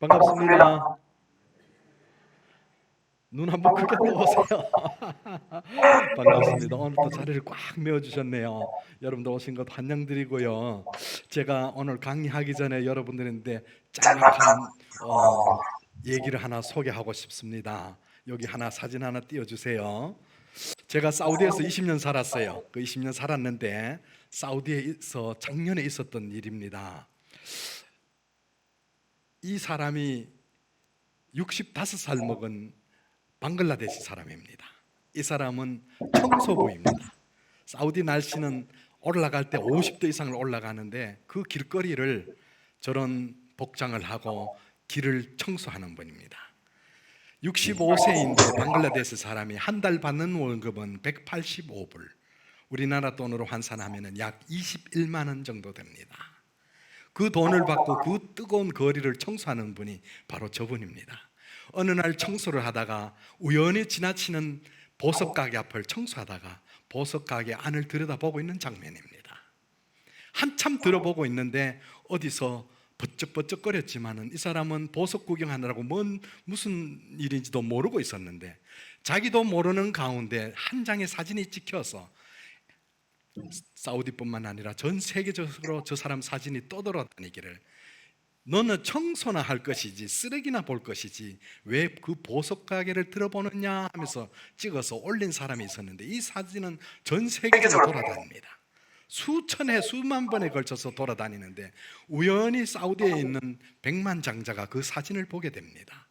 반갑습니다. 눈 한번 크게 떠보세요. 반갑습니다. 오늘 또 자리를 꽉 메워주셨네요. 여러분들 오신 것 환영드리고요. 제가 오늘 강의하기 전에 여러분들한테 짤막한 얘기를 하나 소개하고 싶습니다. 여기 사진 하나 띄워주세요. 제가 사우디에서 20년 살았어요. 그 20년 살았는데 사우디에서 작년에 있었던 일입니다. 이 사람이 65살 먹은 방글라데시 사람입니다. 이 사람은 청소부입니다. 사우디 날씨는 올라갈 때 50도 이상을 올라가는데 그 길거리를 저런 복장을 하고 길을 청소하는 분입니다. 65세인데 방글라데시 사람이 한 달 받는 월급은 185불, 우리나라 돈으로 환산하면 약 21만 원 정도 됩니다. 그 돈을 받고 그 뜨거운 거리를 청소하는 분이 바로 저분입니다. 어느 날 청소를 하다가 우연히 지나치는 보석가게 앞을 청소하다가 보석가게 안을 들여다보고 있는 장면입니다. 한참 들어보고 있는데 어디서 버쩍버쩍거렸지만은 이 사람은 보석 구경하느라고 무슨 일인지도 모르고 있었는데 자기도 모르는 가운데 한 장의 사진이 찍혀서 사우디뿐만 아니라 전 세계적으로 저 사람 사진이 떠돌아다니기를, 너는 청소나 할 것이지 쓰레기나 볼 것이지 왜 그 보석 가게를 들어보느냐 하면서 찍어서 올린 사람이 있었는데, 이 사진은 전 세계적으로 돌아다닙니다. 수천 회 수만 번에 걸쳐서 돌아다니는데 우연히 사우디에 있는 백만장자가 그 사진을 보게 됩니다.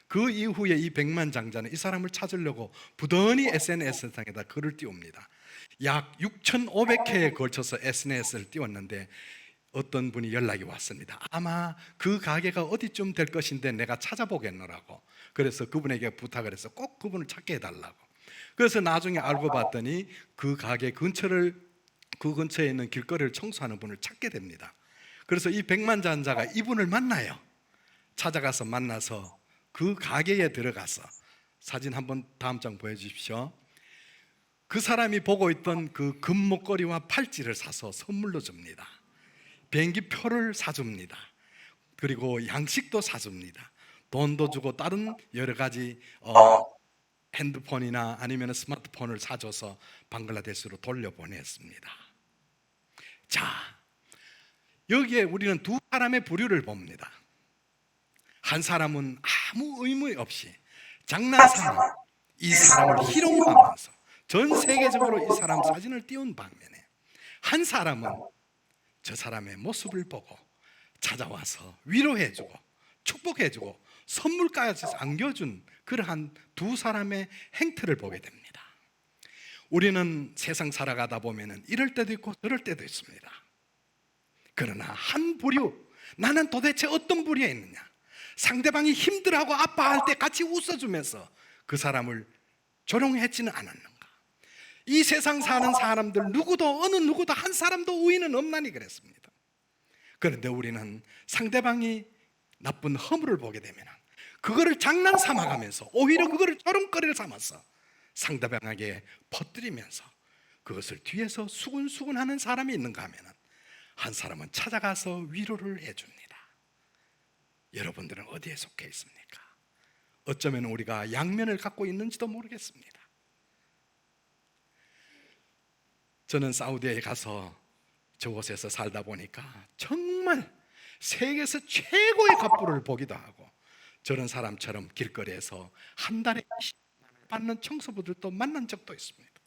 그 이후에 이 백만장자는 이 사람을 찾으려고 부단히 SNS상에다 글을 띄웁니다. 약 6,500회에 걸쳐서 SNS를 띄웠는데 어떤 분이 연락이 왔습니다. 아마 그 가게가 어디쯤 될 것인데 내가 찾아보겠노라고. 그래서 그분에게 부탁을 해서 꼭 그분을 찾게 해달라고. 그래서 나중에 알고 봤더니 그 가게 그 근처에 있는 길거리를 청소하는 분을 찾게 됩니다. 그래서 이 백만장자가 이분을 만나요. 찾아가서 만나서 그 가게에 들어가서, 사진 한번 다음 장 보여주십시오. 그 사람이 보고 있던 그 금목걸이와 팔찌를 사서 선물로 줍니다. 비행기표를 사줍니다. 그리고 양식도 사줍니다. 돈도 주고 다른 여러 가지 핸드폰이나 아니면 스마트폰을 사줘서 방글라데시로 돌려보냈습니다. 자, 여기에 우리는 두 사람의 부류를 봅니다. 한 사람은 아무 의무 없이 장난삼아 이 사람을 희롱하면서 전 세계적으로 이 사람 사진을 띄운 반면에, 한 사람은 저 사람의 모습을 보고 찾아와서 위로해주고 축복해주고 선물까지 안겨준 그러한 두 사람의 행태를 보게 됩니다. 우리는 세상 살아가다 보면 이럴 때도 있고 저럴 때도 있습니다. 그러나 한 부류, 나는 도대체 어떤 부류에 있느냐? 상대방이 힘들어하고 아파할 때 같이 웃어주면서 그 사람을 조롱했지는 않았는가? 이 세상 사는 사람들 누구도, 어느 누구도 한 사람도 우위는 없나니 그랬습니다. 그런데 우리는 상대방이 나쁜 허물을 보게 되면 그거를 장난 삼아가면서 오히려 그거를 조롱거리를 삼아서 상대방에게 퍼뜨리면서 그것을 뒤에서 수군수군하는 사람이 있는가 하면 한 사람은 찾아가서 위로를 해줍니다. 여러분들은 어디에 속해 있습니까? 어쩌면 우리가 양면을 갖고 있는지도 모르겠습니다. 저는 사우디에 가서 저곳에서 살다 보니까 정말 세계에서 최고의 갑부를 보기도 하고, 저런 사람처럼 길거리에서 한 달에 20만 원을 받는 청소부들도 만난 적도 있습니다.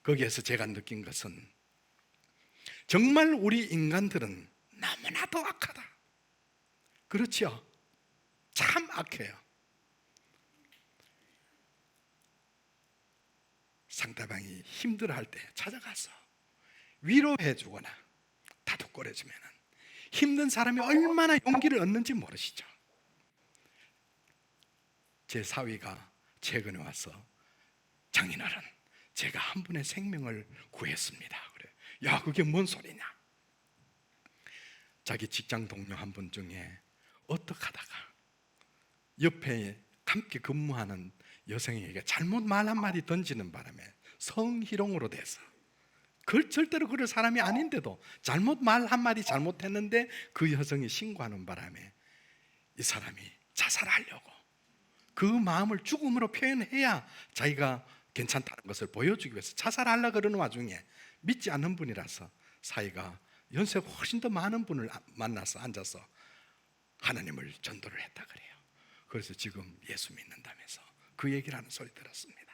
거기에서 제가 느낀 것은 정말 우리 인간들은 너무나도 악하다. 그렇죠? 참 악해요. 상대방이 힘들어할 때 찾아가서 위로해 주거나 다독거려 주면 힘든 사람이 얼마나 용기를 얻는지 모르시죠? 제 사위가 최근에 와서, 장인어른, 제가 한 분의 생명을 구했습니다. 그래. 야, 그게 뭔 소리냐? 자기 직장 동료 한 분 중에 어떻게 하다가 옆에 함께 근무하는 여성에게 잘못 말 한마디 던지는 바람에 성희롱으로 돼서, 절대로 그럴 사람이 아닌데도 잘못 말 한마디 잘못했는데 그 여성이 신고하는 바람에 이 사람이 자살하려고 그 마음을 죽음으로 표현해야 자기가 괜찮다는 것을 보여주기 위해서 자살하려고 그러는 와중에 믿지 않는 분이라서 사이가 연세가 훨씬 더 많은 분을 만나서 앉아서 하나님을 전도를 했다 그래요. 그래서 지금 예수 믿는다면서 그 얘기를 하는 소리 들었습니다.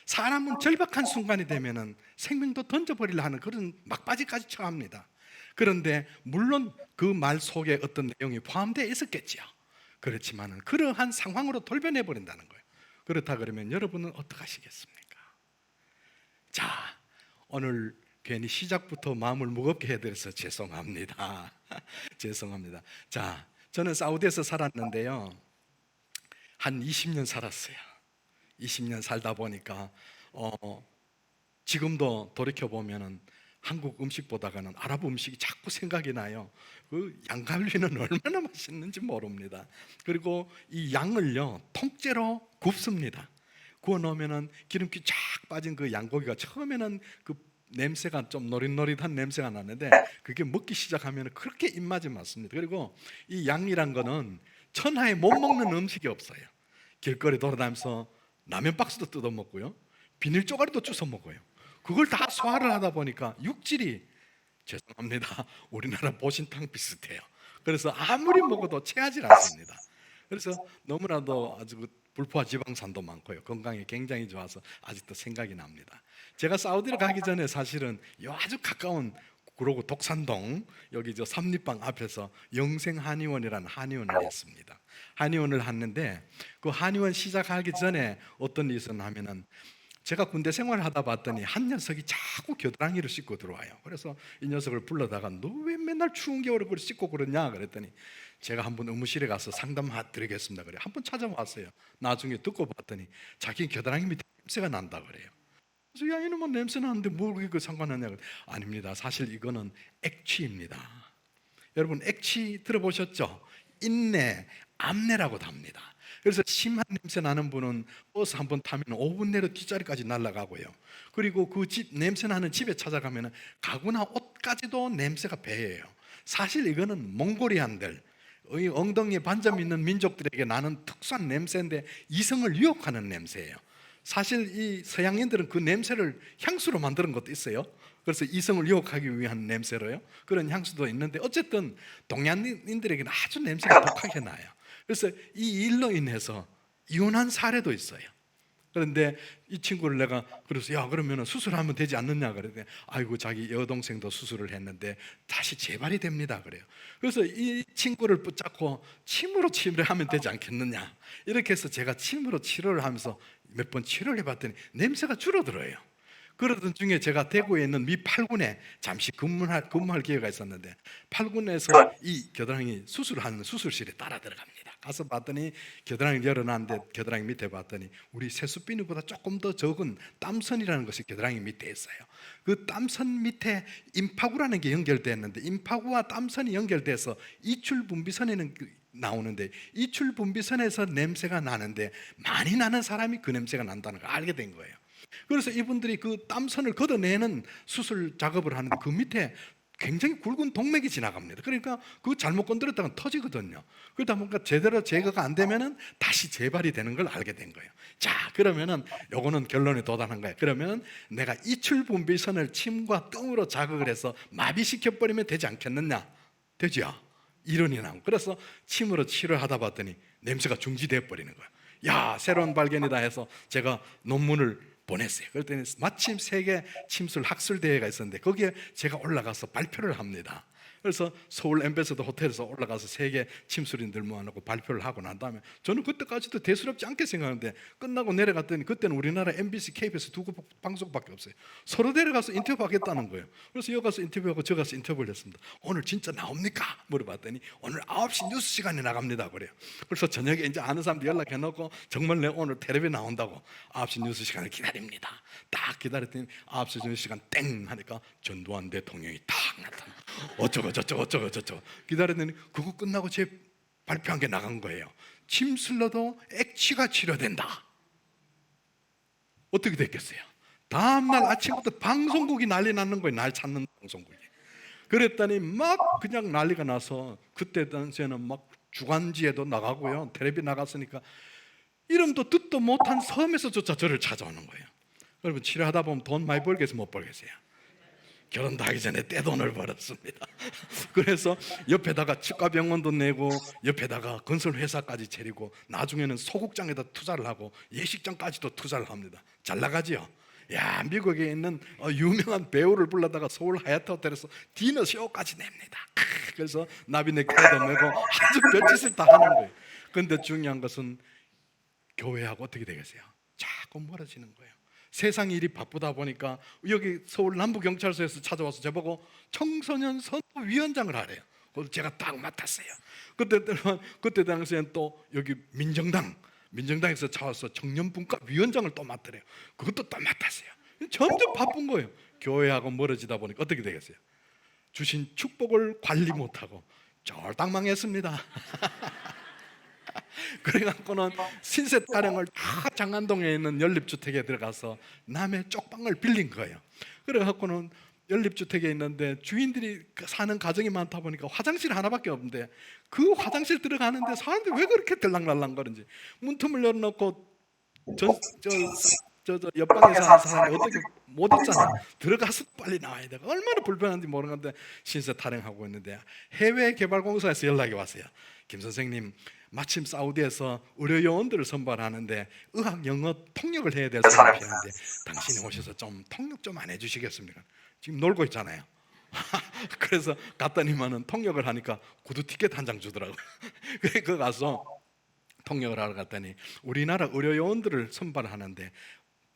사람은 절박한 순간이 되면은 생명도 던져버리려 하는 그런 막바지까지 처합니다. 그런데 물론 그 말 속에 어떤 내용이 포함되어 있었겠지요. 그렇지만은 그러한 상황으로 돌변해 버린다는 거예요. 그렇다 그러면 여러분은 어떻게 하시겠습니까? 자, 오늘 괜히 시작부터 마음을 무겁게 해드려서 죄송합니다. 죄송합니다. 자, 저는 사우디에서 살았는데요, 한 20년 살았어요. 20년 살다 보니까 지금도 돌이켜 보면은 한국 음식보다가는 아랍 음식이 자꾸 생각이 나요. 그 양갈비는 얼마나 맛있는지 모릅니다. 그리고 이 양을요 통째로 굽습니다. 구워 놓으면은 기름기 쫙 빠진 그 양고기가 처음에는 그 냄새가 좀 노릿노릿한 냄새가 나는데 그게 먹기 시작하면 그렇게 입맛이 맞습니다. 그리고 이 양이란 거는 천하에 못 먹는 음식이 없어요. 길거리 돌아다니면서 라면 박스도 뜯어 먹고요, 비닐 쪼가리도 주워 먹어요. 그걸 다 소화를 하다 보니까 육질이, 죄송합니다, 우리나라 보신탕 비슷해요. 그래서 아무리 먹어도 체하지 않습니다. 그래서 너무나도 아주 불포화 지방산도 많고요, 건강에 굉장히 좋아서 아직도 생각이 납니다. 제가 사우디를 가기 전에 사실은 요 아주 가까운 그러고 독산동 여기 저 삼립방 앞에서 영생한의원이라는 한의원을 했습니다. 한의원을 했는데 그 한의원 시작하기 전에 어떤 일이 있었나 하면은 제가 군대 생활을 하다 봤더니 한 녀석이 자꾸 겨드랑이를 씻고 들어와요. 그래서 이 녀석을 불러다가 너 왜 맨날 추운 겨울에 그걸 씻고 그러냐 그랬더니 제가 한번 의무실에 가서 상담 드리겠습니다 그래. 한번 찾아왔어요. 나중에 듣고 봤더니 자기 겨드랑이 밑에 냄새가 난다 그래요. 그래서 야 이놈은 냄새 나는데 뭘 그게 상관하냐. 아닙니다. 사실 이거는 액취입니다. 여러분 액취 들어보셨죠? 인내, 암내라고도 합니다. 그래서 심한 냄새 나는 분은 버스 한번 타면 5분 내로 뒷자리까지 날아가고요. 그리고 그 집 냄새 나는 집에 찾아가면 가구나 옷까지도 냄새가 배해요. 사실 이거는 몽골이안들, 엉덩이에 반점 있는 민족들에게 나는 특수한 냄새인데 이성을 유혹하는 냄새예요. 사실 이 서양인들은 그 냄새를 향수로 만드는 것도 있어요. 그래서 이성을 유혹하기 위한 냄새로요. 그런 향수도 있는데 어쨌든 동양인들에게는 아주 냄새가 독하게 나요. 그래서 이 일로 인해서 이혼한 사례도 있어요. 그런데 이 친구를 내가 그래서 야 그러면 수술하면 되지 않느냐 그랬더니 아이고 자기 여동생도 수술을 했는데 다시 재발이 됩니다 그래요. 그래서 이 친구를 붙잡고 침으로 치료를 하면 되지 않겠느냐 이렇게 해서 제가 침으로 치료를 하면서 몇 번 치료를 해봤더니 냄새가 줄어들어요. 그러던 중에 제가 대구에 있는 미 8군에 잠시 근무할 기회가 있었는데 8군에서 이 겨드랑이 수술하는 수술실에 따라 들어갑니다. 가서 봤더니 겨드랑이를 열어놨는데 겨드랑이 밑에 봤더니 우리 세수비누보다 조금 더 적은 땀선이라는 것이 겨드랑이 밑에 있어요. 그 땀선 밑에 임파구라는 게 연결되었는데 임파구와 땀선이 연결돼서 이출분비선에는 나오는데 이출분비선에서 냄새가 나는데 많이 나는 사람이 그 냄새가 난다는 걸 알게 된 거예요. 그래서 이분들이 그 땀선을 걷어내는 수술 작업을 하는데 그 밑에 굉장히 굵은 동맥이 지나갑니다. 그러니까 그 잘못 건드렸다가 터지거든요. 그러다 보니까 제대로 제거가 안 되면은 다시 재발이 되는 걸 알게 된 거예요. 자, 그러면은 요거는 결론에 도달한 거예요. 그러면 내가 이출분비선을 침과 뜸으로 자극을 해서 마비시켜 버리면 되지 않겠느냐? 되죠. 이론이 나오고 그래서 침으로 치료하다 봤더니 냄새가 중지되어 버리는 거예요. 야, 새로운 발견이다 해서 제가 논문을 보냈어요. 그랬더니 마침 세계 침술 학술 대회가 있었는데 거기에 제가 올라가서 발표를 합니다. 그래서 서울 엠베서더 호텔에서 올라가서 세계 침술인들 모아놓고 발표를 하고 난 다음에 저는 그때까지도 대수롭지 않게 생각하는데 끝나고 내려갔더니 그때는 우리나라 MBC, KBS 두 방송밖에 없어요. 서로 내려가서 인터뷰하겠다는 거예요. 그래서 여기 가서 인터뷰하고 저 가서 인터뷰를 했습니다. 오늘 진짜 나옵니까? 물어봤더니 오늘 9시 뉴스 시간에 나갑니다 그래요. 그래서 저녁에 이제 아는 사람들 연락해놓고 정말 내가 오늘 텔레비에 나온다고 9시 뉴스 시간을 기다립니다. 딱 기다렸더니 9시 뉴스 시간 땡 하니까 전두환 대통령이 딱 나타나. 어쩌고 저쩌고 기다렸더니 그거 끝나고 제 발표한 게 나간 거예요. 침슬러도 액취가 치료된다. 어떻게 됐겠어요? 다음날 아침부터 방송국이 난리 났는 거예요. 날 찾는 방송국이. 그랬더니 막 그냥 난리가 나서 그때 당시에는 막 주간지에도 나가고요, 텔레비 나갔으니까 이름도 듣도 못한 섬에서조차 저를 찾아오는 거예요. 여러분, 치료하다 보면 돈 많이 벌겠어요, 못 벌겠어요? 결혼도 하기 전에 떼돈을 벌었습니다. 그래서 옆에다가 치과병원도 내고 옆에다가 건설회사까지 차리고 나중에는 소극장에다 투자를 하고 예식장까지도 투자를 합니다. 잘 나가지요? 야, 미국에 있는 유명한 배우를 불러다가 서울 하얏트 호텔에서 디너 쇼까지 냅니다. 그래서 나비 넥타이도 메고 아주 별짓을 다 하는 거예요. 그런데 중요한 것은 교회하고 어떻게 되겠어요? 자꾸 멀어지는 거예요. 세상 일이 바쁘다 보니까 여기 서울 남부경찰서에서 찾아와서 저보고 청소년 선거위원장을 하래요. 그래서 제가 딱 맡았어요. 그때 당시엔 또 여기 민정당에서 찾아와서 청년분과위원장을 또 맡으래요. 그것도 또 맡았어요. 점점 바쁜 거예요. 교회하고 멀어지다 보니까 어떻게 되겠어요? 주신 축복을 관리 못하고 쫄딱 망했습니다. 그래갖고는 신세 타령을 다 장안동에 있는 연립주택에 들어가서 남의 쪽방을 빌린 거예요. 그래갖고는 연립주택에 있는데 주인들이 사는 가정이 많다 보니까 화장실 하나밖에 없는데 그 화장실 들어가는데 사람들이 왜 그렇게 들락날락 거는지 문틈을 열어놓고 저 옆방에 사는 사람이 어떻게 못 있잖아. 들어가서 빨리 나와야 돼. 얼마나 불편한지 모르는데 신세 타령하고 있는데 해외개발공사에서 연락이 왔어요. 김 선생님, 마침 사우디에서 의료 요원들을 선발하는데 의학 영어 통역을 해야 될 사람이 필요한데 당신이 오셔서 좀 통역 좀 안 해주시겠습니까? 지금 놀고 있잖아요. 그래서 갔더니만은 통역을 하니까 구두 티켓 한 장 주더라고요. 그래 그 가서 통역을 하러 갔더니 우리나라 의료 요원들을 선발하는데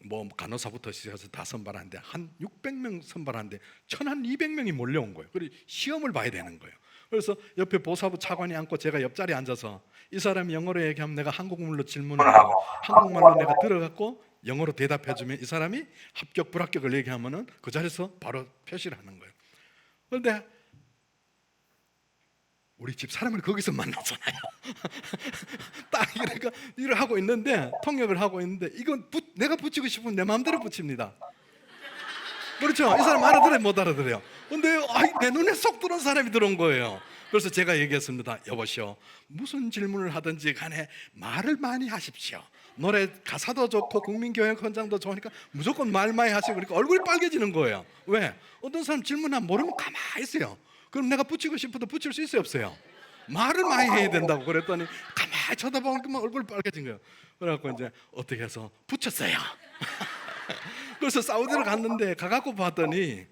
뭐 간호사부터 시작해서 다 선발하는데 한 600명 선발하는데 1,200명이 몰려온 거예요. 그리고 시험을 봐야 되는 거예요. 그래서 옆에 보사부 차관이 앉고 제가 옆자리에 앉아서 이 사람이 영어로 얘기하면 내가 한국말로 질문을 하고 한국말로 내가 들어갖고 영어로 대답해주면 이 사람이 합격 불합격을 얘기하면은 그 자리에서 바로 표시를 하는 거예요. 그런데 우리 집 사람을 거기서 만났잖아요. 딱 이러니까 일을 하고 있는데 통역을 하고 있는데 이건 내가 붙이고 싶으면 내 마음대로 붙입니다. 그렇죠? 이 사람 알아들어요, 못 알아들어요? 근데 내 눈에 쏙 들어온 사람이 들어온 거예요. 그래서 제가 얘기했습니다. 여보시오, 무슨 질문을 하든지 간에 말을 많이 하십시오. 노래 가사도 좋고 국민교육 현장도 좋으니까 무조건 말 많이 하시고. 그러니까 얼굴이 빨개지는 거예요. 왜? 어떤 사람 질문하면 모르면 가만히 있어요. 그럼 내가 붙이고 싶어도 붙일 수 있어요, 없어요? 말을 많이 해야 된다고 그랬더니 가만히 쳐다보니까 얼굴이 빨개진 거예요. 그래갖고 이제 어떻게 해서 붙였어요. 그래서 사우디를 갔는데 가갖고 봤더니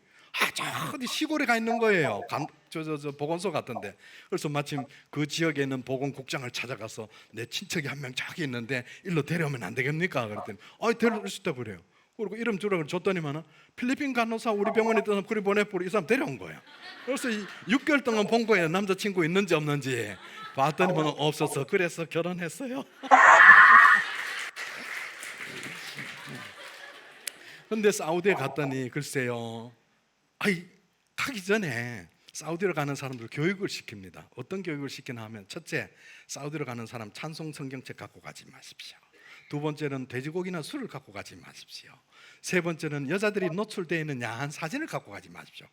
저 어디 시골에 가 있는 거예요. 저 보건소 같은데. 그래서 마침 그 지역에 있는 보건국장을 찾아가서 내 친척이 한 명 저기 있는데 일로 데려오면 안 되겠습니까? 그랬더니 데려올 수 있다고 그래요. 그리고 이름 주라고 줬더니만 필리핀 간호사 우리 병원에 있던 사람 그리 보내버리고 이 사람 데려온 거예요. 그래서 6개월 동안 본 거예요. 남자친구 있는지 없는지. 봤더니만 없어서 그래서 결혼했어요. 근데 사우디에 갔더니 글쎄요, 가기 전에 사우디로 가는 사람들 교육을 시킵니다. 어떤 교육을 시키나 하면 첫째, 사우디로 가는 사람 찬송 성경책 갖고 가지 마십시오. 두 번째는 돼지고기나 술을 갖고 가지 마십시오. 세 번째는 여자들이 노출되어 있는 야한 사진을 갖고 가지 마십시오.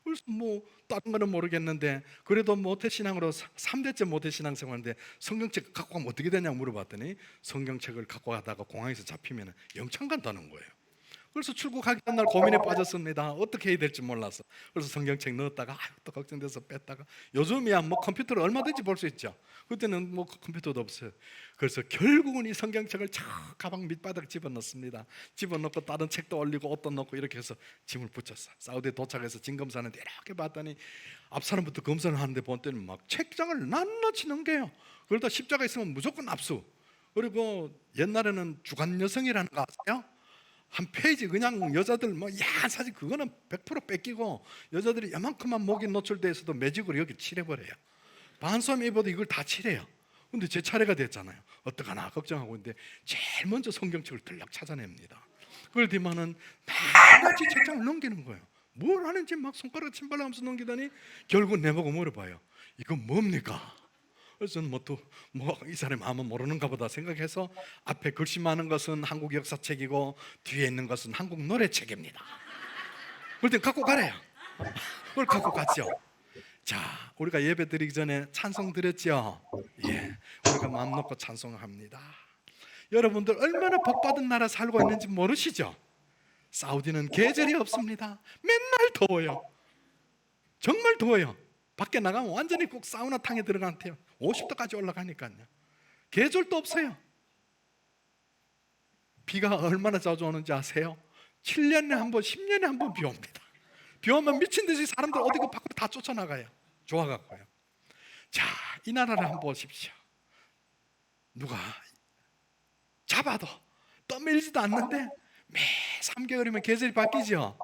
그래서 뭐 다른 거는 모르겠는데 그래도 모태신앙으로 3대째 모태신앙 생활인데 성경책 갖고 가면 어떻게 되냐고 물어봤더니 성경책을 갖고 가다가 공항에서 잡히면 영창 간다는 거예요. 그래서 출국하기 전날 고민에 빠졌습니다. 어떻게 해야 될지 몰라서. 그래서 성경책 넣었다가 또 걱정돼서 뺐다가 요즘이야 뭐 컴퓨터를 얼마든지 볼 수 있죠. 그때는 뭐 컴퓨터도 없어요. 그래서 결국은 이 성경책을 저 가방 밑바닥 집어넣습니다. 집어넣고 다른 책도 올리고 옷도 넣고 이렇게 해서 짐을 붙였어. 사우디에 도착해서 짐 검사하는데 이렇게 봤더니 앞 사람부터 검사를 하는데 본때는 막 책장을 낱낱이 넘겨요. 그러다 십자가 있으면 무조건 압수. 그리고 옛날에는 주간여성이라는 거 아세요? 한 페이지 그냥 여자들 뭐 야한 사진 그거는 100% 뺏기고 여자들이 요만큼만 목이 노출돼 있어도 매직으로 여기 칠해버려요. 반소매 입어도 이걸 다 칠해요. 근데 제 차례가 됐잖아요. 어떡하나 걱정하고 있는데 제일 먼저 성경책을 들락 찾아냅니다. 그걸 뒤만은 낱낱이 책장을 넘기는 거예요. 뭘 하는지 막 손가락 침발하면서 넘기더니 결국 내보고 물어봐요. 이건 뭡니까? 그래서 이 사람이 아마 모르는가 보다 생각해서 앞에 글씨 많은 것은 한국 역사책이고 뒤에 있는 것은 한국 노래책입니다. 그럴 땐 갖고 가래요. 그걸 갖고 갔죠. 자, 우리가 예배 드리기 전에 찬송 드렸죠? 예, 우리가 마음 놓고 찬송합니다. 여러분들 얼마나 복받은 나라 살고 있는지 모르시죠? 사우디는 계절이 없습니다. 맨날 더워요. 정말 더워요. 밖에 나가면 완전히 꼭 사우나탕에 들어간대요. 50도까지 올라가니까요. 계절도 없어요. 비가 얼마나 자주 오는지 아세요? 7년에 한 번, 10년에 한 번 비 옵니다. 비 오면 미친 듯이 사람들 어디 그 밖으로 다 쫓아나가요. 좋아갖고요. 자, 이 나라를 한번 보십시오. 누가 잡아도 떠밀지도 않는데 매 3개월이면 계절이 바뀌죠.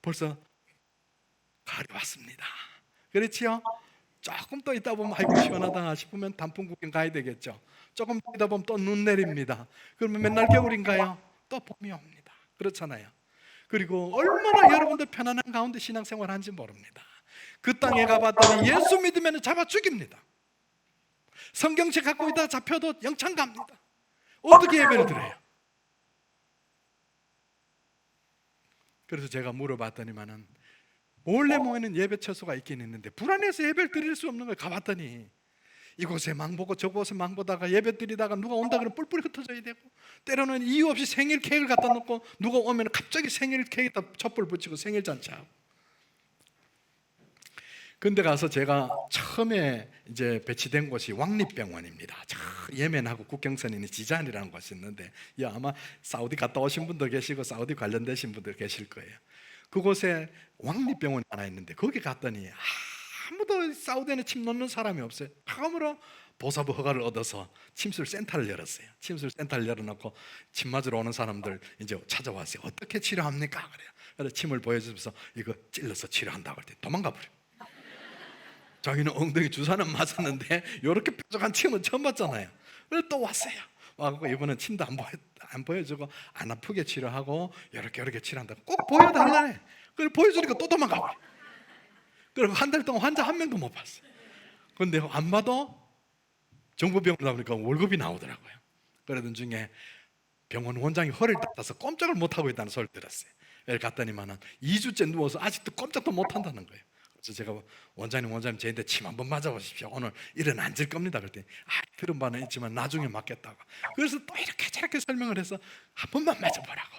벌써 가을이 왔습니다. 그렇지요? 조금 더 있다 보면 아이고 시원하다 싶으면 단풍 구경 가야 되겠죠. 조금 더 있다 보면 또 눈 내립니다. 그러면 맨날 겨울인가요? 또 봄이 옵니다. 그렇잖아요. 그리고 얼마나 여러분들 편안한 가운데 신앙생활 하는지 모릅니다. 그 땅에 가봤더니 예수 믿으면 잡아 죽입니다. 성경책 갖고 있다 잡혀도 영창 갑니다. 어떻게 예배를 드려요? 그래서 제가 물어봤더니만은 몰래 모이는 예배 처소가 있긴 있는데 불안해서 예배를 드릴 수 없는 걸 가봤더니 이곳에 망보고 저곳에 망보다가 예배 드리다가 누가 온다 그러면 뿔뿔이 흩어져야 되고, 때로는 이유 없이 생일 케이크를 갖다 놓고 누가 오면 갑자기 생일 케이크에다 촛불 붙이고 생일 잔치하고. 근데 가서 제가 처음에 이제 배치된 곳이 왕립병원입니다. 저 예멘하고 국경선에 있는 지잔이라는 곳이 있는데, 아마 사우디 갔다 오신 분도 계시고 사우디 관련되신 분들 계실 거예요. 그곳에 왕립병원이 하나 있는데 거기 갔더니 아무도 사우디에는 침 놓는 사람이 없어요. 처음으로 보사부 허가를 얻어서 침술 센터를 열었어요. 침술 센터를 열어놓고 침 맞으러 오는 사람들 이제 찾아왔어요. 어떻게 치료합니까? 그래요. 그래서 침을 보여주면서 이거 찔러서 치료한다고 할 때 도망가 버려. 자기는 엉덩이 주사는 맞았는데 이렇게 뾰족한 침은 처음 봤잖아요. 그래서 또 왔어요. 와서 이번엔 침도 안 보여주고 안 아프게 치료하고 이렇게 치료한다. 꼭 보여달라네. 그걸 보여주니까 또 도망가 버려. 그리고 한 달 동안 환자 한 명도 못 봤어요. 그런데 안 봐도 정부병원이다 보니까 월급이 나오더라고요. 그러던 중에 병원 원장이 허리를 따서 꼼짝을 못하고 있다는 소리를 들었어요. 여기 갔더니만은 2주째 누워서 아직도 꼼짝도 못한다는 거예요. 그래서 제가 원장님 저한테 침 한번 맞아보십시오. 오늘 일은 안 질 겁니다. 그랬더니 들은 바는 있지만 나중에 맞겠다고. 그래서 또 이렇게 저렇게 설명을 해서 한 번만 맞아보라고.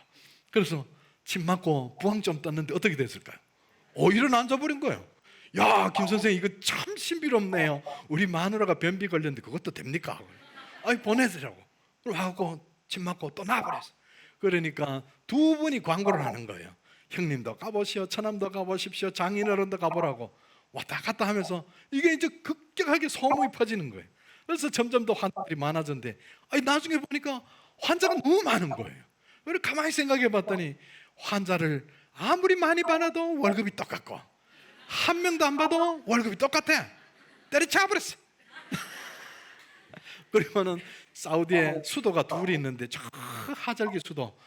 그래서 침 맞고 부항 좀 떴는데 어떻게 됐을까요? 일어나 앉아버린 거예요. 야, 김 선생님 이거 참 신비롭네요. 우리 마누라가 변비 걸렸는데 그것도 됩니까? 보내드라고. 그리고 하고 침 맞고 또 나와버렸어. 그러니까 두 분이 광고를 하는 거예요. 형님도 가보시오, 처남도 가보십시오, 장인어른도 가보라고 왔다 갔다 하면서 이게 이제 급격하게 소문이 퍼지는 거예요. 그래서 점점 더 환자들이 많아졌는데 나중에 보니까 환자가 너무 많은 거예요. 그래서 가만히 생각해 봤더니 환자를 아무리 많이 받아도 월급이 똑같고 한 명도 안 봐도 월급이 똑같아. 때려쳐버렸어. 그리고는 사우디에 수도가 둘이 있는데 저 하절기 수도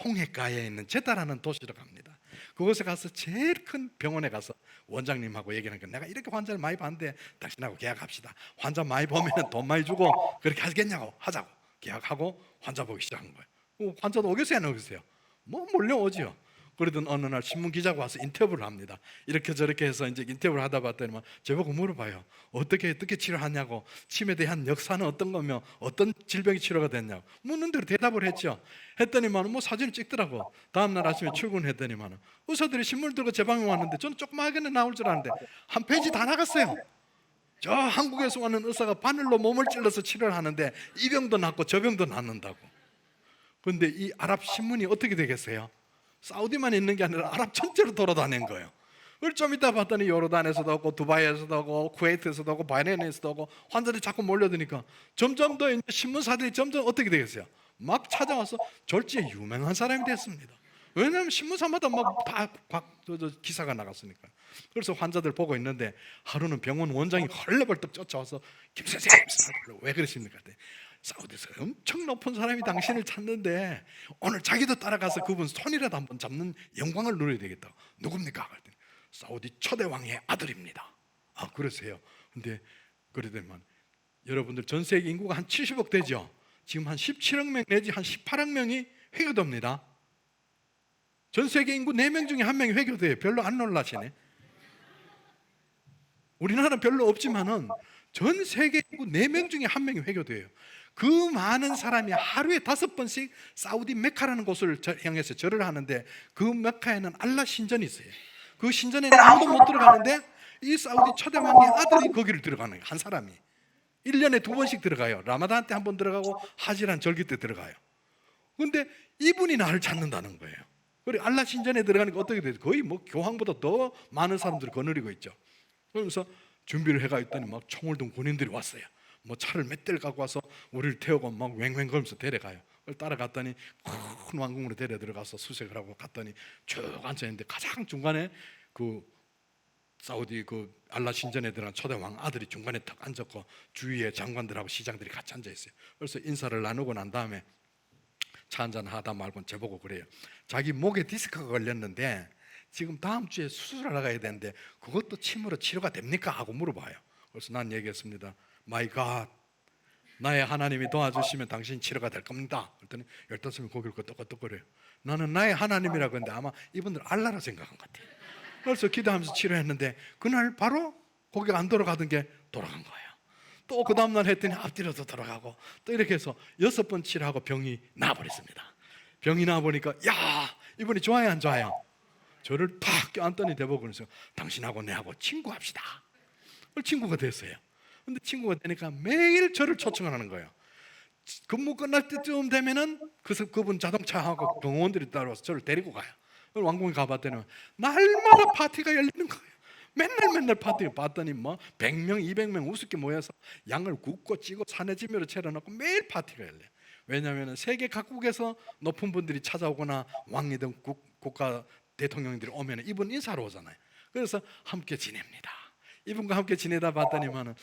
홍해가에 있는 제다라는 도시로 갑니다. 그곳에 가서 제일 큰 병원에 가서 원장님하고 얘기하는 거, 내가 이렇게 환자를 많이 봤는데 당신하고 계약합시다. 환자 많이 보면 돈 많이 주고 그렇게 하겠냐고 하자고 계약하고 환자 보기 시작한 거예요. 환자도 오겠어요, 안 오겠어요? 몰려오지요. 그러던 어느 날 신문 기자가 와서 인터뷰를 합니다. 이렇게 저렇게 해서 이제 인터뷰를 하다 봤더니 저보고 물어봐요. 어떻게 치료하냐고, 침에 대한 역사는 어떤 거며 어떤 질병이 치료가 됐냐고 묻는 대로 대답을 했죠. 했더니만 사진을 찍더라고. 다음날 아침에 출근했더니만 의사들이 신문을 들고 제 방에 왔는데 저는 조그맣게 나올 줄 알았는데 한 페이지 다 나갔어요. 저 한국에서 왔는 의사가 바늘로 몸을 찔러서 치료를 하는데 이 병도 낫고 저 병도 낫는다고. 그런데 이 아랍 신문이 어떻게 되겠어요? 사우디만 있는 게 아니라 아랍 전체로 돌아다닌 거예요. 그걸 좀 이따 봤더니 요르단에서도 하고 두바이에서도 하고 쿠웨이트에서도 하고 바레인에서도 하고 환자들이 자꾸 몰려드니까 점점 더 이제 신문사들이 점점 어떻게 되겠어요? 막 찾아와서 졸지에 유명한 사람이 됐습니다. 왜냐하면 신문사마다 막 다 기사가 나갔으니까. 그래서 환자들 보고 있는데 하루는 병원 원장이 헐레벌떡 쫓아와서 김 선생님 왜 그러십니까? 사우디에서 엄청 높은 사람이 당신을 찾는데 오늘 자기도 따라가서 그분 손이라도 한번 잡는 영광을 누려야 되겠다. 누굽니까? 그랬더니 사우디 초대 왕의 아들입니다. 그러세요? 근데 그러더니만 여러분들 전 세계 인구가 한 70억 되죠. 지금 한 17억 명 내지 한 18억 명이 회교됩니다. 전 세계 인구 4명 중에 1명이 회교돼요. 별로 안 놀라시네. 우리나라는 별로 없지만은 전 세계 인구 4명 중에 1명이 회교돼요. 그 많은 사람이 하루에 5번씩 사우디 메카라는 곳을 향해서 절을 하는데, 그 메카에는 알라 신전이 있어요. 그 신전에는 아무도 못 들어가는데 이 사우디 초대왕의 아들이 거기를 들어가는 거예요. 한 사람이 1년에 2번씩 들어가요. 라마단 때 한 번 들어가고 하지란 절기 때 들어가요. 근데 이분이 나를 찾는다는 거예요. 그리고 알라 신전에 들어가니까 어떻게 돼요? 거의 뭐 교황보다 더 많은 사람들이 거느리고 있죠. 그러면서 준비를 해가 있더니 막 총을 든 군인들이 왔어요. 뭐 차를 몇 대를 갖고 와서 우리를 태우고 막 왱왱 걸면서 데려가요. 그걸 따라갔더니 큰 왕궁으로 데려 들어가서 수색을 하고 갔더니 쭉 앉아있는데, 가장 중간에 그 사우디 그 알라 신전에 들어간 초대왕 아들이 중간에 탁 앉았고, 주위에 장관들하고 시장들이 같이 앉아있어요. 그래서 인사를 나누고 난 다음에 차 한잔 하다 말고 저보고 그래요. 자기 목에 디스크가 걸렸는데 지금 다음 주에 수술하러 가야 되는데 그것도 침으로 치료가 됩니까? 하고 물어봐요. 그래서 난 얘기했습니다. 마이 갓, 나의 하나님이 도와주시면 당신 치료가 될 겁니다. 그랬더니 15명이 고개를 끄덕끄덕거려요. 나는 나의 하나님이라고 했는데 아마 이분들 알라라 생각한 것 같아요. 그래서 기도하면서 치료했는데 그날 바로 고개가 안 돌아가던 게 돌아간 거예요. 또 그 다음날 했더니 앞뒤로도 돌아가고, 또 이렇게 해서 6번 치료하고 병이 나아버렸습니다. 병이 나아보니까 야, 이분이 좋아요 안 좋아요? 저를 탁 껴안더니 대보고 그러면서 당신하고 내하고 친구합시다. 친구가 됐어요. 근데 친구가 되니까 매일 저를 초청하는 거예요. 근무 끝날 때쯤 되면은 그분 자동차하고 경호원들이 따라와서 저를 데리고 가요. 왕궁에 가봤더니 날마다 파티가 열리는 거예요. 맨날 파티. 봤더니 뭐 100명, 200명 우습게 모여서 양을 굽고 찌고 사내지면으로 차려놓고 매일 파티가 열려요. 왜냐하면 세계 각국에서 높은 분들이 찾아오거나 왕이든 국가 대통령들이 오면 이분 인사로 오잖아요. 그래서 함께 지냅니다. 이분과 함께 지내다 봤더니만은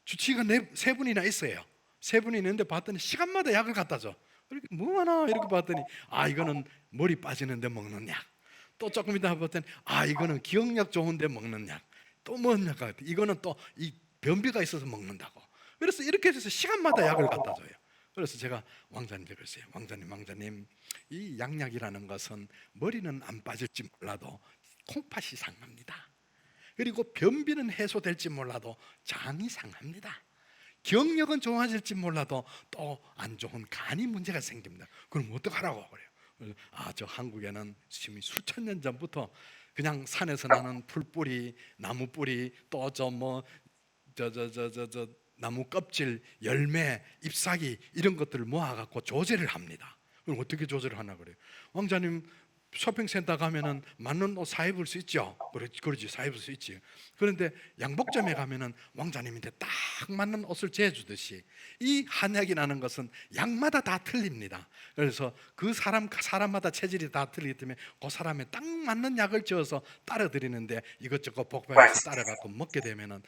주치의가 3분이나 있어요. 3분이 있는데 봤더니 시간마다 약을 갖다 줘. 이렇게 뭐하나 이렇게 봤더니 이거는 머리 빠지는데 먹는 약. 또 조금 있다 봤더니 이거는 기억력 좋은데 먹는 약. 또 뭔 약 같아. 이거는 또 이 변비가 있어서 먹는다고. 그래서 이렇게 해서 시간마다 약을 갖다 줘요. 그래서 제가 왕자님께 그랬어요. 왕자님, 이 양약이라는 것은 머리는 안 빠질지 몰라도 콩팥이 상합니다. 그리고 변비는 해소될지 몰라도 장이 상합니다. 기억력은 좋아질지 몰라도 또 안 좋은 간이 문제가 생깁니다. 그럼 어떡하라고 그래요? 저 한국에는 지금 수천 년 전부터 그냥 산에서 나는 풀뿌리, 나무 뿌리, 또 나무 껍질, 열매, 잎사귀 이런 것들을 모아갖고 조제를 합니다. 그럼 어떻게 조제를 하나 그래요? 왕자님, 쇼핑센터 가면은 맞는 옷 사 입을 수 있죠. 그렇지, 사 입을 수 있지. 그런데 양복점에 가면은 왕자님한테 딱 맞는 옷을 재주듯이 이 한약이라는 것은 약마다 다 틀립니다. 그래서 그 사람마다 체질이 다 틀리기 때문에 그 사람에 딱 맞는 약을 지어서 따라 드리는데, 이것저것 복잡해서 따라갖고 먹게 되면은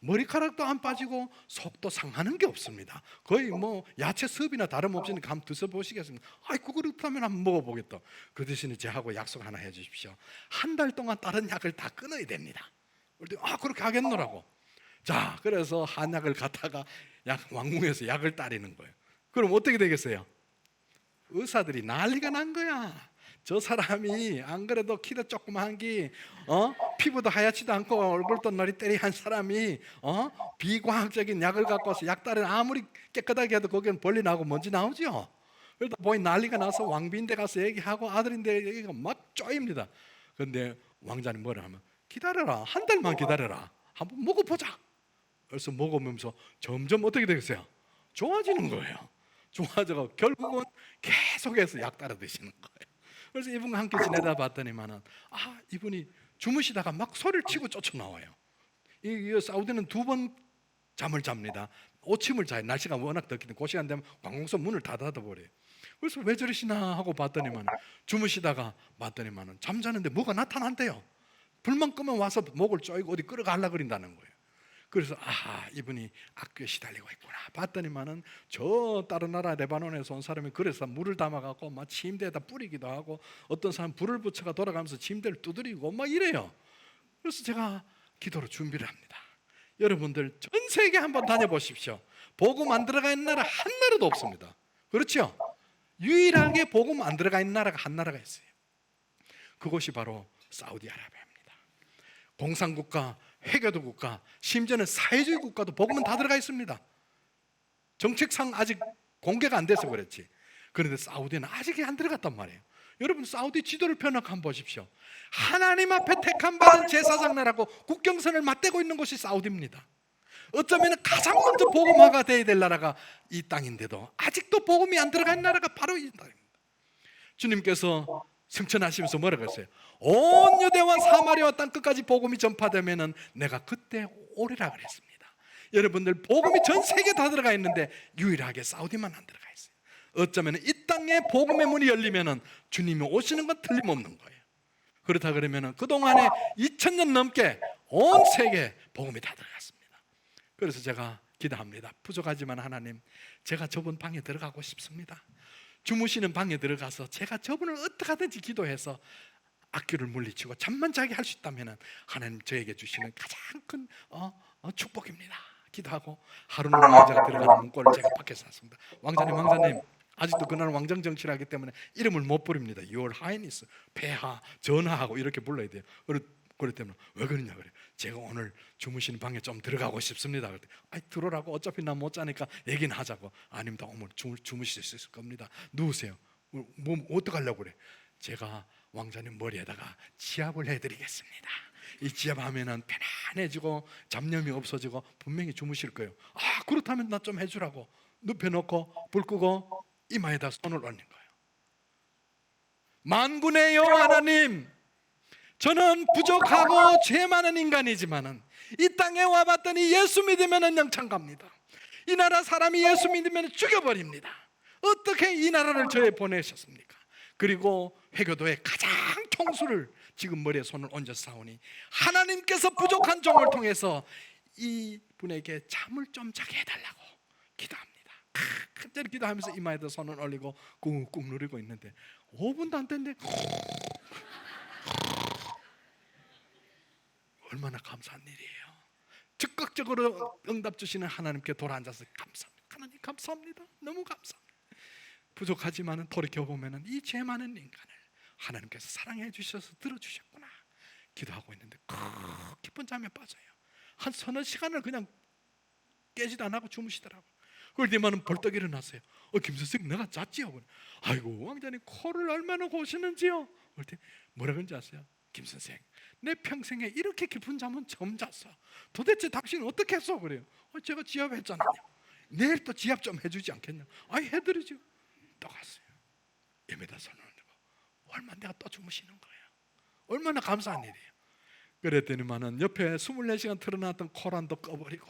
머리카락도 안 빠지고 속도 상하는 게 없습니다. 거의 뭐 야채 섭이나 다름없으니까 한번 드셔보시겠습니까? 그렇다면 한번 먹어보겠다. 그 대신에 저하고 약속 하나 해주십시오. 한 달 동안 다른 약을 다 끊어야 됩니다. 그렇게 하겠노라고. 자, 그래서 한약을 갖다가 왕궁에서 약을 따리는 거예요. 그럼 어떻게 되겠어요? 의사들이 난리가 난 거야. 저 사람이 안 그래도 키도 조그만 게 피부도 하얗지도 않고 얼굴도 너리때리한 사람이 비과학적인 약을 갖고 와서 약 따르는, 아무리 깨끗하게 해도 거기는 벌레 나오고 먼지 나오죠. 그러다 보니 난리가 나서 왕비인데 가서 얘기하고 아들인데 얘기가 막 쪼입니다. 그런데 왕자님 뭐라 하면 기다려라, 한 달만 기다려라, 한번 먹어보자. 그래서 먹으면서 점점 어떻게 되겠어요? 좋아지는 거예요. 좋아져서 결국은 계속해서 약 따라 드시는 거예요. 그래서 이분과 함께 지내다 봤더니만은 이분이 주무시다가 막 소리를 치고 쫓아나와요. 이 사우디는 2번 잠을 잡니다. 오침을 자요. 날씨가 워낙 덥기 때문에 그 시간 되면 관공서 문을 다 닫아버려요. 그래서 왜 저러시나 하고 봤더니만 주무시다가 봤더니만은 잠자는데 뭐가 나타난대요. 불만 끄면 와서 목을 쪼이고 어디 끌어가려 그린다는 거예요. 그래서 이분이 악귀에 시달리고 있구나 봤더니만은 저 다른 나라 레바논에서 온 사람이 그래서 물을 담아갖고 막 침대에다 뿌리기도 하고, 어떤 사람 불을 붙여가 돌아가면서 침대를 두드리고 막 이래요. 그래서 제가 기도로 준비를 합니다. 여러분들 전 세계 한번 다녀보십시오. 복음 안 들어가 있는 나라 한 나라도 없습니다. 그렇죠? 유일하게 복음 안 들어가 있는 나라가 한 나라가 있어요. 그것이 바로 사우디아라비아입니다. 공산국가, 회교도 국가, 심지어는 사회주의 국가도 복음은 다 들어가 있습니다. 정책상 아직 공개가 안 돼서 그렇지. 그런데 사우디는 아직 안 들어갔단 말이에요. 여러분, 사우디 지도를 펴놓고 한번 보십시오. 하나님 앞에 택함 받은 제사장 나라고 국경선을 맞대고 있는 곳이 사우디입니다. 어쩌면 가장 먼저 복음화가 돼야 될 나라가 이 땅인데도 아직도 복음이 안 들어간 나라가 바로 이 땅입니다. 주님께서 승천하시면서 뭐라고 했어요? 온 유대와 사마리아 땅 끝까지 복음이 전파되면은 내가 그때 오리라 그랬습니다. 여러분들, 복음이 전 세계 다 들어가 있는데 유일하게 사우디만 안 들어가 있어요. 어쩌면 이 땅에 복음의 문이 열리면은 주님이 오시는 건 틀림없는 거예요. 그렇다 그러면은 그동안에 2000년 넘게 온 세계에 복음이 다 들어갔습니다. 그래서 제가 기도합니다. 부족하지만 하나님, 제가 저분 방에 들어가고 싶습니다. 주무시는 방에 들어가서 제가 저분을 어떻게 하든지 기도해서 악귀를 물리치고 잠만 자게 할 수 있다면 하나님 저에게 주시는 가장 큰 축복입니다. 기도하고 하루는 왕자가 들어가는 문고를 제가 밖에서 샀습니다. 왕자님, 아직도 그날 왕정 정치를 하기 때문에 이름을 못 부릅니다. Your Highness, 폐하, 전하하고 이렇게 불러야 돼요. 그렇기 때문에 왜 그러냐 그래요. 제가 오늘 주무시는 방에 좀 들어가고 싶습니다. 그랬더니 들어오라고. 어차피 나 못 자니까 얘기는 하자고. 아닙니다. 오늘 주무실 수 있을 겁니다. 누우세요. 뭐 어떡하려고 그래. 제가 왕자님 머리에다가 지압을 해드리겠습니다. 이 지압하면은 편안해지고 잡념이 없어지고 분명히 주무실 거예요. 그렇다면 나 좀 해주라고. 눕혀놓고 불 끄고 이마에다 손을 얹는 거예요. 만군의 여호와 하나님, 저는 부족하고 죄 많은 인간이지만은 이 땅에 와봤더니 예수 믿으면 영창 갑니다. 이 나라 사람이 예수 믿으면 죽여버립니다. 어떻게 이 나라를 저에 보내셨습니까? 그리고 회교도의 가장 총수를 지금 머리에 손을 얹어 싸우니 하나님께서 부족한 종을 통해서 이 분에게 잠을 좀 자게 해달라고 기도합니다. 간절히 기도하면서 이마에다 손을 올리고 꾹꾹 누리고 있는데 5분도 안 됐는데 얼마나 감사한 일이에요. 즉각적으로 응답 주시는 하나님께 돌아앉아서 감사합니다. 하나님 감사합니다. 너무 감사합니다. 부족하지만 돌이켜보면 이 죄 많은 인간을 하나님께서 사랑해 주셔서 들어주셨구나 기도하고 있는데 깊은 잠에 빠져요. 한 서너 시간을 그냥 깨지도 안 하고 주무시더라고요. 그럴 때만 벌떡 일어났어요. 김 선생 내가 잤지요? 아이고 왕자님 코를 얼마나 고시는지요? 그럴 때 뭐라 그런지 아세요? 김 선생, 내 평생에 이렇게 깊은 잠은 처음 잤어. 도대체 당신은 어떻게 했어? 그래요. 제가 지압했잖아요. 내일 또 지압 좀 해주지 않겠냐? 해드리죠. 또 갔어요. 예배다 손을 얹고 얼마나 내가 또 주무시는 거예요. 얼마나 감사한 일이에요. 그랬더니만은 옆에 24시간 틀어놨던 코란도 꺼버리고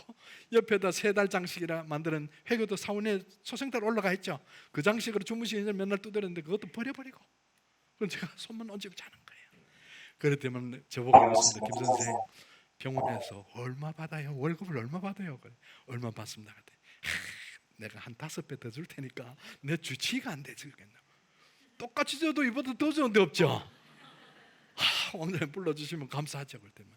옆에다 3달 장식이라 만드는 회교도 사원에 소생달 올라가 있죠. 그 장식으로 주무시는 맨날 두드렸는데 그것도 버려버리고 그럼 제가 손만 얹고 자는 거예요. 그랬더니 저보고 그랬습니다. 김 선생, 병원에서 얼마 받아요? 월급을 얼마 받아요? 그래. 얼마 받습니다. 그랬더니 내가 한 5배 더 줄 테니까 내 주치의가 안 되겠나? 똑같이 줘도 이보다 더 좋은 데 없죠? 왕자님 불러주시면 감사하죠. 그럴 때만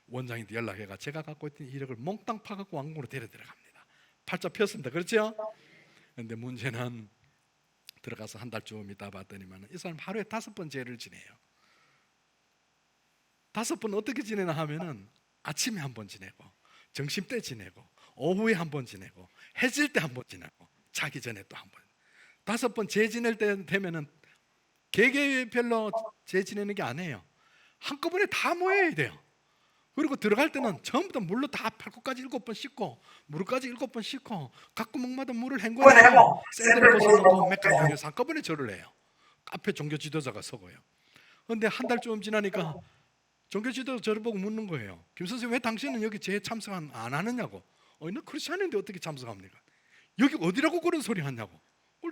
원장님도 연락해가 제가 갖고 있던 이력을 몽땅 파갖고 왕궁으로 데려 들어갑니다. 팔자 폈습니다. 그렇죠? 그런데 문제는 들어가서 한 달쯤 있다 봤더니만 이 사람 하루에 5번 죄를 지내요. 5번 어떻게 지내나 하면은 아침에 한 번 지내고 점심때 지내고 오후에 한 번 지내고 해질 때 한 번 지내고 자기 전에 또 한 번. 5번 죄 지낼 때 되면은 개개별로 죄 지내는 게 아니에요. 한꺼번에 다 모여야 돼요. 그리고 들어갈 때는 전부 다 물로 다 발끝까지 7번 씻고 무릎까지 7번 씻고 각 구멍마다 물을 헹궈내고 샌들을 벗어놓고 맥까지 향해서 한꺼번에 절을 해요. 앞에 종교 지도자가 서고요. 그런데 한 달쯤 지나니까 종교 지도자 저를 보고 묻는 거예요. 김 선생님, 왜 당신은 여기 제 참석 안 하느냐고. 너 크리스찬인데 어떻게 참석합니까? 여기 어디라고 그런 소리 하냐고.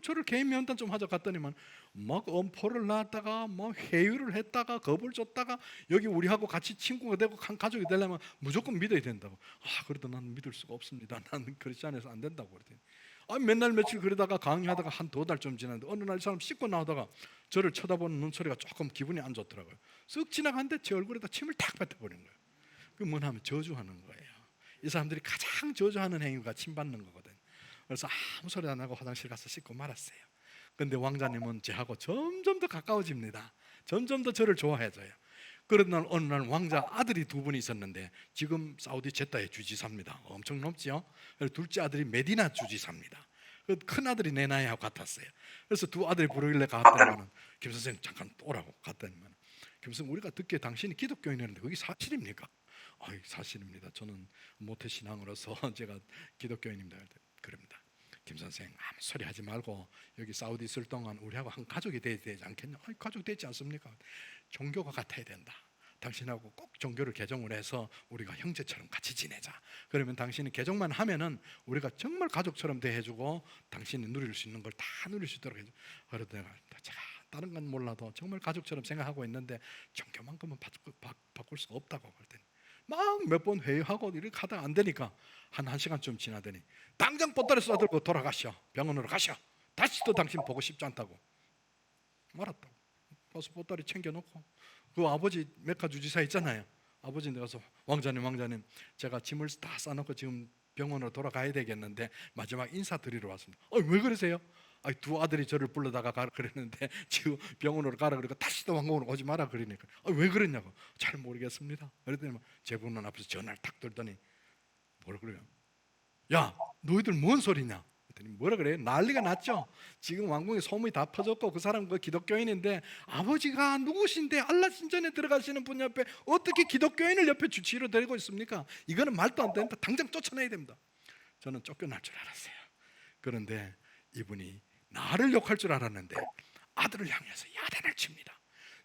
저를 개인 면담 좀 하자 갔더니만 막 엄포를 놨다가 뭐 회유를 했다가 겁을 줬다가 여기 우리하고 같이 친구가 되고 가족이 되려면 무조건 믿어야 된다고. 그래도 나는 믿을 수가 없습니다. 나는 크리스찬에서 안 된다고 그랬더니 맨날 며칠 그러다가 강의하다가 한 2달쯤 지났는데 어느 날 이 사람 씻고 나오다가 저를 쳐다보는 눈초리가 조금 기분이 안 좋더라고요. 쓱 지나갔는데 제 얼굴에다 침을 탁 뱉어버린 거예요. 그 뭐냐면 저주하는 거예요. 이 사람들이 가장 저주하는 행위가 침 뱉는 거거든. 그래서 아무 소리 안 하고 화장실 가서 씻고 말았어요. 그런데 왕자님은 저하고 점점 더 가까워집니다. 점점 더 저를 좋아해줘요. 그런 날 어느 날 왕자 아들이 두 분이 있었는데 지금 사우디 제다의 주지사입니다. 엄청 높죠. 둘째 아들이 메디나 주지사입니다. 큰 아들이 내 나이하고 같았어요. 그래서 두 아들이 부르길래 갔더니만 김 선생 잠깐 오라고 갔더니만 김 선생 우리가 듣기에 당신이 기독교인이었는데 그게 사실입니까? 사실입니다. 저는 모태신앙으로서 제가 기독교인입니다. 그럽니다. 김 선생 아무 소리 하지 말고 여기 사우디 있을 동안 우리하고 한 가족이 돼야 되지 않겠냐? 가족 되지 않습니까? 종교가 같아야 된다. 당신하고 꼭 종교를 개종을 해서 우리가 형제처럼 같이 지내자. 그러면 당신이 개종만 하면은 우리가 정말 가족처럼 대해주고 당신이 누릴 수 있는 걸 다 누릴 수 있도록 해줘. 그래도 내가 제가 다른 건 몰라도 정말 가족처럼 생각하고 있는데 종교만큼은 바꿀 수가 없다고 그랬더니 막 몇 번 회의하고 이렇게 하다가 안 되니까 한 시간쯤 지나더니 당장 보따리 싸들고 돌아가시오. 병원으로 가시오. 다시 또 당신 보고 싶지 않다고 말았다고. 가서 보따리 챙겨놓고 그 아버지 메카 주지사 있잖아요. 아버지한테 가서 왕자님 제가 짐을 다 싸놓고 지금 병원으로 돌아가야 되겠는데 마지막 인사드리러 왔습니다. 왜 그러세요? 두 아들이 저를 불러다가 가라 그랬는데 지금 병원으로 가라 그러니까 다시 또 왕궁으로 오지 마라 그러니까 왜 그러냐고. 잘 모르겠습니다. 그랬더니 제분은 앞에서 전화를 탁 들더니 뭐라 그래요? 야 너희들 뭔 소리냐? 그랬더니 뭐라 그래요? 난리가 났죠. 지금 왕궁에 소문이 다 퍼졌고 그 사람 그 기독교인인데 아버지가 누구신데 알라 신전에 들어가시는 분 옆에 어떻게 기독교인을 옆에 주치의로 데리고 있습니까? 이거는 말도 안 된다. 당장 쫓아내야 됩니다. 저는 쫓겨날 줄 알았어요. 그런데 이분이 나를 욕할 줄 알았는데 아들을 향해서 야단을 칩니다.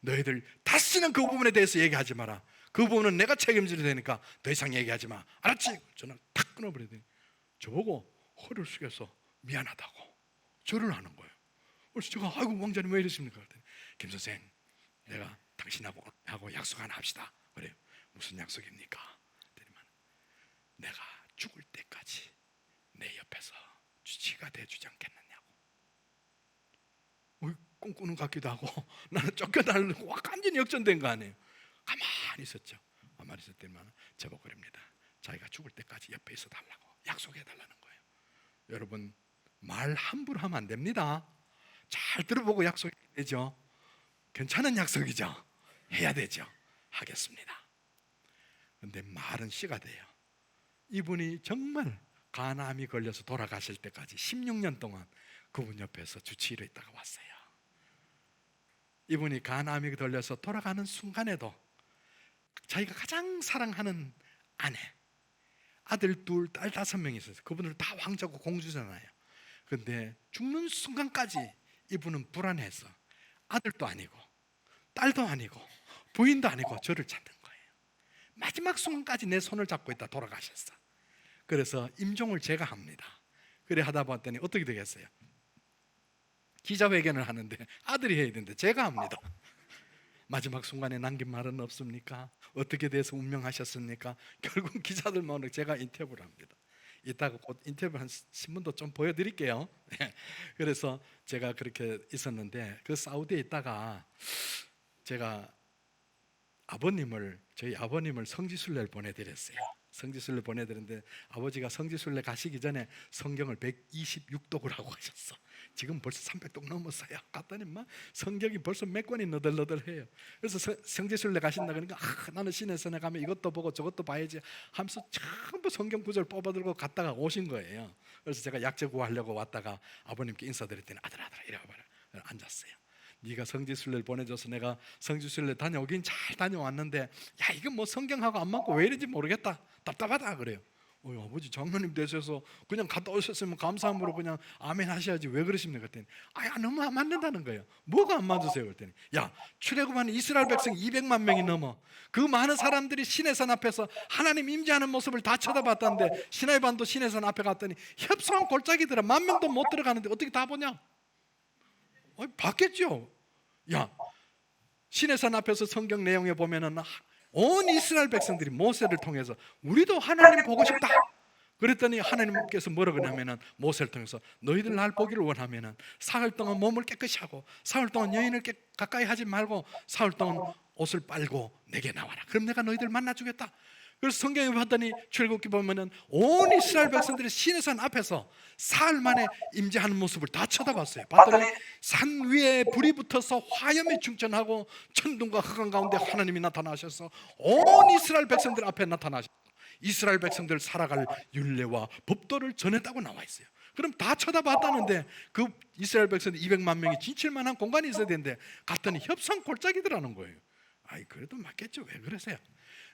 너희들 다시는 그 부분에 대해서 얘기하지 마라. 그 부분은 내가 책임져야 되니까 더 이상 얘기하지 마. 알았지? 전화를 탁 끊어버리더니 저보고 허리를 숙여서 미안하다고 절을 하는 거예요. 그래서 제가 왕자님 왜 이러십니까? 그랬더니 김 선생 내가 당신하고 약속 하나 합시다. 그래요. 무슨 약속입니까? 그랬더니 내가 죽을 때까지 내 옆에서 주치의가 돼주지 않겠느냐고. 꿈꾸는 것 같기도 하고 나는 쫓겨나려고 완전히 역전된 거 아니에요. 가만히 있었죠. 가만히 있었더니만 제법 그럽니다. 자기가 죽을 때까지 옆에 있어 달라고 약속해 달라는 거예요. 여러분 말 함부로 하면 안 됩니다. 잘 들어보고 약속해야 되죠. 괜찮은 약속이죠. 해야 되죠. 하겠습니다. 그런데 말은 씨가 돼요. 이분이 정말 간암이 걸려서 돌아가실 때까지 16년 동안 그분 옆에서 주치의로 있다가 왔어요. 이분이 간암이 걸려서 돌아가는 순간에도 자기가 가장 사랑하는 아내, 아들 둘, 딸 5명이 있었어요. 그분들 다 왕자고 공주잖아요. 그런데 죽는 순간까지 이분은 불안해서 아들도 아니고 딸도 아니고 부인도 아니고 저를 찾는 거예요. 마지막 순간까지 내 손을 잡고 있다 돌아가셨어. 그래서 임종을 제가 합니다. 그래 하다 봤더니 어떻게 되겠어요? 기자회견을 하는데 아들이 해야 되는데 제가 합니다. 마지막 순간에 남긴 말은 없습니까? 어떻게 돼서 운명하셨습니까? 결국 기자들만 제가 인터뷰를 합니다. 이따가 곧 인터뷰 한 신문도 좀 보여드릴게요. 그래서 제가 그렇게 있었는데 그 사우디에 있다가 제가 저희 아버님을 성지순례를 보내드렸어요. 성지순례 보내드렸는데 아버지가 성지순례 가시기 전에 성경을 126독을 하고 가셨어. 지금 벌써 300독 넘었어요. 갔더니 막 성경이 벌써 몇 권이 너덜너덜해요. 그래서 성지순례 가신다 그러니까 나는 시내산에 가면 이것도 보고 저것도 봐야지 하면서 전부 성경 구절 뽑아들고 갔다가 오신 거예요. 그래서 제가 약재 구하려고 왔다가 아버님께 인사드렸더니 아들아 이리 와봐라. 앉았어요. 네가 성지순례를 보내줘서 내가 성지순례 다녀오긴 잘 다녀왔는데 야 이건 뭐 성경하고 안 맞고 왜 이런지 모르겠다. 답답하다 그래요. 아버지 장로님 되셔서 그냥 갔다 오셨으면 감사함으로 그냥 아멘 하셔야지 왜 그러십니까? 그랬더니 너무 안 맞는다는 거예요. 뭐가 안 맞으세요? 그랬더니 출애굽한 이스라엘 백성 200만 명이 넘어 그 많은 사람들이 시내산 앞에서 하나님 임재하는 모습을 다 쳐다봤다는데 시내반도 시내산 앞에 갔더니 협소한 골짜기들아 10,000명도 못 들어가는데 어떻게 다 보냐? 봤겠죠. 시내산 앞에서 성경 내용에 보면은 온 이스라엘 백성들이 모세를 통해서 우리도 하나님 보고 싶다. 그랬더니 하나님께서 뭐라 그러냐면은 모세를 통해서 너희들 날 보기를 원하면은 사흘 동안 몸을 깨끗이 하고 사흘 동안 여인을 가까이 하지 말고 사흘 동안 옷을 빨고 내게 나와라. 그럼 내가 너희들 만나주겠다. 그래서 성경에 봤더니 출애굽기 보면은 온 이스라엘 백성들이 시내산 앞에서 사흘 만에 임재하는 모습을 다 쳐다봤어요. 봤더니 산 위에 불이 붙어서 화염이 충천하고 천둥과 흑암 가운데 하나님이 나타나셔서 온 이스라엘 백성들 앞에 나타나셔서 이스라엘 백성들 살아갈 율례와 법도를 전했다고 나와 있어요. 그럼 다 쳐다봤다는데 그 이스라엘 백성들 200만 명이 지칠 만한 공간이 있어야 되는데 갔더니 협상 골짜기더라는 거예요. 아이, 그래도 맞겠죠. 왜 그러세요?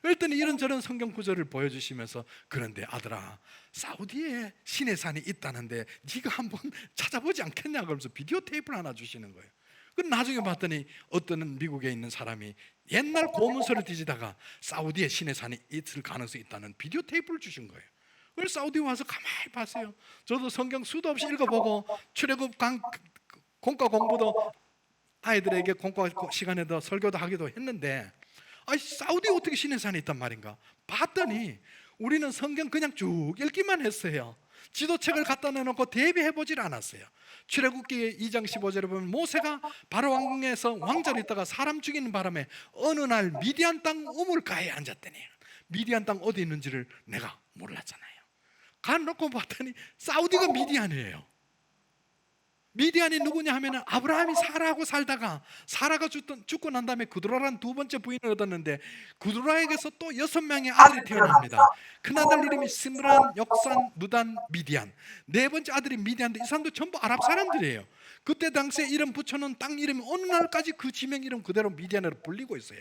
그랬더니 이런저런 성경 구절을 보여주시면서, 그런데 아들아, 사우디에 시내산이 있다는데 네가 한번 찾아보지 않겠냐 그러면서 비디오 테이프를 하나 주시는 거예요. 그 나중에 봤더니 어떤 미국에 있는 사람이 옛날 고문서를 뒤지다가 사우디에 시내산이 있을 가능성이 있다는 비디오 테이프를 주신 거예요. 그걸 사우디에 와서 가만히 봤어요. 저도 성경 수도 없이 읽어보고 출애굽 공과 공부도 아이들에게 공과 시간에도 설교도 하기도 했는데, 아니 사우디에 어떻게 시내산이 있단 말인가 봤더니 우리는 성경 그냥 쭉 읽기만 했어요. 지도책을 갖다 내놓고 대비해보질 않았어요. 출애굽기 2장 15절에 보면 모세가 바로 왕궁에서 왕자로 있다가 사람 죽이는 바람에 어느 날 미디안 땅 우물가에 앉았더니, 미디안 땅 어디 있는지를 내가 몰랐잖아요. 가놓고 봤더니 사우디가 미디안이에요. 미디안이 누구냐 하면 아브라함이 사라하고 살다가 사라가 죽고 난 다음에 구드라라는 두 번째 부인을 얻었는데 구드라에게서 또 6명의 아들이 태어납니다. 큰아들 이름이 스므란, 역산, 무단, 미디안. 네 번째 아들이 미디안인데 이 사람도 전부 아랍 사람들이에요. 그때 당시에 이름 붙여놓은 땅 이름이 어느 날까지 그 지명 이름 그대로 미디안으로 불리고 있어요.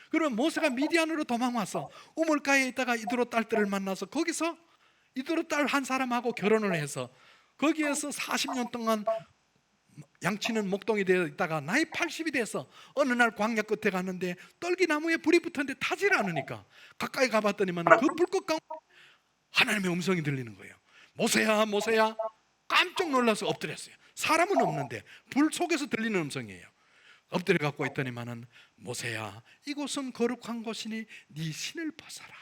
그러면 모세가 미디안으로 도망와서 우물가에 있다가 이드로 딸들을 만나서 거기서 이드로 딸 한 사람하고 결혼을 해서 거기에서 40년 동안 양치는 목동이 되어 있다가 나이 80이 돼서 어느 날 광야 끝에 갔는데 떨기나무에 불이 붙었는데 타질 않으니까 가까이 가봤더니만 그 불꽃 가운데 하나님의 음성이 들리는 거예요. 모세야, 모세야. 깜짝 놀라서 엎드렸어요. 사람은 없는데 불 속에서 들리는 음성이에요. 엎드려 갖고 있더니만은 모세야, 이곳은 거룩한 곳이니 네 신을 벗어라.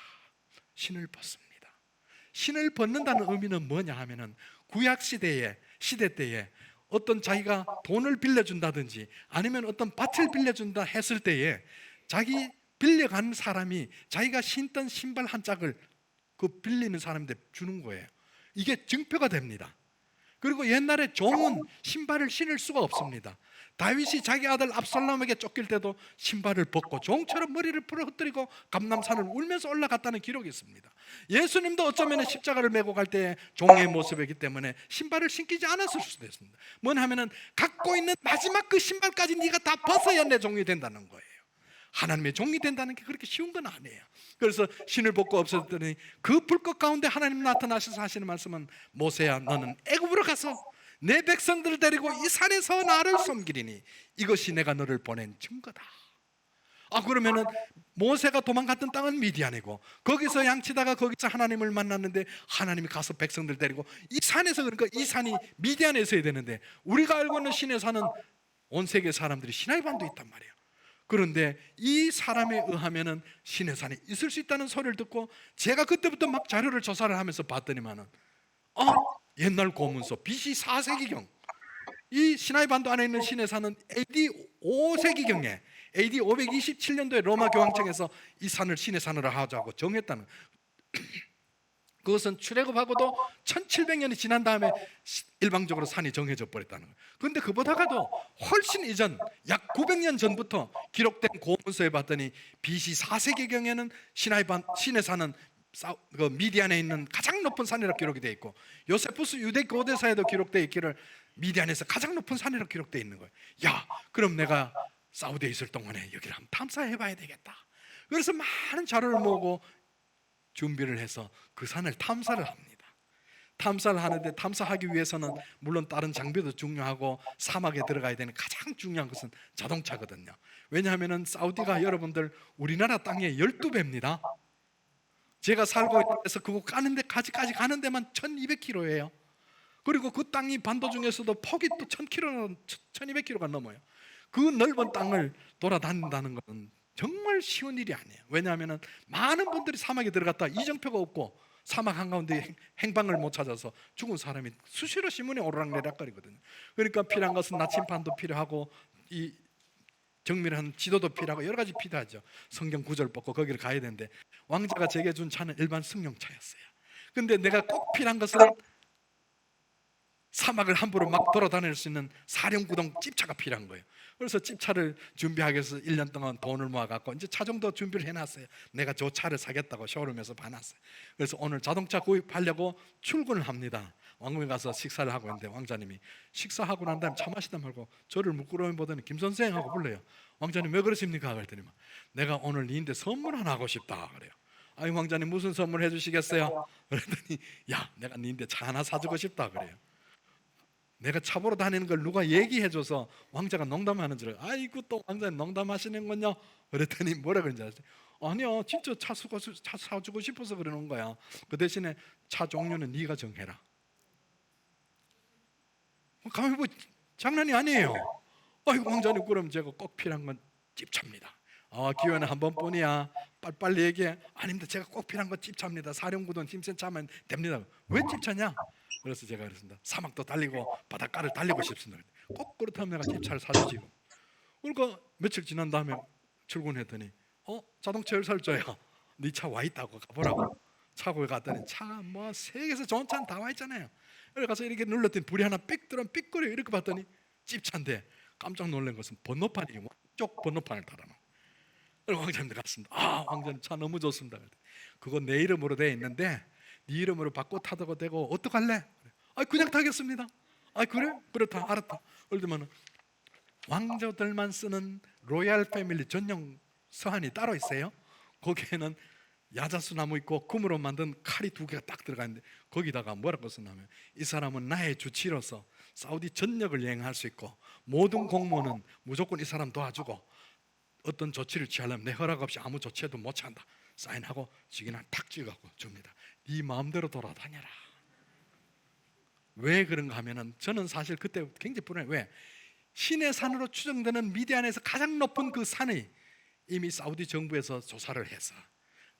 신을 벗습니다. 신을 벗는다는 의미는 뭐냐 하면은 구약 시대 때에 어떤 자기가 돈을 빌려준다든지 아니면 어떤 밭을 빌려준다 했을 때에 자기 빌려간 사람이 자기가 신던 신발 한 짝을 그 빌리는 사람한테 주는 거예요. 이게 증표가 됩니다. 그리고 옛날에 종은 신발을 신을 수가 없습니다. 다윗이 자기 아들 압살롬에게 쫓길 때도 신발을 벗고 종처럼 머리를 풀어 흩뜨리고 감람산을 울면서 올라갔다는 기록이 있습니다. 예수님도 어쩌면 십자가를 메고 갈 때 종의 모습이기 때문에 신발을 신기지 않았을 수도 있습니다. 뭐냐 하면은 갖고 있는 마지막 그 신발까지 네가 다 벗어야 내 종이 된다는 거예요. 하나님의 종이 된다는 게 그렇게 쉬운 건 아니에요. 그래서 신을 벗고 없었더니 그 불꽃 가운데 하나님 나타나셔서 하시는 말씀은 모세야, 너는 애굽으로 가서 내 백성들을 데리고 이 산에서 나를 섬기리니 이것이 내가 너를 보낸 증거다. 그러면은 모세가 도망갔던 땅은 미디안이고 거기서 양치다가 거기서 하나님을 만났는데 하나님이 가서 백성들 데리고 이 산에서, 그러니까 이 산이 미디안에 있어야 되는데 우리가 알고 있는 신의 산은 온 세계 사람들이 시나이반도에 있단 말이에요. 그런데 이 사람에 의하면은 신의 산에 있을 수 있다는 소리를 듣고 제가 그때부터 막 자료를 조사를 하면서 봤더니만은 옛날 고문서 BC 4세기경 이 시나이반도 안에 있는 신의 산은 AD 5세기경에 AD 527년도에 로마 교황청에서 이 산을 신의 산으로 하자고 정했다는 그것은 출애굽하고도 1700년이 지난 다음에 일방적으로 산이 정해져 버렸다는 거예요. 그런데 그보다가도 훨씬 이전 약 900년 전부터 기록된 고문서에 봤더니 BC 4세기경에는 신의 산은 미디안에 있는 가장 높은 산이라고 기록이 되어 있고 요세푸스 유대 고대사에도 기록되어 있기를 미디안에서 가장 높은 산이라고 기록되어 있는 거예요. 야, 그럼 내가 사우디에 있을 동안에 여기를 한번 탐사해 봐야 되겠다. 그래서 많은 자료를 모으고 준비를 해서 그 산을 탐사를 합니다. 탐사를 하는데 탐사하기 위해서는 물론 다른 장비도 중요하고 사막에 들어가야 되는 가장 중요한 것은 자동차거든요. 왜냐하면 사우디가 여러분들 우리나라 땅의 12배입니다. 제가 살고 있는 데서 그거 까는 데까지 가는 데만 1200km예요. 그리고 그 땅이 반도 중에서도 폭이 또 1000km, 1200km가 넘어요. 그 넓은 땅을 돌아다닌다는 것은 정말 쉬운 일이 아니에요. 왜냐하면 많은 분들이 사막에 들어갔다 이정표가 없고 사막 한가운데 행방을 못 찾아서 죽은 사람이 수시로 신문에 오르락내락거리거든요. 그러니까 필요한 것은 나침반도 필요하고 정밀한 지도도 필요하고 여러 가지 필요하죠. 성경 구절 뽑고 거기를 가야 되는데 왕자가 제게 준 차는 일반 승용차였어요. 근데 내가 꼭 필요한 것은 사막을 함부로 막 돌아다닐 수 있는 사령구동 집차가 필요한 거예요. 그래서 집차를 준비하기 위해서 1년 동안 돈을 모아갖고 이제 차 정도 준비를 해놨어요. 내가 저 차를 사겠다고 쇼룸에서 봐놨어요. 그래서 오늘 자동차 구입하려고 출근을 합니다. 왕궁에 가서 식사를 하고 있는데 왕자님이 식사하고 난 다음에 차 마시다 말고 저를 묵끄러미 보더니 김 선생 하고 불러요. 왕자님 왜 그러십니까? 그랬더니 내가 오늘 니한테 선물 하나 하고 싶다 그래요. 아니 왕자님 무슨 선물 해주시겠어요? 그랬더니 야 내가 니한테 차 하나 사주고 싶다 그래요. 내가 차 보러 다니는 걸 누가 얘기해줘서 왕자가 농담하는 줄 알고 아이고 또 왕자님 농담하시는군요. 그랬더니 뭐라 그런지 아세요? 아니야 진짜 차 사주고 싶어서 그러는 거야. 그 대신에 차 종류는 네가 정해라. 가만히 뭐 장난이 아니에요. 아이고 왕자님 그럼 제가 꼭 필요한 건 집차입니다. 기회는 한 번뿐이야. 빨리 얘기해. 아닙니다. 제가 꼭 필요한 건 집차입니다. 사령구동 힘센 차면 됩니다. 왜 집차냐? 그래서 제가 그랬습니다. 사막도 달리고 바닷가를 달리고 싶습니다. 꼭 그렇다면 내가 집차를 사주지. 그러니까 며칠 지난 다음에 출근했더니 자동차 열살줘야 네 차 와 있다고 가보라고. 차고에 갔더니 차 뭐 세계에서 좋은 차는 다 와 있잖아요. 그래 가서 이렇게 눌렀더니 불이 하나 삑거려 이렇게 봤더니 집차인데 깜짝 놀란 것은 번호판이 왼쪽 번호판을 달아놓은. 왕자님도 갔습니다. 왕자님 차 너무 좋습니다. 그거 내 이름으로 돼 있는데 네 이름으로 바꿔 타도 되고 어떡할래? 그냥 타겠습니다. 그래? 그렇다 알았다. 그러더만 왕자들만 쓰는 로얄 패밀리 전용 서한이 따로 있어요. 거기에는 야자수 나무 있고 금으로 만든 칼이 2개가 딱 들어가 있는데 거기다가 뭐라고 썼냐면 이 사람은 나의 주치로서 사우디 전역을 여행할 수 있고 모든 공무원은 무조건 이 사람 도와주고 어떤 조치를 취하려면 내 허락 없이 아무 조치해도 못 취한다. 사인하고 직이나 탁 찍어갖고 줍니다. 네 마음대로 돌아다녀라. 왜 그런가 하면은 저는 사실 그때 굉장히 불안해요. 왜? 신의 산으로 추정되는 미디안에서 가장 높은 그 산이 이미 사우디 정부에서 조사를 해서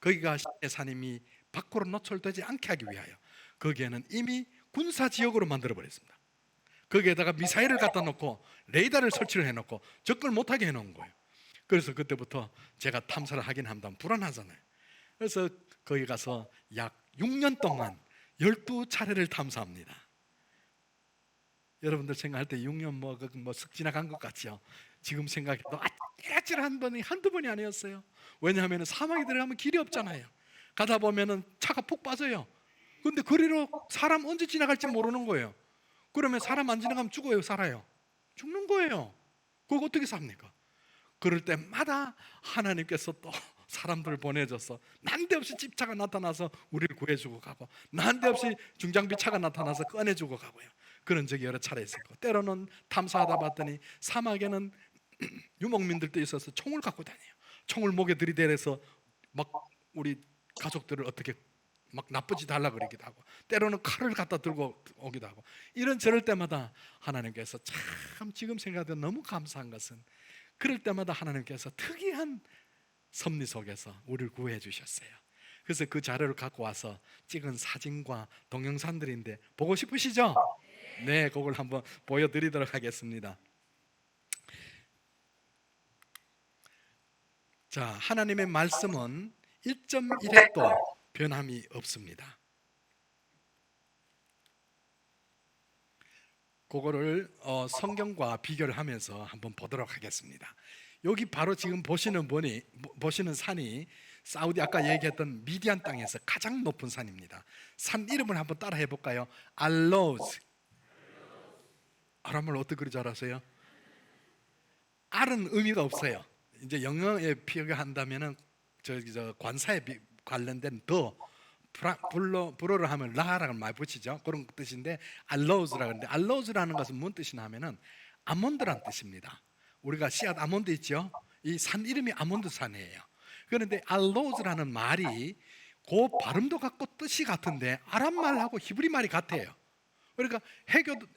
거기가 신의 산임이 밖으로 노출되지 않게 하기 위하여 거기에는 이미 군사지역으로 만들어버렸습니다. 거기에다가 미사일을 갖다 놓고 레이더를 설치를 해놓고 접근을 못하게 해놓은 거예요. 그래서 그때부터 제가 탐사를 하긴 한다면 불안하잖아요. 그래서 거기 가서 약 6년 동안 12차례를 탐사합니다. 여러분들 생각할 때 6년 쓱 지나간 것 같죠? 지금 생각해도 아찔한 번이 한두 번이 아니었어요. 왜냐하면 사막에 들어가면 길이 없잖아요. 가다 보면은 차가 푹 빠져요. 근데 거리로 사람 언제 지나갈지 모르는 거예요. 그러면 사람 안 지나가면 죽어요, 살아요? 죽는 거예요. 그거 어떻게 삽니까? 그럴 때마다 하나님께서 또 사람들을 보내줘서 난데없이 집차가 나타나서 우리를 구해주고 가고 난데없이 중장비 차가 나타나서 꺼내주고 가고요. 그런 적이 여러 차례 있었고 때로는 탐사하다 봤더니 사막에는 유목민들도 있어서 총을 갖고 다녀요. 총을 목에 들이대서 막 우리 가족들을 어떻게 막 나쁘지 달라 그러기도 하고 때로는 칼을 갖다 들고 오기도 하고 이런 저럴 때마다 하나님께서 참 지금 생각해도 너무 감사한 것은 그럴 때마다 하나님께서 특이한 섭리 속에서 우리를 구해 주셨어요. 그래서 그 자료를 갖고 와서 찍은 사진과 동영상들인데 보고 싶으시죠? 네, 그걸 한번 보여드리도록 하겠습니다. 자, 하나님의 말씀은 1.1획도 변함이 없습니다. 그거를 성경과 비교를 하면서 한번 보도록 하겠습니다. 여기 바로 지금 보시는 산이 사우디 아까 얘기했던 미디안 땅에서 가장 높은 산입니다. 산 이름을 한번 따라 해볼까요? 알로즈. 아람말 어떻게 그러지 알았어요? 알은 의미가 없어요. 이제 영어에 비교한다면은 저 관사에 관련된 더 불어를 하면 라라고 많이 붙이죠. 그런 뜻인데 알로즈라고 하는데 알로즈라는 것은 무슨 뜻이냐 하면은 아몬드란 뜻입니다. 우리가 씨앗 아몬드 있죠. 이 산 이름이 아몬드 산이에요. 그런데 알로즈라는 말이 그 발음도 같고 뜻이 같은데 아람 말하고 히브리 말이 같아요. 그러니까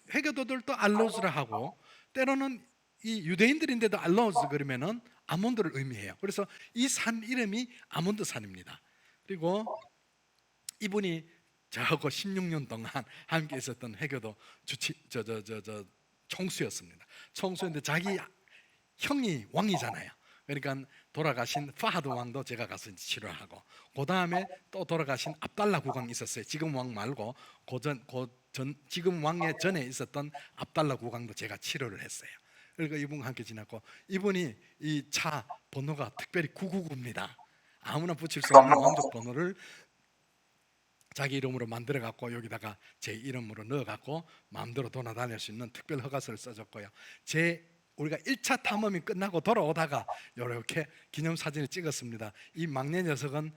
해교도들도 알로즈라 하고 때로는 이 유대인들인데도 알로즈 그러면은 아몬드를 의미해요. 그래서 이 산 이름이 아몬드 산입니다. 그리고 이분이 저하고 16년 동안 함께 있었던 해교도 총수였습니다. 총수인데 자기 형이 왕이잖아요. 그러니까 돌아가신 파하드 왕도 제가 가서 치료하고, 그 다음에 또 돌아가신 압달라 국왕이 있었어요. 지금 왕 말고 지금 왕의 전에 있었던 압달라 국왕도 제가 치료를 했어요. 그러니까 이분과 함께 지났고, 이분이 이 차 번호가 특별히 999입니다. 아무나 붙일 수 없는 왕족 번호를 자기 이름으로 만들어 갖고 여기다가 제 이름으로 넣어 갖고 마음대로 돌아다닐 수 있는 특별 허가서를 써줬고요. 우리가 1차 탐험이 끝나고 돌아오다가 이렇게 기념사진을 찍었습니다. 이 막내 녀석은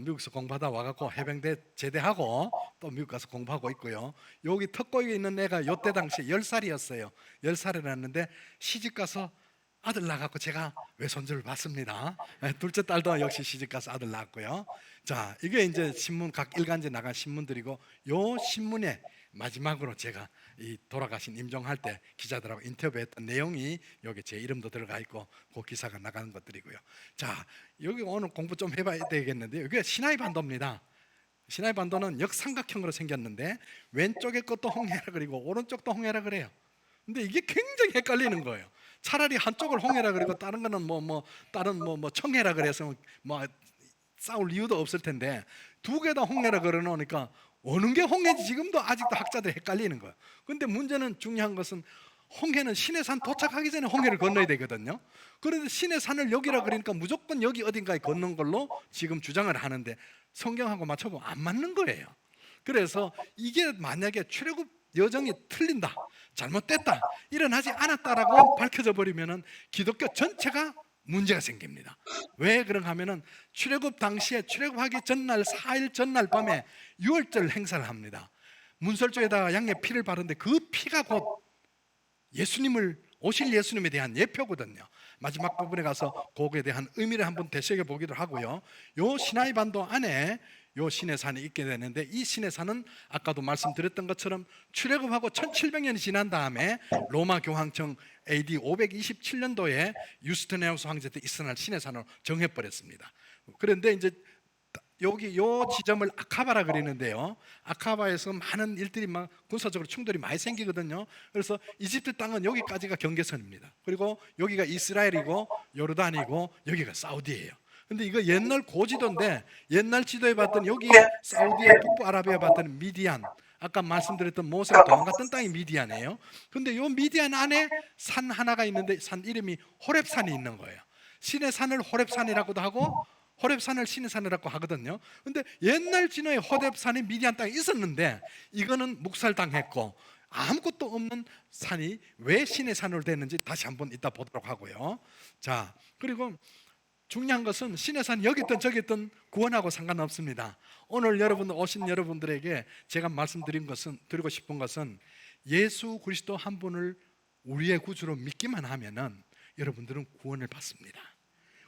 미국에서 공부하다 와갖고 해병대 제대하고 또 미국 가서 공부하고 있고요. 여기 턱골에 있는 애가 요때 당시에 10살이었어요. 10살이었는데 시집가서 아들 낳았고 제가 외손주를 봤습니다. 둘째 딸도 역시 시집가서 아들 낳았고요. 자, 이게 이제 신문 각 일간지에 나간 신문들이고, 요 신문에 마지막으로 제가 이 돌아가신 임종할 때 기자들하고 인터뷰했던 내용이 여기 제 이름도 들어가 있고 그 기사가 나가는 것들이고요. 자, 여기 오늘 공부 좀 해봐야 되겠는데, 여기가 시나이 반도입니다. 시나이 반도는 역삼각형으로 생겼는데 왼쪽의 것도 홍해라 그리고 오른쪽도 홍해라 그래요. 근데 이게 굉장히 헷갈리는 거예요. 차라리 한쪽을 홍해라 그리고 다른 거는 다른 청해라 그래서 싸울 이유도 없을 텐데 두 개 다 홍해라 그러 놓으니까 어느 게 홍해인지 지금도 아직도 학자들이 헷갈리는 거예요. 근데 문제는, 중요한 것은 홍해는 시내산 도착하기 전에 홍해를 건너야 되거든요. 그런데 시내산을 여기라 그러니까 무조건 여기 어딘가에 건넌 걸로 지금 주장을 하는데 성경하고 맞춰보면 안 맞는 거예요. 그래서 이게 만약에 출애굽 여정이 틀린다, 잘못됐다, 일어나지 않았다라고 밝혀져 버리면은 기독교 전체가 문제가 생깁니다. 왜 그런가 하면은 출애굽 당시에 출애굽하기 전날 4일 전날 밤에 유월절 행사를 합니다. 문설주에다가 양의 피를 바르는데 그 피가 곧 오실 예수님에 대한 예표거든요. 마지막 부분에 가서 거기에 대한 의미를 한번 되새겨 보기도 하고요. 요 시나이 반도 안에 요 시내산이 있게 되는데, 이 시내산은 아까도 말씀드렸던 것처럼 출애굽하고 1700년이 지난 다음에 로마 교황청 AD 527년도에 유스티니아누스 황제 때 이스라엘 시내산으로 정해버렸습니다. 그런데 이제 여기 요 지점을 아카바라 그리는데요, 아카바에서 많은 일들이 군사적으로 충돌이 많이 생기거든요. 그래서 이집트 땅은 여기까지가 경계선입니다. 그리고 여기가 이스라엘이고 요르단이고 여기가 사우디예요. 근데 이거 옛날 고지도인데, 옛날 지도에 봤더니 여기에 사우디의 북부 아라비아에 봤더니 미디안, 아까 말씀드렸던 모세가 도망갔던 땅이 미디안이에요. 근데 요 미디안 안에 산 하나가 있는데 산 이름이 호렙산이 있는 거예요. 신의 산을 호렙산이라고도 하고 호렙산을 신의 산이라고 하거든요. 근데 옛날 진화에 호렙산이 미디안 땅에 있었는데 이거는 묵살당했고 아무것도 없는 산이 왜 신의 산으로 됐는지 다시 한번 이따 보도록 하고요. 자, 그리고 중요한 것은 신의 산 여기 있든 저기 있든 구원하고 상관없습니다. 오늘 여러분 오신 여러분들에게 제가 드리고 싶은 것은 예수 그리스도 한 분을 우리의 구주로 믿기만 하면은 여러분들은 구원을 받습니다.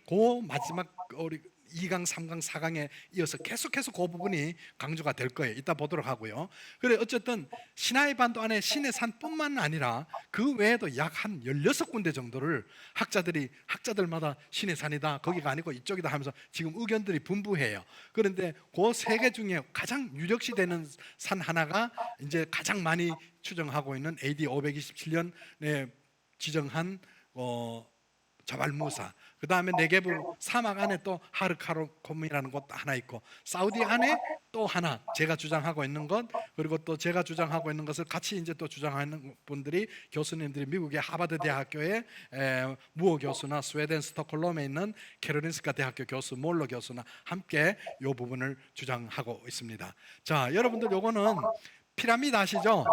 그 마지막 우리 2강, 3강, 4강에 이어서 계속해서 그 부분이 강조가 될 거예요. 이따 보도록 하고요. 그래, 어쨌든 시나이 반도 안에 신의 산뿐만 아니라 그 외에도 약 한 16군데 정도를 학자들마다 신의 산이다, 거기가 아니고 이쪽이다 하면서 지금 의견들이 분분해요. 그런데 그 3개 중에 가장 유력시 되는 산 하나가 이제 가장 많이 추정하고 있는 AD 527년에 지정한 자발무사, 그 다음에 네게브 사막 안에 또 하르카롬이라는 곳 하나 있고, 사우디 안에 또 하나 제가 주장하고 있는 것, 그리고 또 제가 주장하고 있는 것을 같이 이제 또 주장하는 분들이, 교수님들이 미국의 하버드 대학교의 무어 교수나 스웨덴 스톡홀름에 있는 캐롤린스카 대학교 교수 몰러 교수나 함께 이 부분을 주장하고 있습니다. 자, 여러분들 요거는 피라미드 아시죠?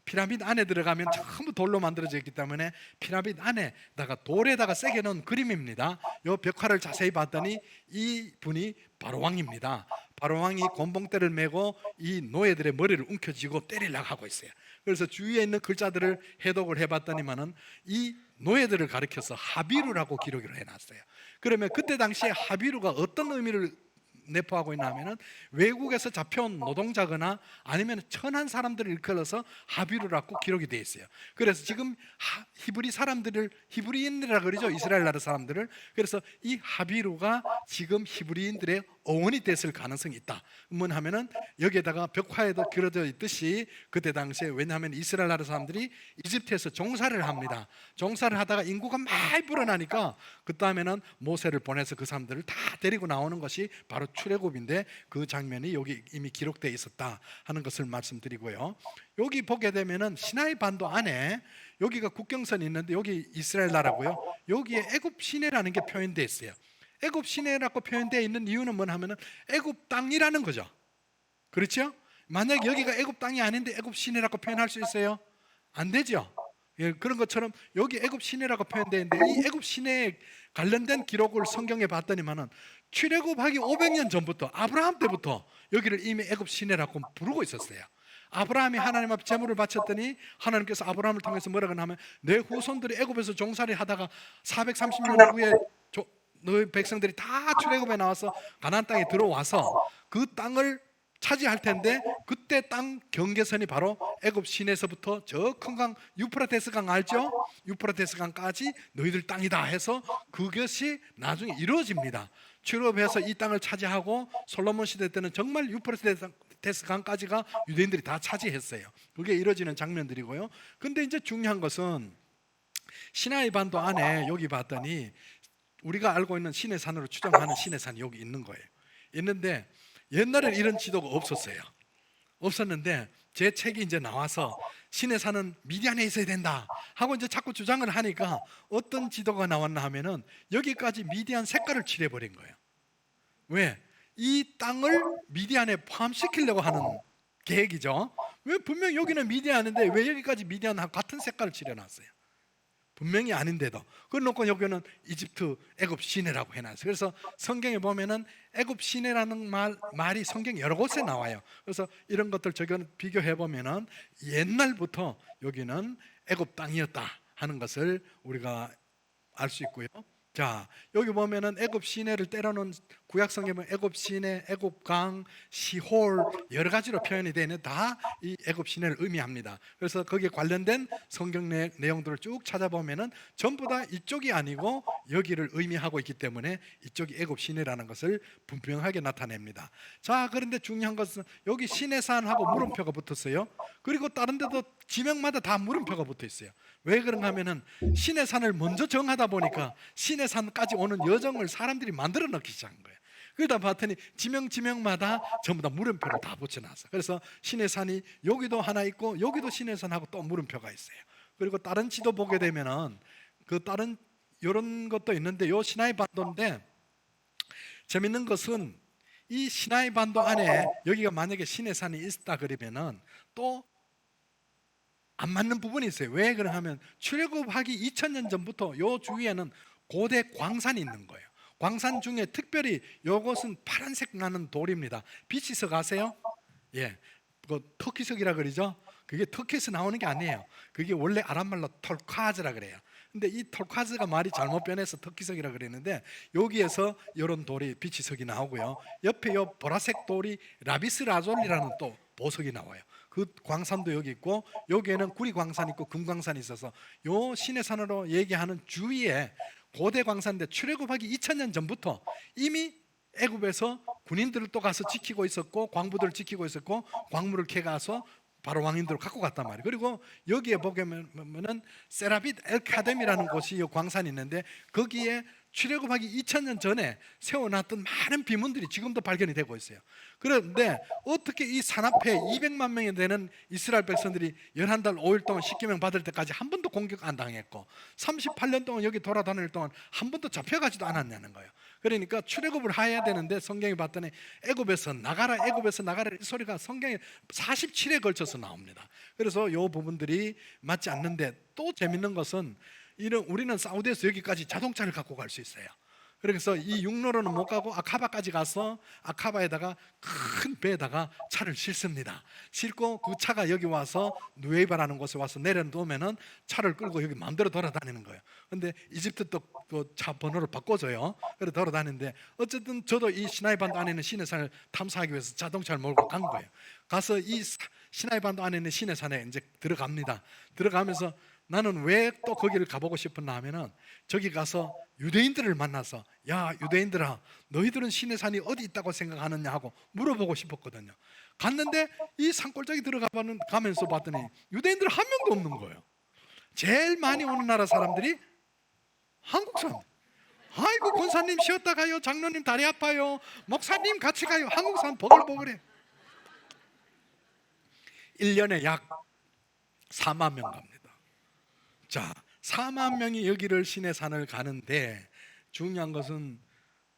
피라미드 안에 들어가면 전부 돌로 만들어져 있기 때문에 피라미드 안에다가 돌에다가 새겨 놓은 그림입니다. 이 벽화를 자세히 봤더니 이 분이 바로왕입니다. 바로왕이 곤봉대를 메고 이 노예들의 머리를 움켜쥐고 때리려고 하고 있어요. 그래서 주위에 있는 글자들을 해독을 해봤더니만은 이 노예들을 가리켜서 하비루라고 기록을 해놨어요. 그러면 그때 당시에 하비루가 어떤 의미를 내포하고 있나 하면은 외국에서 잡혀온 노동자거나 아니면 천한 사람들을 일컬어서 하비루라고 기록이 되어 있어요. 그래서 지금 히브리 사람들을 히브리인이라 그러죠, 이스라엘 나라 사람들을. 그래서 이 하비루가 지금 히브리인들의 어원이 됐을 가능성이 있다. 뭐 하면은 여기에다가 벽화에도 그려져 있듯이 그때 당시에, 왜냐하면 이스라엘 나라 사람들이 이집트에서 종사를 합니다. 종사를 하다가 인구가 많이 불어나니까 그 다음에는 모세를 보내서 그 사람들을 다 데리고 나오는 것이 바로 출애굽인데, 그 장면이 여기 이미 기록되어 있었다 하는 것을 말씀드리고요. 여기 보게 되면은 시나이 반도 안에 여기가 국경선이 있는데 여기 이스라엘 나라고요. 여기에 애굽 시내라는 게 표현되어 있어요. 애굽 시내라고 표현되어 있는 이유는 뭐냐 하면은 애굽 땅이라는 거죠. 그렇죠? 만약 여기가 애굽 땅이 아닌데 애굽 시내라고 표현할 수 있어요? 안 되죠. 예, 그런 것처럼 여기 애굽 시내라고 표현되어 있는데, 이 애굽 시내에 관련된 기록을 성경에 봤더니만은 출애굽하기 500년 전부터, 아브라함 때부터 여기를 이미 애굽 시내라고 부르고 있었어요. 아브라함이 하나님 앞에 제물을 바쳤더니 하나님께서 아브라함을 통해서 뭐라고 하면, 내 후손들이 애굽에서 종살이 하다가 430년 후에 너희 백성들이 다 출애굽에 나와서 가나안 땅에 들어와서 그 땅을 차지할 텐데, 그때 땅 경계선이 바로 애굽 시내에서부터 저 큰 강 유프라테스 강 알죠? 유프라테스 강까지 너희들 땅이다 해서 그것이 나중에 이루어집니다. 출애굽해서 이 땅을 차지하고 솔로몬 시대 때는 정말 유프라테스 강까지가 유대인들이 다 차지했어요. 그게 이루어지는 장면들이고요. 근데 이제 중요한 것은 시나이 반도 안에 여기 봤더니 우리가 알고 있는 시내산으로 추정하는 시내산이 여기 있는 거예요. 있는데 옛날에는 이런 지도가 없었어요. 없었는데 제 책이 이제 나와서 시내산은 미디안에 있어야 된다 하고 이제 자꾸 주장을 하니까 어떤 지도가 나왔나 하면은 여기까지 미디안 색깔을 칠해버린 거예요. 왜? 이 땅을 미디안에 포함시키려고 하는 계획이죠. 왜 분명 여기는 미디안인데 왜 여기까지 미디안하고 같은 색깔을 칠해놨어요? 분명히 아닌데도 그걸 놓고 여기는 이집트 애굽 시내라고 해놨어요. 그래서 성경에 보면은 애굽 시내라는 말이 성경 여러 곳에 나와요. 그래서 이런 것들 저건 비교해 보면은 옛날부터 여기는 애굽 땅이었다 하는 것을 우리가 알 수 있고요. 자, 여기 보면은 애굽 시내를 때로는 구약 성경에 보면 애굽 시내, 애굽 강, 시홀 여러 가지로 표현이 되는 다 이 애굽 시내를 의미합니다. 그래서 거기에 관련된 성경 내용들을 쭉 찾아보면은 전부 다 이쪽이 아니고 여기를 의미하고 있기 때문에 이쪽이 애굽 시내라는 것을 분명하게 나타냅니다. 자, 그런데 중요한 것은 여기 시내산하고 물음표가 붙었어요. 그리고 다른 데도 지명마다 다 물음표가 붙어 있어요. 왜 그런가 하면은 시내산을 먼저 정하다 보니까 시내산까지 오는 여정을 사람들이 만들어 넣기 시작한 거예요. 그러다 봤더니 지명마다 전부 다 물음표를 다 붙여놨어요. 그래서 시내산이 여기도 하나 있고 여기도 시내산하고 또 물음표가 있어요. 그리고 다른 지도 보게 되면은 그 다른 이런 것도 있는데 요 시나이 반도인데, 재밌는 것은 이 시나이 반도 안에 여기가 만약에 시내산이 있다 그러면은 또 안 맞는 부분이 있어요. 왜 그러냐면 출애굽하기 2000년 전부터 요 주위에는 고대 광산이 있는 거예요. 광산 중에 특별히 요것은 파란색 나는 돌입니다. 비치석 아세요? 예, 그 터키석이라 그러죠. 그게 터키에서 나오는 게 아니에요. 그게 원래 아랍말로 톨카즈라 그래요. 근데 이 톨카즈가 말이 잘못 변해서 터키석이라 그랬는데 여기에서 이런 돌이 비치석이 나오고요. 옆에 요 보라색 돌이 라비스 라졸리라는 또 보석이 나와요. 그 광산도 여기 있고 여기에는 구리 광산이 있고 금 광산이 있어서 요 시내산으로 얘기하는 주위에 고대 광산인데 출애굽하기 2000년 전부터 이미 애굽에서 군인들을 또 가서 지키고 있었고 광부들을 지키고 있었고 광물을 캐가서 바로 왕인들을 갖고 갔단 말이에요. 그리고 여기에 보면은 세라빗 엘카뎀이라는 곳이 이 광산이 있는데 거기에 출애굽하기 2000년 전에 세워놨던 많은 비문들이 지금도 발견이 되고 있어요. 그런데 어떻게 이 산 앞에 200만 명이 되는 이스라엘 백성들이 11달 5일 동안 십계명 받을 때까지 한 번도 공격 안 당했고 38년 동안 여기 돌아다닐 동안 한 번도 잡혀가지도 않았냐는 거예요. 그러니까 출애굽을 해야 되는데 성경에 봤더니 애굽에서 나가라, 애굽에서 나가라 이 소리가 성경에 47회에 걸쳐서 나옵니다. 그래서 이 부분들이 맞지 않는데, 또 재밌는 것은 우리는 사우디에서 여기까지 자동차를 갖고 갈 수 있어요. 그래서 이 육로로는 못 가고 아카바까지 가서 아카바에다가 큰 배에다가 차를 싣습니다. 싣고 그 차가 여기 와서 누에이바라는 곳에 와서 내려놓으면은 차를 끌고 여기 마음대로 돌아다니는 거예요. 근데 이집트 또 그 차 번호를 바꿔줘요. 그래 돌아다니는데 어쨌든 저도 이 시나이 반도 안에 있는 시내산을 탐사하기 위해서 자동차를 몰고 간 거예요. 가서 이 시나이 반도 안에 있는 시내산에 이제 들어갑니다. 들어가면서 나는 왜 또 거기를 가보고 싶었나 하면은 저기 가서 유대인들을 만나서 야 유대인들아 너희들은 신의 산이 어디 있다고 생각하느냐 하고 물어보고 싶었거든요. 갔는데 이 산골짜기 가면서 봤더니 유대인들 한 명도 없는 거예요. 제일 많이 오는 나라 사람들이 한국 사람. 아이고 권사님 쉬었다 가요. 장로님 다리 아파요. 목사님 같이 가요. 한국 사람 버글버글해. 1년에 약 4만 명 갑니다. 자, 4만 명이 여기를 신의 산을 가는데 중요한 것은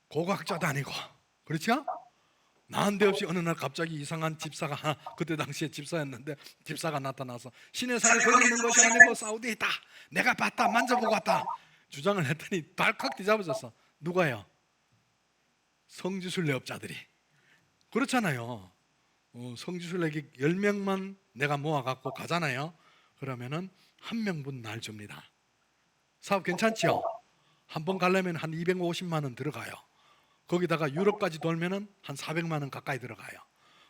고고학자도 아니고 그렇죠? 난데없이 어느 날 갑자기 이상한 집사가 하나, 그때 당시에 집사였는데 집사가 나타나서 신의 산에 거기 있는 것이 아니고 사우디에 있다. 내가 봤다. 만져보고 왔다. 주장을 했더니 발칵 뒤잡아졌어. 누가요? 성지순례업자들이. 그렇잖아요. 성지순례객 10명만 내가 모아갖고 가잖아요. 그러면은 한 명분 날 줍니다. 사업 괜찮죠? 한 번 가려면 한 250만 원 들어가요. 거기다가 유럽까지 돌면은 한 400만 원 가까이 들어가요.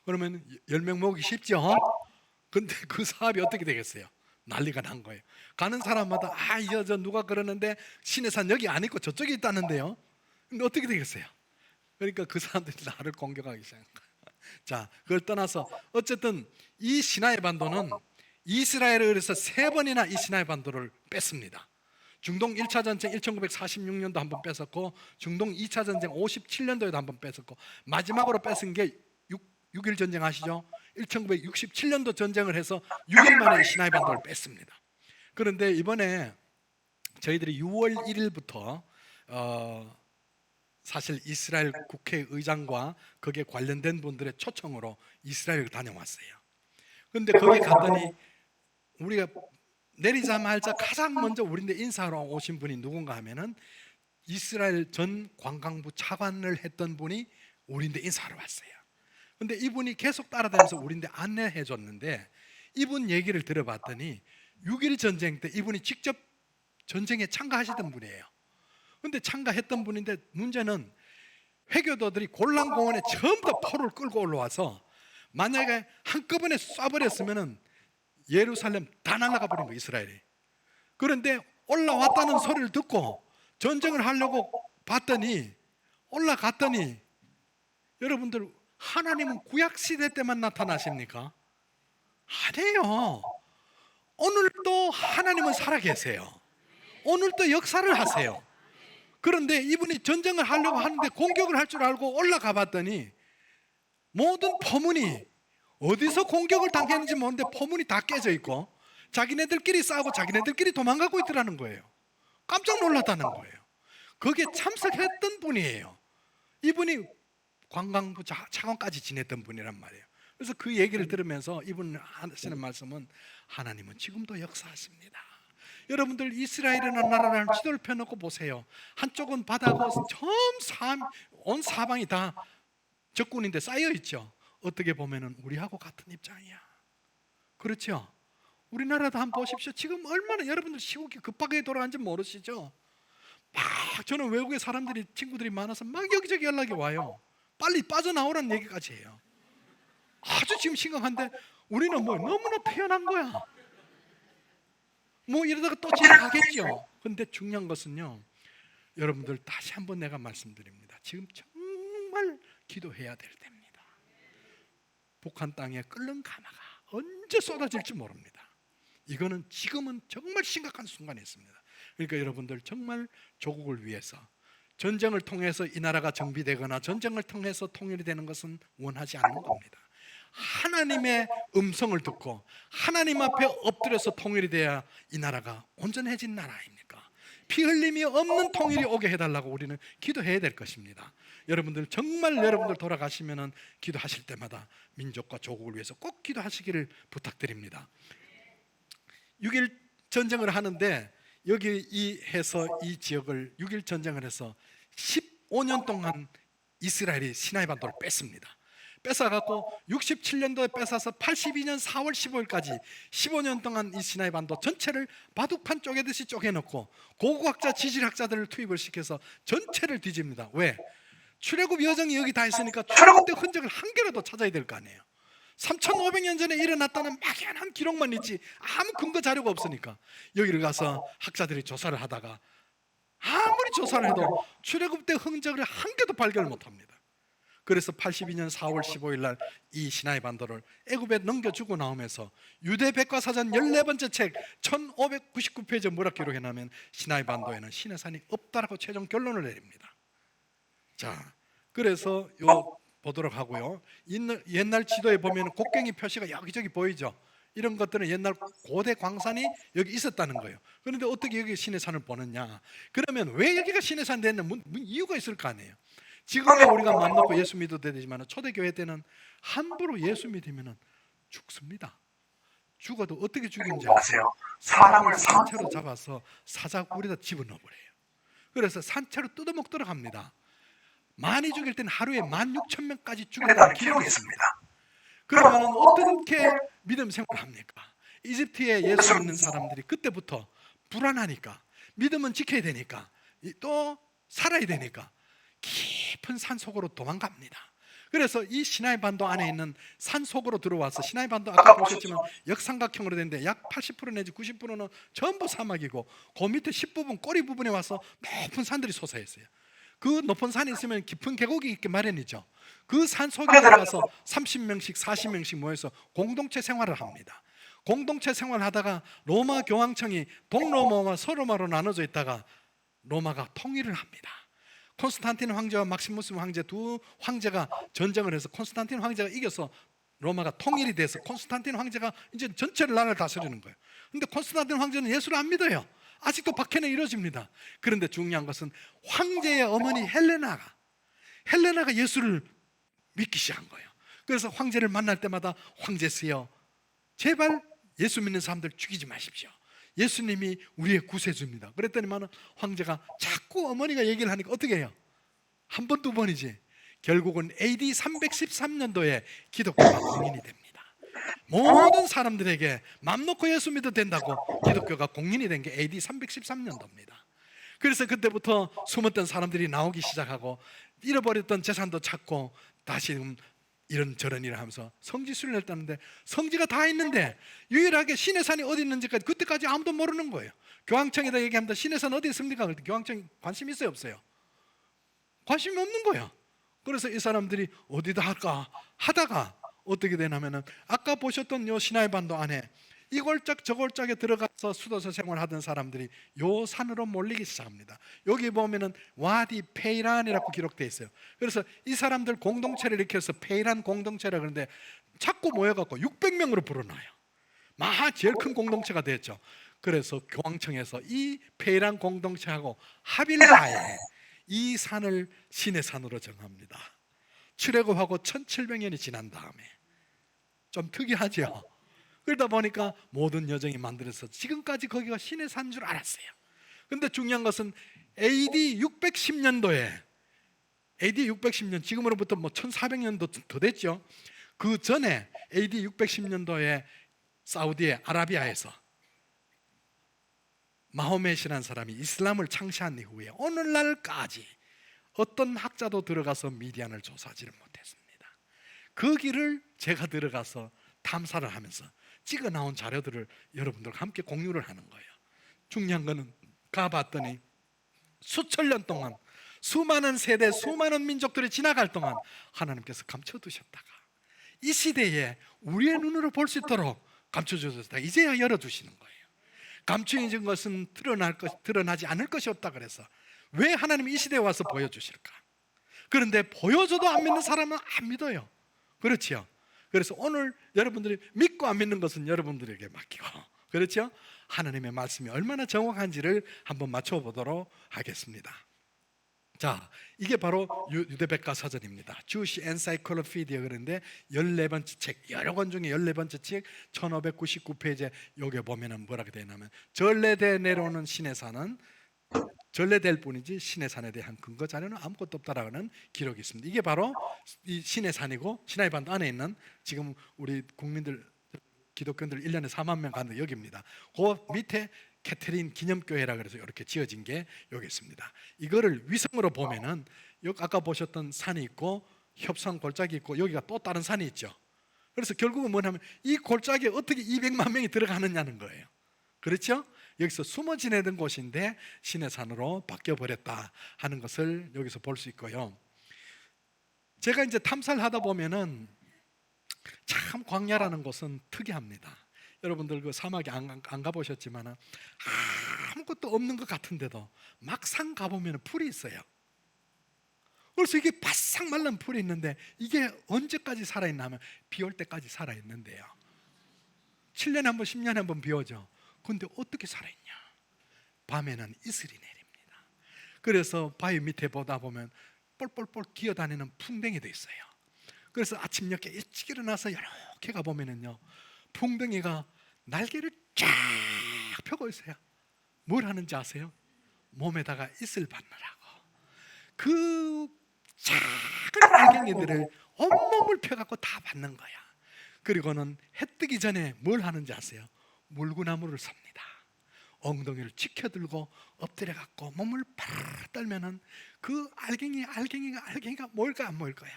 그러면 10명 모으기 쉽죠? 근데 그 사업이 어떻게 되겠어요? 난리가 난 거예요. 가는 사람마다 저 누가 그러는데 신의 산 여기 안 있고 저쪽에 있다는데요. 근데 어떻게 되겠어요? 그러니까 그 사람들이 나를 공격하기 시작한 거예요. 자, 그걸 떠나서 어쨌든 이 시나이 반도는 이스라엘을 그래서 3번이나 이 시나이 반도를 뺐습니다. 중동 1차 전쟁 1946년도 한번 뺐었고 중동 2차 전쟁 57년도에도 한번 뺐었고 마지막으로 뺏은 게 6.1 전쟁 아시죠? 1967년도 전쟁을 해서 6일 만에 시나이 반도를 뺐습니다. 그런데 이번에 저희들이 6월 1일부터 사실 이스라엘 국회의장과 거기에 관련된 분들의 초청으로 이스라엘을 다녀왔어요. 그런데 거기 갔더니 우리가 내리자마자 가장 먼저 우리한테 인사하러 오신 분이 누군가 하면은 이스라엘 전 관광부 차관을 했던 분이 우리한테 인사하러 왔어요. 근데 이분이 계속 따라다니면서 우리한테 안내해 줬는데 이분 얘기를 들어봤더니 6.1 전쟁 때 이분이 직접 전쟁에 참가하시던 분이에요. 근데 참가했던 분인데 문제는 회교도들이 골란공원에 전부 다 포를 끌고 올라와서 만약에 한꺼번에 쏴버렸으면은 예루살렘 다 날아가 버린 거예요, 이스라엘이. 그런데 올라왔다는 소리를 듣고 전쟁을 하려고 봤더니 올라갔더니 여러분들 하나님은 구약시대 때만 나타나십니까? 아니에요. 오늘도 하나님은 살아계세요. 오늘도 역사를 하세요. 그런데 이분이 전쟁을 하려고 하는데 공격을 할 줄 알고 올라가 봤더니 모든 포문이 어디서 공격을 당했는지 모르는데 포문이 다 깨져 있고 자기네들끼리 싸우고 자기네들끼리 도망가고 있더라는 거예요. 깜짝 놀랐다는 거예요. 거기에 참석했던 분이에요. 이분이 관광부 차관까지 지냈던 분이란 말이에요. 그래서 그 얘기를 들으면서 이분 하시는 말씀은 하나님은 지금도 역사하십니다. 여러분들 이스라엘이라는 나라를 지도를 펴놓고 보세요. 한쪽은 바다고 온 사방이 다 적군인데 쌓여 있죠. 어떻게 보면은 우리하고 같은 입장이야. 그렇죠? 우리나라도 한번 보십시오. 지금 얼마나 여러분들 시국이 급하게 돌아가는지 모르시죠? 막 저는 외국에 사람들이 친구들이 많아서 막 여기저기 연락이 와요. 빨리 빠져나오라는 얘기까지 해요. 아주 지금 심각한데 우리는 뭐 너무나 태어난 거야. 뭐 이러다가 또 지나가겠죠. 근데 중요한 것은요, 여러분들 다시 한번 내가 말씀드립니다. 지금 정말 기도해야 될 때입니다. 북한 땅에 끓는 가마가 언제 쏟아질지 모릅니다. 이거는 지금은 정말 심각한 순간에 있습니다. 그러니까 여러분들 정말 조국을 위해서 전쟁을 통해서 이 나라가 정비되거나 전쟁을 통해서 통일이 되는 것은 원하지 않는 겁니다. 하나님의 음성을 듣고 하나님 앞에 엎드려서 통일이 돼야 이 나라가 온전해진 나라 아닙니까? 피 흘림이 없는 통일이 오게 해달라고 우리는 기도해야 될 것입니다. 여러분들 정말 여러분들 돌아가시면은 기도하실 때마다 민족과 조국을 위해서 꼭 기도하시기를 부탁드립니다. 6.1 전쟁을 하는데 여기 이 지역을 6.1 전쟁을 해서 15년 동안 이스라엘이 시나이 반도를 뺐습니다. 뺏어갖고 67년도에 뺏어서 82년 4월 15일까지 15년 동안 이 시나이 반도 전체를 바둑판 쪼개듯이 쪼개놓고 고고학자 지질학자들을 투입을 시켜서 전체를 뒤집니다. 왜? 출애굽 여정이 여기 다 있으니까 출애굽 때 흔적을 한 개라도 찾아야 될 거 아니에요. 3,500년 전에 일어났다는 막연한 기록만 있지 아무 근거 자료가 없으니까 여기를 가서 학자들이 조사를 하다가 아무리 조사를 해도 출애굽때 흔적을 한 개도 발견을 못합니다. 그래서 82년 4월 15일 날 이 시나이 반도를 애굽에 넘겨주고 나오면서 유대 백과사전 14번째 책 1599페이지에 뭐라 기록해냐면 시나이 반도에는 신의 산이 없다라고 최종 결론을 내립니다. 자, 그래서 요 보도록 하고요. 옛날 지도에 보면 곡괭이 표시가 여기저기 보이죠. 이런 것들은 옛날 고대 광산이 여기 있었다는 거예요. 그런데 어떻게 여기 신의 산을 보느냐? 그러면 왜 여기가 신의 산이 됐냐? 이유가 있을 거 아니에요. 지금은 우리가 마음 놓고 예수 믿어도 되지만 초대교회 때는 함부로 예수 믿으면 죽습니다. 죽어도 어떻게 죽인지 아세요? 사람을 산채로 잡아서 사자굴에다 집어넣어버려요. 그래서 산채로 뜯어먹도록 합니다. 많이 죽일 때는 하루에 16,000명까지 죽였다는 기록이 있습니다. 그러면 어떻게 믿음 생활을 합니까? 이집트에 예수 믿는 사람들이 그때부터 불안하니까 믿음은 지켜야 되니까 또 살아야 되니까 깊은 산속으로 도망갑니다. 그래서 이 시나이 반도 안에 있는 산속으로 들어와서 시나이 반도 아까 보셨지만 역삼각형으로 되는데 약 80% 내지 90%는 전부 사막이고 그 밑에 10부분 꼬리 부분에 와서 높은 산들이 솟아있어요. 그 높은 산이 있으면 깊은 계곡이 있게 마련이죠. 그 산 속에 들어가서 30명씩 40명씩 모여서 공동체 생활을 합니다. 공동체 생활을 하다가 로마 교황청이 동로마와 서로마로 나눠져 있다가 로마가 통일을 합니다. 콘스탄틴 황제와 막시무스 황제 두 황제가 전쟁을 해서 콘스탄틴 황제가 이겨서 로마가 통일이 돼서 콘스탄틴 황제가 이제 전체를 나라를 다스리는 거예요. 근데 콘스탄틴 황제는 예수를 안 믿어요. 아직도 박해는 이루어집니다. 그런데 중요한 것은 황제의 어머니 헬레나가 예수를 믿기 시작한 거예요. 그래서 황제를 만날 때마다 황제스여 제발 예수 믿는 사람들 죽이지 마십시오. 예수님이 우리의 구세주입니다. 그랬더니만 황제가 자꾸 어머니가 얘기를 하니까 어떻게 해요? 한 번, 두 번이지. 결국은 AD 313년도에 기독교가 공인이 됩니다. 모든 사람들에게 맘 놓고 예수 믿어도 된다고 기독교가 공인이 된 게 AD 313년도입니다. 그래서 그때부터 숨었던 사람들이 나오기 시작하고 잃어버렸던 재산도 찾고 다시 이런저런 일을 하면서 성지순례를 했다는데 성지가 다 있는데 유일하게 신의 산이 어디 있는지까지 그때까지 아무도 모르는 거예요. 교황청에다 얘기합니다. 신의 산 어디 있습니까? 그랬더니 교황청이 관심 있어요 없어요? 관심이 없는 거예요. 그래서 이 사람들이 어디다 할까 하다가 어떻게 되냐면은 아까 보셨던 요 시나이 반도 안에 이 골짝 저 골짝에 들어가서 수도사 생활하던 사람들이 요 산으로 몰리기 시작합니다. 여기 보면은 와디 페이란이라고 기록되어 있어요. 그래서 이 사람들 공동체를 일으켜서 페이란 공동체라 그러는데 자꾸 모여갖고 600명으로 불어나요. 마하 제일 큰 공동체가 됐죠. 그래서 교황청에서 이 페이란 공동체하고 합의를 하에 이 산을 신의 산으로 정합니다. 출애굽하고 1700년이 지난 다음에 좀 특이하죠. 그러다 보니까 모든 여정이 만들어서 지금까지 거기가 신의 산인 줄 알았어요. 근데 중요한 것은 AD 610년도에 AD 610년 지금으로부터 뭐 1400년도 더 됐죠. 그 전에 AD 610년도에 사우디의 아라비아에서 마호멧이라는 사람이 이슬람을 창시한 이후에 오늘날까지 어떤 학자도 들어가서 미디안을 조사하지를 못했습니다. 그 길을 제가 들어가서 탐사를 하면서 찍어 나온 자료들을 여러분들과 함께 공유를 하는 거예요. 중요한 거는 가봤더니 수천 년 동안 수많은 세대 수많은 민족들이 지나갈 동안 하나님께서 감춰두셨다가 이 시대에 우리의 눈으로 볼 수 있도록 감춰주셨다가 이제야 열어주시는 거예요. 감추어진 것은 드러나지 않을 것이 없다 그래서 왜 하나님이 이 시대에 와서 보여주실까? 그런데 보여줘도 안 믿는 사람은 안 믿어요. 그렇지요? 그래서 오늘 여러분들이 믿고 안 믿는 것은 여러분들에게 맡기고, 그렇죠? 하나님의 말씀이 얼마나 정확한지를 한번 맞춰보도록 하겠습니다. 자, 이게 바로 유대백과사전입니다. Jewish Encyclopedia 그런데 14번째 책, 여러 권 중에 14번째 책 1599페이지에 여기 보면은 뭐라고 되냐면 전래대 내려오는 신의 산은 전래될 뿐이지 신의 산에 대한 근거 자료는 아무것도 없다라는 기록이 있습니다. 이게 바로 이 신의 산이고 시나이 반도 안에 있는 지금 우리 국민들 기독교인들 1년에 4만 명 가는 여기입니다. 그 밑에 캐트린 기념교회라 그래서 이렇게 지어진 게 여기 있습니다. 이거를 위성으로 보면은 여기 아까 보셨던 산이 있고 협상 골짜기 있고 여기가 또 다른 산이 있죠. 그래서 결국은 뭐냐면 이 골짜기에 어떻게 200만 명이 들어가느냐는 거예요. 그렇죠? 여기서 숨어 지내던 곳인데 시내산으로 바뀌어 버렸다 하는 것을 여기서 볼 수 있고요. 제가 이제 탐사를 하다 보면은 참 광야라는 곳은 특이합니다. 여러분들 그 사막에 안 가보셨지만 아무것도 없는 것 같은데도 막상 가보면 풀이 있어요. 그래서 이게 바싹 말른 풀이 있는데 이게 언제까지 살아있나 하면 비 올 때까지 살아있는데요. 7년에 한 번, 10년에 한 번 비 오죠. 근데 어떻게 살아있냐? 밤에는 이슬이 내립니다. 그래서 바위 밑에 보다 보면 뻘뻘뻘 기어다니는 풍뎅이도 있어요. 그래서 아침 늦게 일찍 일어나서 이렇게 가보면은요, 풍뎅이가 날개를 쫙 펴고 있어요. 뭘 하는지 아세요? 몸에다가 이슬 받느라고. 그 작은 알갱이들을 온몸을 펴갖고 다 받는 거야. 그리고는 해 뜨기 전에 뭘 하는지 아세요? 물구나무를 섭니다. 엉덩이를 치켜들고 엎드려갖고 몸을 팔 떨면은 그 알갱이가 뭘까 안 모일 거야.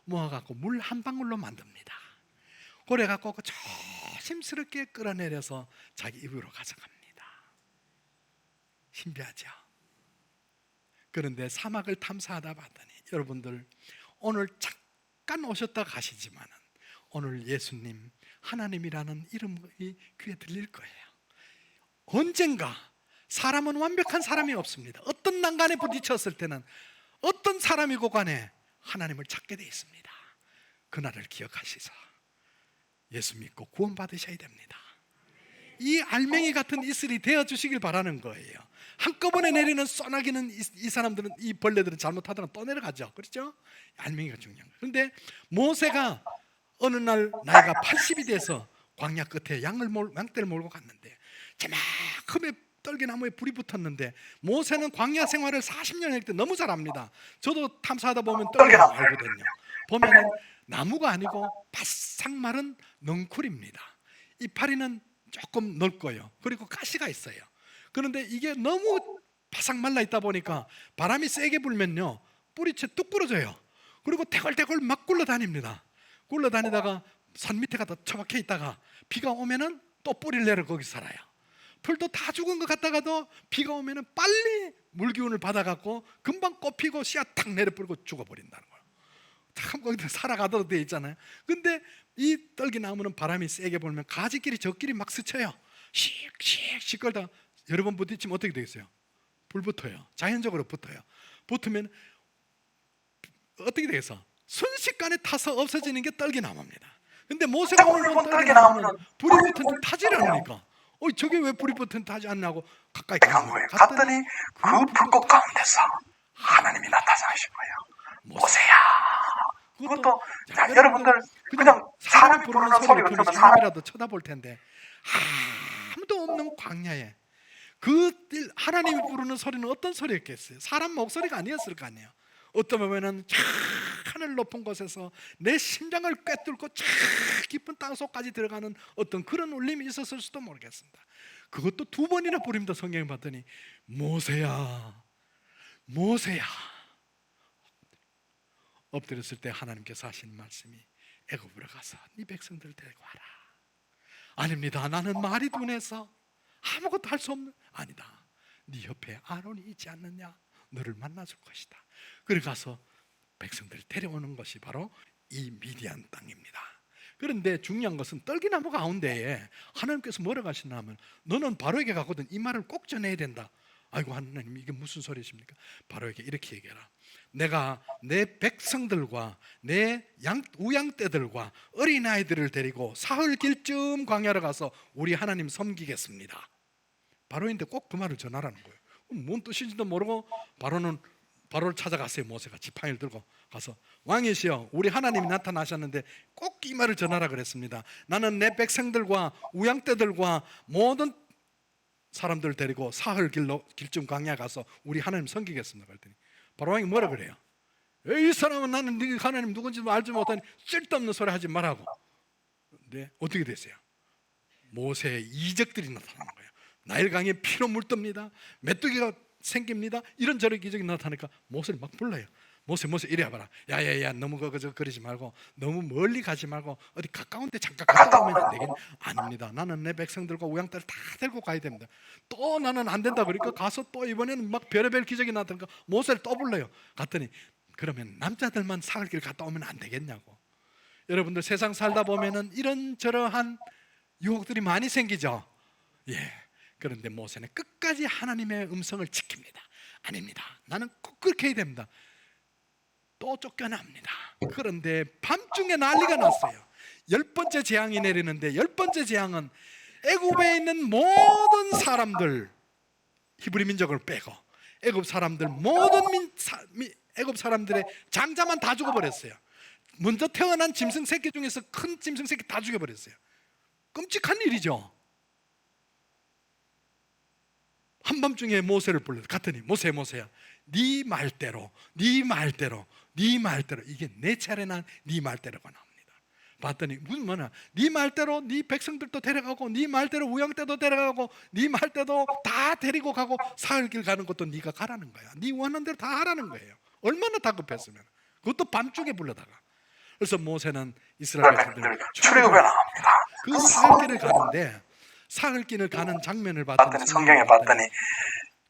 모아갖고 물 한 방울로 만듭니다. 그래갖고 조심스럽게 끌어내려서 자기 입으로 가져갑니다. 신비하죠? 그런데 사막을 탐사하다 봤더니 여러분들 오늘 잠깐 오셨다 가시지만 오늘 예수님, 하나님이라는 이름이 귀에 들릴 거예요. 언젠가 사람은 완벽한 사람이 없습니다. 어떤 난간에 부딪혔을 때는 어떤 사람이고 간에 하나님을 찾게 되어 있습니다. 그날을 기억하시사 예수 믿고 구원 받으셔야 됩니다. 이 알맹이 같은 이슬이 되어 주시길 바라는 거예요. 한꺼번에 내리는 소나기는 이 사람들은, 이 벌레들은 잘못하다가 또 내려가죠. 그렇죠? 알맹이가 중요한 거예요. 그런데 모세가 어느 날 나이가 80이 돼서 광야 끝에 양떼를 몰고 갔는데 자막큼에 떨기나무에 불이 붙었는데, 모세는 광야 생활을 40년 했기 때문에 너무 잘 압니다. 저도 탐사하다 보면 떨기나무 알거든요. 보면은 나무가 아니고 바싹 마른 넝쿨입니다. 이파리는 조금 넓고요. 그리고 가시가 있어요. 그런데 이게 너무 바싹 말라 있다 보니까 바람이 세게 불면요, 뿌리채 뚝 부러져요. 그리고 대걸대걸 막 굴러다닙니다. 굴러다니다가 산 밑에 가다 처박혀 있다가 비가 오면은 또 뿌리를 내려 거기 살아요. 풀도 다 죽은 것 같다가도 비가 오면은 빨리 물기운을 받아갖고 금방 꽃피고 씨앗 탁 내려버리고 죽어버린다는 거예요. 참 거기서 살아가도록 되어 있잖아요. 근데 이 떨기나무는 바람이 세게 불면 가지끼리 저끼리 막 스쳐요. 씩씩 시끌다 여러 번 부딪히면 어떻게 되겠어요? 불 붙어요. 자연적으로 붙어요. 붙으면 어떻게 되겠어? 순식간에 타서 없어지는 게 떨기나무입니다. 근데 모세가 오늘 본 떨기나무는 불이 붙었는데 타질 않으니까 저게 왜 불이 붙었는데 타지 않냐고 가까이 간 거예요. 갔더니 그 불꽃 가운데서 하나님이 나타나신 거예요. 모세야. 그것도 여러분들 그냥 사람이 부르는 소리가 들으면 사람이라도 쳐다볼 텐데 아무도 없는 광야에 그 하나님이 부르는 소리는 어떤 소리였겠어요? 사람 목소리가 아니었을 거 아니에요. 어떤 보면은 저 하늘 높은 곳에서 내 심장을 꿰뚫고 저 깊은 땅속까지 들어가는 어떤 그런 울림이 있었을 수도 모르겠습니다. 그것도 2번이나 부릅니다. 성경에 봤더니 모세야, 모세야. 엎드렸을 때 하나님께서 하신 말씀이 애굽으로 가서 네 백성들 데리고 와라. 아닙니다. 나는 말이 둔해서 아무것도 할 수 없는. 아니다. 네 옆에 아론이 있지 않느냐? 너를 만나줄 것이다. 그래 가서 백성들을 데려오는 것이 바로 이 미디안 땅입니다. 그런데 중요한 것은 떨기나무 가운데에 하나님께서 뭐라고 하시나 하면 너는 바로에게 가거든 이 말을 꼭 전해야 된다. 아이고 하나님 이게 무슨 소리십니까? 바로에게 이렇게 얘기해라. 내가 내 백성들과 내 우양떼들과 어린아이들을 데리고 사흘 길쯤 광야로 가서 우리 하나님 섬기겠습니다. 바로인데 꼭 그 말을 전하라는 거예요. 뭔 뜻인지도 모르고 바로를 찾아갔어요. 모세가 지팡이를 들고 가서 왕이시여 우리 하나님이 나타나셨는데 꼭 이 말을 전하라 그랬습니다. 나는 내 백성들과 우양떼들과 모든 사람들을 데리고 사흘 길쯤 광야 가서 우리 하나님 섬기겠습니다. 그랬더니 바로 왕이 뭐라 그래요? 이 사람은 나는 네 하나님 누군지도 알지 못하니 쓸데없는 소리 하지 말라고. 근데 어떻게 됐어요? 모세의 이적들이 나타나는 거예요. 나일강에 피로 물듭니다. 메뚜기가 생깁니다. 이런저런 기적이 나타나니까 모세를 막 불러요. 모세 이래 봐라. 야야야, 너무 그러지 말고, 너무 멀리 가지 말고 어디 가까운 데 잠깐 갔다 오면 안 되겠냐? 아닙니다. 나는 내 백성들과 우양딸 다 데리고 가야 됩니다. 또 나는 안 된다 그러니까 가서 또 이번에는 막 별의별 기적이 나타나니까 모세를 또 불러요. 갔더니 그러면 남자들만 사흘길 갔다 오면 안 되겠냐고. 여러분들 세상 살다 보면은 이런저러한 유혹들이 많이 생기죠. 예. 그런데 모세는 끝까지 하나님의 음성을 지킵니다. 아닙니다. 나는 꼭 그렇게 해야 됩니다. 또 쫓겨납니다. 그런데 밤중에 난리가 났어요. 10번째 재앙이 내리는데 10번째 재앙은 애굽에 있는 모든 사람들, 히브리 민족을 빼고 애굽 사람들 모든 애굽 사람들의 장자만 다 죽어버렸어요. 먼저 태어난 짐승 새끼 중에서 큰 짐승 새끼 다 죽여버렸어요. 끔찍한 일이죠. 한밤중에 모세를 불러 갔더니 모세야, 네 말대로 이게 내 차례나 네 말대로가 나옵니다. 봤더니 무슨 뭐냐, 네 말대로 네 백성들도 데려가고 네 말대로 우양떼도 데려가고 네 말대로 다 데리고 가고 사흘길 가는 것도 네가 가라는 거야. 네 원하는 대로 다 하라는 거예요. 얼마나 다급했으면. 그것도 밤중에 불러다가. 그래서 모세는 이스라엘 백성들 출애굽에 나옵니다. 그 사흘길을 가는데 사흘길을 가는 장면을 봤더니 성경에 봤더니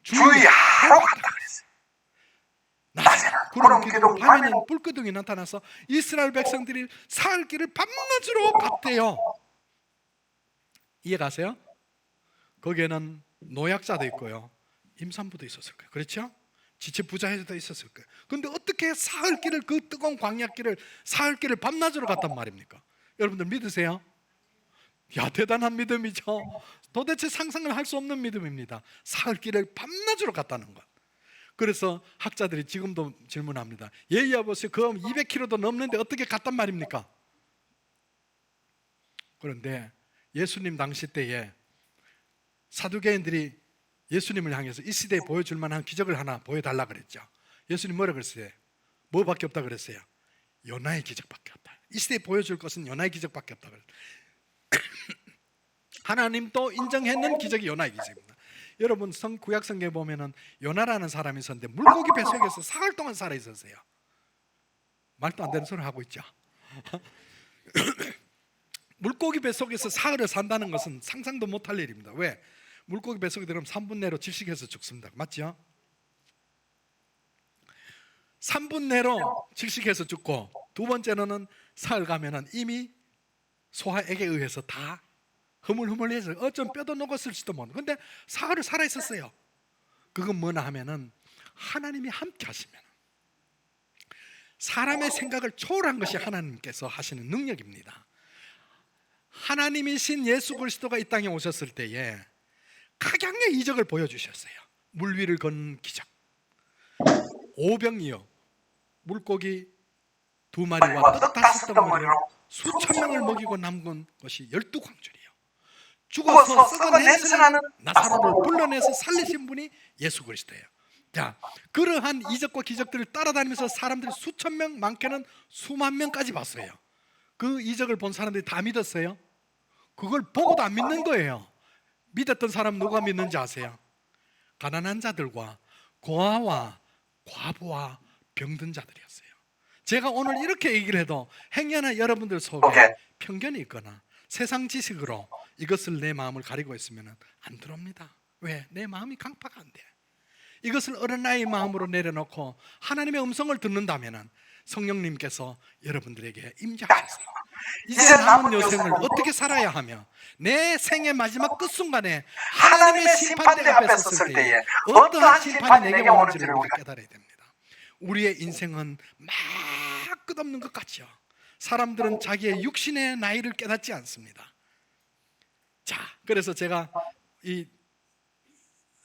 주의 하러 갔다 그랬어요. 낮에는 구름 기둥, 밤에는 불기둥이 나타나서 이스라엘 백성들이 사흘길을 밤낮으로 갔대요. 이해가세요? 거기에는 노약자도 있고요, 임산부도 있었을 거예요. 그렇죠? 지체 부자에도 있었을 거예요. 그런데 어떻게 사흘길을, 그 뜨거운 광야길을 사흘길을 밤낮으로 갔단 말입니까? 여러분들 믿으세요? 야, 대단한 믿음이죠. 도대체 상상을 할 수 없는 믿음입니다. 사흘길을 밤낮으로 갔다는 것. 그래서 학자들이 지금도 질문합니다. 예의 아버지, 그럼 200km도 넘는데 어떻게 갔단 말입니까? 그런데 예수님 당시 때에 사두개인들이 예수님을 향해서 이 시대에 보여줄 만한 기적을 하나 보여달라 그랬죠. 예수님 뭐라 그랬어요? 뭐밖에 없다 그랬어요? 요나의 기적밖에 없다. 이 시대에 보여줄 것은 요나의 기적밖에 없다 그랬어요. 하나님도 인정했는 기적이 요나의 기적입니다. 여러분 구약 성경에 보면은 요나라는 사람이 있었는데 물고기 뱃속에서 사흘 동안 살아 있었어요. 말도 안 되는 소리를 하고 있죠. 물고기 뱃속에서 사흘을 산다는 것은 상상도 못할 일입니다. 왜? 물고기 뱃속에 들어가면 3분 내로 질식해서 죽습니다. 맞죠? 3분 내로 질식해서 죽고, 두 번째로는 사흘 가면은 이미 소화액에 의해서 다 흐물흐물해서 어쩜 뼈도 녹았을지도 모르는. 근데 사흘을 살아 있었어요. 그건 뭐나 하면은 하나님이 함께 하시면, 사람의 생각을 초월한 것이 하나님께서 하시는 능력입니다. 하나님이신 예수 그리스도가 이 땅에 오셨을 때에 각양의 이적을 보여주셨어요. 물 위를 걷는 기적, 오병이어, 물고기 2마리와 떡 5덩어리로 수천 명을 먹이고 남은 것이 12광줄이에요. 죽어서 썩어 냄새나는 나사로를 불러내서 살리신 분이 예수 그리스도예요. 자, 그러한 이적과 기적들을 따라다니면서 사람들이 수천 명, 많게는 수만 명까지 봤어요. 그 이적을 본 사람들이 다 믿었어요? 그걸 보고도 안 믿는 거예요. 믿었던 사람 누가 믿는지 아세요? 가난한 자들과 고아와 과부와 병든 자들이었어요. 제가 오늘 이렇게 얘기를 해도 행여나 여러분들 속에 편견이 있거나 세상 지식으로 이것을 내 마음을 가리고 있으면 안 들어옵니다. 왜? 내 마음이 강파가 안 돼. 이것을 어린아이의 마음으로 내려놓고 하나님의 음성을 듣는다면 성령님께서 여러분들에게 임재하셨어요. 이제 남은 여생을 어떻게 살아야 하며 내 생의 마지막 끝순간에 하나님의 심판대 앞에 섰을 때에 어떠한 심판이 내게 오는지를 우리가 깨달아야 됩니다. 우리의 인생은 막 끝없는 것 같죠. 사람들은 자기의 육신의 나이를 깨닫지 않습니다. 자, 그래서 제가 이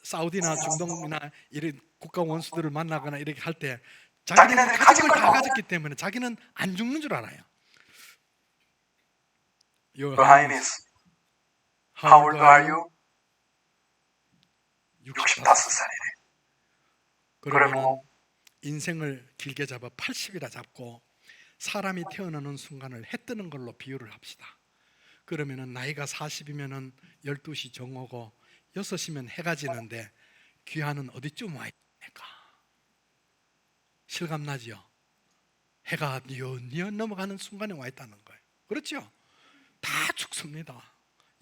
사우디나 중동이나 이런 국가 원수들을 만나거나 이렇게 할 때 자기는 가족을 다 가졌기 때문에 자기는 안 죽는 줄 알아요. Your Highness, how old are you? 65살이래. 그러면 인생을 길게 잡아 80이라 잡고 사람이 태어나는 순간을 해 뜨는 걸로 비유를 합시다. 그러면은 나이가 40이면은 12시 정오고 6시면 해가 지는데 귀하는 어디쯤 와 있습니까? 실감나지요? 해가 뉘엿뉘엿 넘어가는 순간에 와 있다는 거예요. 그렇죠? 다 죽습니다.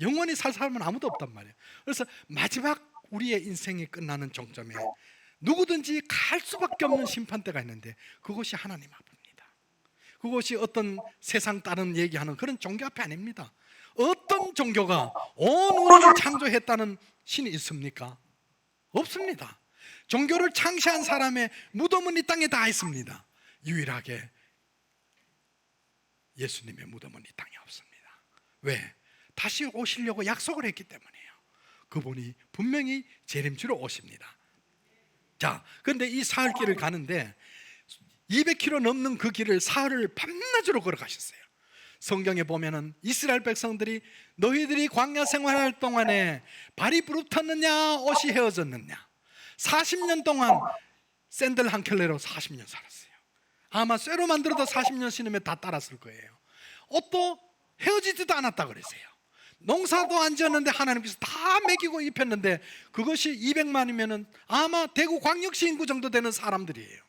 영원히 살 사람은 아무도 없단 말이에요. 그래서 마지막 우리의 인생이 끝나는 정점에 누구든지 갈 수밖에 없는 심판대가 있는데 그것이 하나님 앞입니다. 그것이 어떤 세상 다른 얘기하는 그런 종교 앞에 아닙니다. 어떤 종교가 온 우주를 창조했다는 신이 있습니까? 없습니다. 종교를 창시한 사람의 무덤은 이 땅에 다 있습니다. 유일하게 예수님의 무덤은 이 땅에 없습니다. 왜? 다시 오시려고 약속을 했기 때문이에요. 그분이 분명히 재림주로 오십니다. 자, 그런데 이 사흘길을 가는데 200km 넘는 그 길을 사흘을 밤낮으로 걸어가셨어요. 성경에 보면은 이스라엘 백성들이 너희들이 광야 생활할 동안에 발이 부르텄느냐 옷이 헤어졌느냐 40년 동안 샌들 한 켤레로 40년 살았어요. 아마 쇠로 만들어도 40년 신으면 다 따랐을 거예요. 옷도 헤어지지도 않았다 그랬어요. 농사도 안 지었는데 하나님께서 다 먹이고 입혔는데 그것이 200만이면은 아마 대구 광역시 인구 정도 되는 사람들이에요.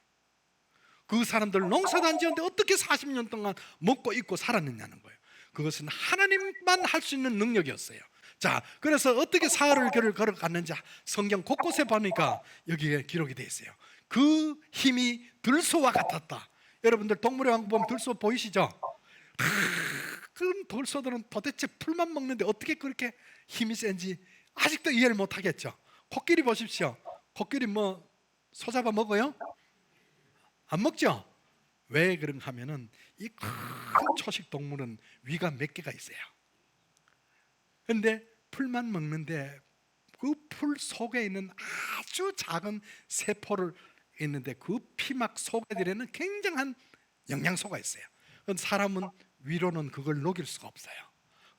그 사람들 농사도 안 지었는데 어떻게 40년 동안 먹고 입고 살았느냐는 거예요. 그것은 하나님만 할 수 있는 능력이었어요. 자, 그래서 어떻게 사흘을 길을 걸어갔는지 성경 곳곳에 보니까 여기에 기록이 되어 있어요. 그 힘이 들소와 같았다. 여러분들 동물의 왕국 보면 들소 보이시죠? 그 들소들은 도대체 풀만 먹는데 어떻게 그렇게 힘이 센지 아직도 이해를 못 하겠죠. 코끼리 보십시오. 코끼리 뭐 소 잡아 먹어요? 안 먹죠? 왜 그런가 하면은 이 큰 초식 동물은 위가 몇 개가 있어요. 근데 풀만 먹는데 그 풀 속에 있는 아주 작은 세포를 있는데 그 피막 속에들에는 굉장한 영양소가 있어요. 사람은 위로는 그걸 녹일 수가 없어요.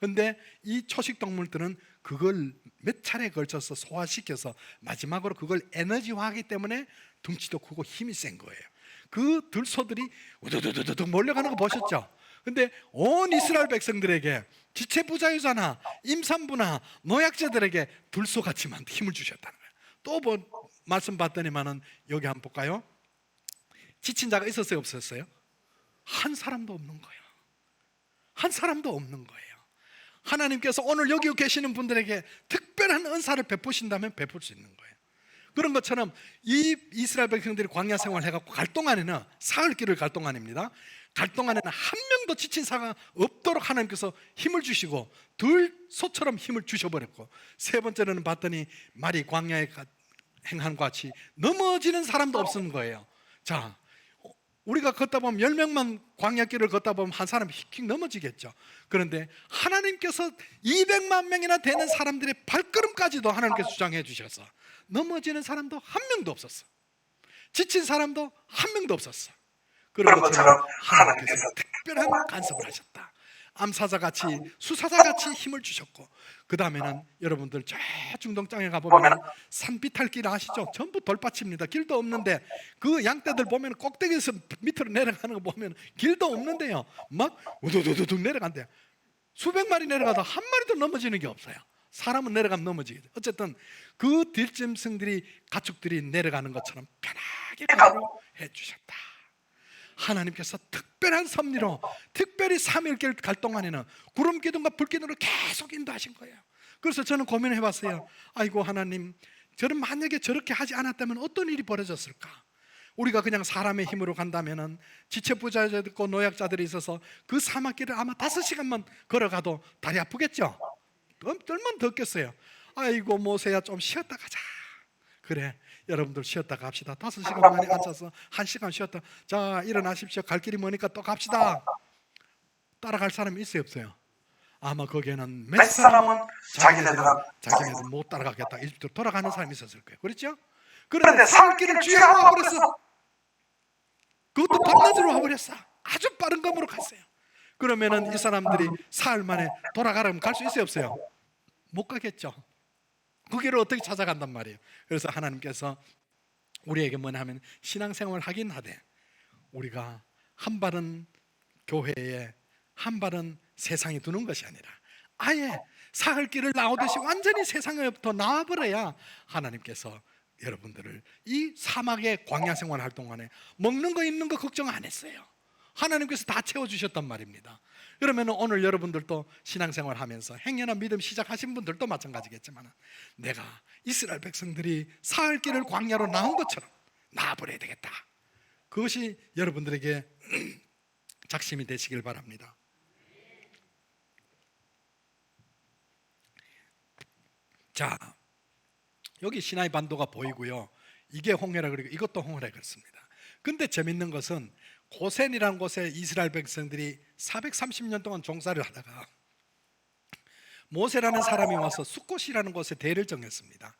근데 이 초식 동물들은 그걸 몇 차례에 걸쳐서 소화시켜서 마지막으로 그걸 에너지화하기 때문에 덩치도 크고 힘이 센 거예요. 그 들소들이 우두두두두 몰려가는 거 보셨죠? 근데 온 이스라엘 백성들에게 지체부자유자나 임산부나 노약자들에게 들소같이만 힘을 주셨다는 거예요. 또 뭐 말씀 봤더니만은 여기 한번 볼까요? 지친 자가 있었어요, 없었어요? 한 사람도 없는 거예요. 한 사람도 없는 거예요. 하나님께서 오늘 여기 계시는 분들에게 특별한 은사를 베푸신다면 베풀 수 있는 거예요. 그런 것처럼 이 이스라엘 백성들이 광야 생활을 해갖고 갈 동안에는 사흘길을 갈 동안입니다. 갈 동안에는 한 명도 지친 사가 없도록 하나님께서 힘을 주시고 들소처럼 힘을 주셔버렸고 세 번째는 봤더니 말이 광야에 행한 것 같이 넘어지는 사람도 없는 거예요. 자, 우리가 걷다 보면 10명만 광야길을 걷다 보면 한 사람이 휙 넘어지겠죠. 그런데 하나님께서 200만 명이나 되는 사람들의 발걸음까지도 하나님께서 주장해 주셔서 넘어지는 사람도 한 명도 없었어. 지친 사람도 한 명도 없었어. 그런 것처럼 하나님께서 특별한 간섭을 하셨다. 암사자같이 수사자같이 힘을 주셨고 그 다음에는 여러분들 저 중동 땅에 가보면 산비탈길 아시죠? 전부 돌밭입니다. 길도 없는데 그 양떼들 보면 꼭대기에서 밑으로 내려가는 거 보면 길도 없는데요 막 우두두두둑 내려간대요. 수백 마리 내려가도 한 마리도 넘어지는 게 없어요. 사람은 내려가면 넘어지겠죠. 어쨌든 그 뒷짐승들이 가축들이 내려가는 것처럼 편하게 가도록 해주셨다. 하나님께서 특별한 섭리로 특별히 3일길 갈 동안에는 구름 기둥과 불 기둥으로 계속 인도하신 거예요. 그래서 저는 고민해 봤어요. 아이고 하나님, 저는 만약에 저렇게 하지 않았다면 어떤 일이 벌어졌을까? 우리가 그냥 사람의 힘으로 간다면은 지체부자들 있고 노약자들이 있어서 그 사막길을 아마 5시간만 걸어가도 다리 아프겠죠? 얼마나 덥겠어요. 아이고 모세야 좀 쉬었다 가자. 그래, 여러분들 쉬었다 갑시다. 5시간 만에 앉아서 1시간 쉬었다. 자, 일어나십시오. 갈 길이 머니까 또 갑시다. 따라갈 사람이 있어요, 없어요? 아마 거기에는 몇 사람은 자기네들 못 따라가겠다, 이집트로 돌아가는 사람이 있었을 거예요. 그렇죠? 그런데 사흘길을 주야로 와버렸어. 그것도 밤낮으로 와버렸어. 아주 빠른 검으로 갔어요. 그러면은 이 사람들이 사흘 만에 돌아가라면 갈 수 있어요, 없어요? 못 가겠죠. 그 길을 어떻게 찾아간단 말이에요. 그래서 하나님께서 우리에게 뭐냐 하면 신앙생활을 하긴 하되 우리가 한 발은 교회에 한 발은 세상에 두는 것이 아니라 아예 사흘길을 나오듯이 완전히 세상에부터 나와버려야 하나님께서 여러분들을 이 사막의 광야 생활할 동안에 먹는 거 입는 거 걱정 안 했어요. 하나님께서 다 채워주셨단 말입니다. 그러면 오늘 여러분들도 신앙생활 하면서 행여나 믿음 시작하신 분들도 마찬가지겠지만 내가 이스라엘 백성들이 사흘 길을 광야로 나온 것처럼 나아버려야 되겠다. 그것이 여러분들에게 작심이 되시길 바랍니다. 자, 여기 시나이 반도가 보이고요. 이게 홍해라 그리고 이것도 홍해라 그렇습니다. 근데 재밌는 것은 고센이라는 곳에 이스라엘 백성들이 430년 동안 종살이를 하다가 모세라는 사람이 와서 숫곳이라는 곳에 대를 정했습니다.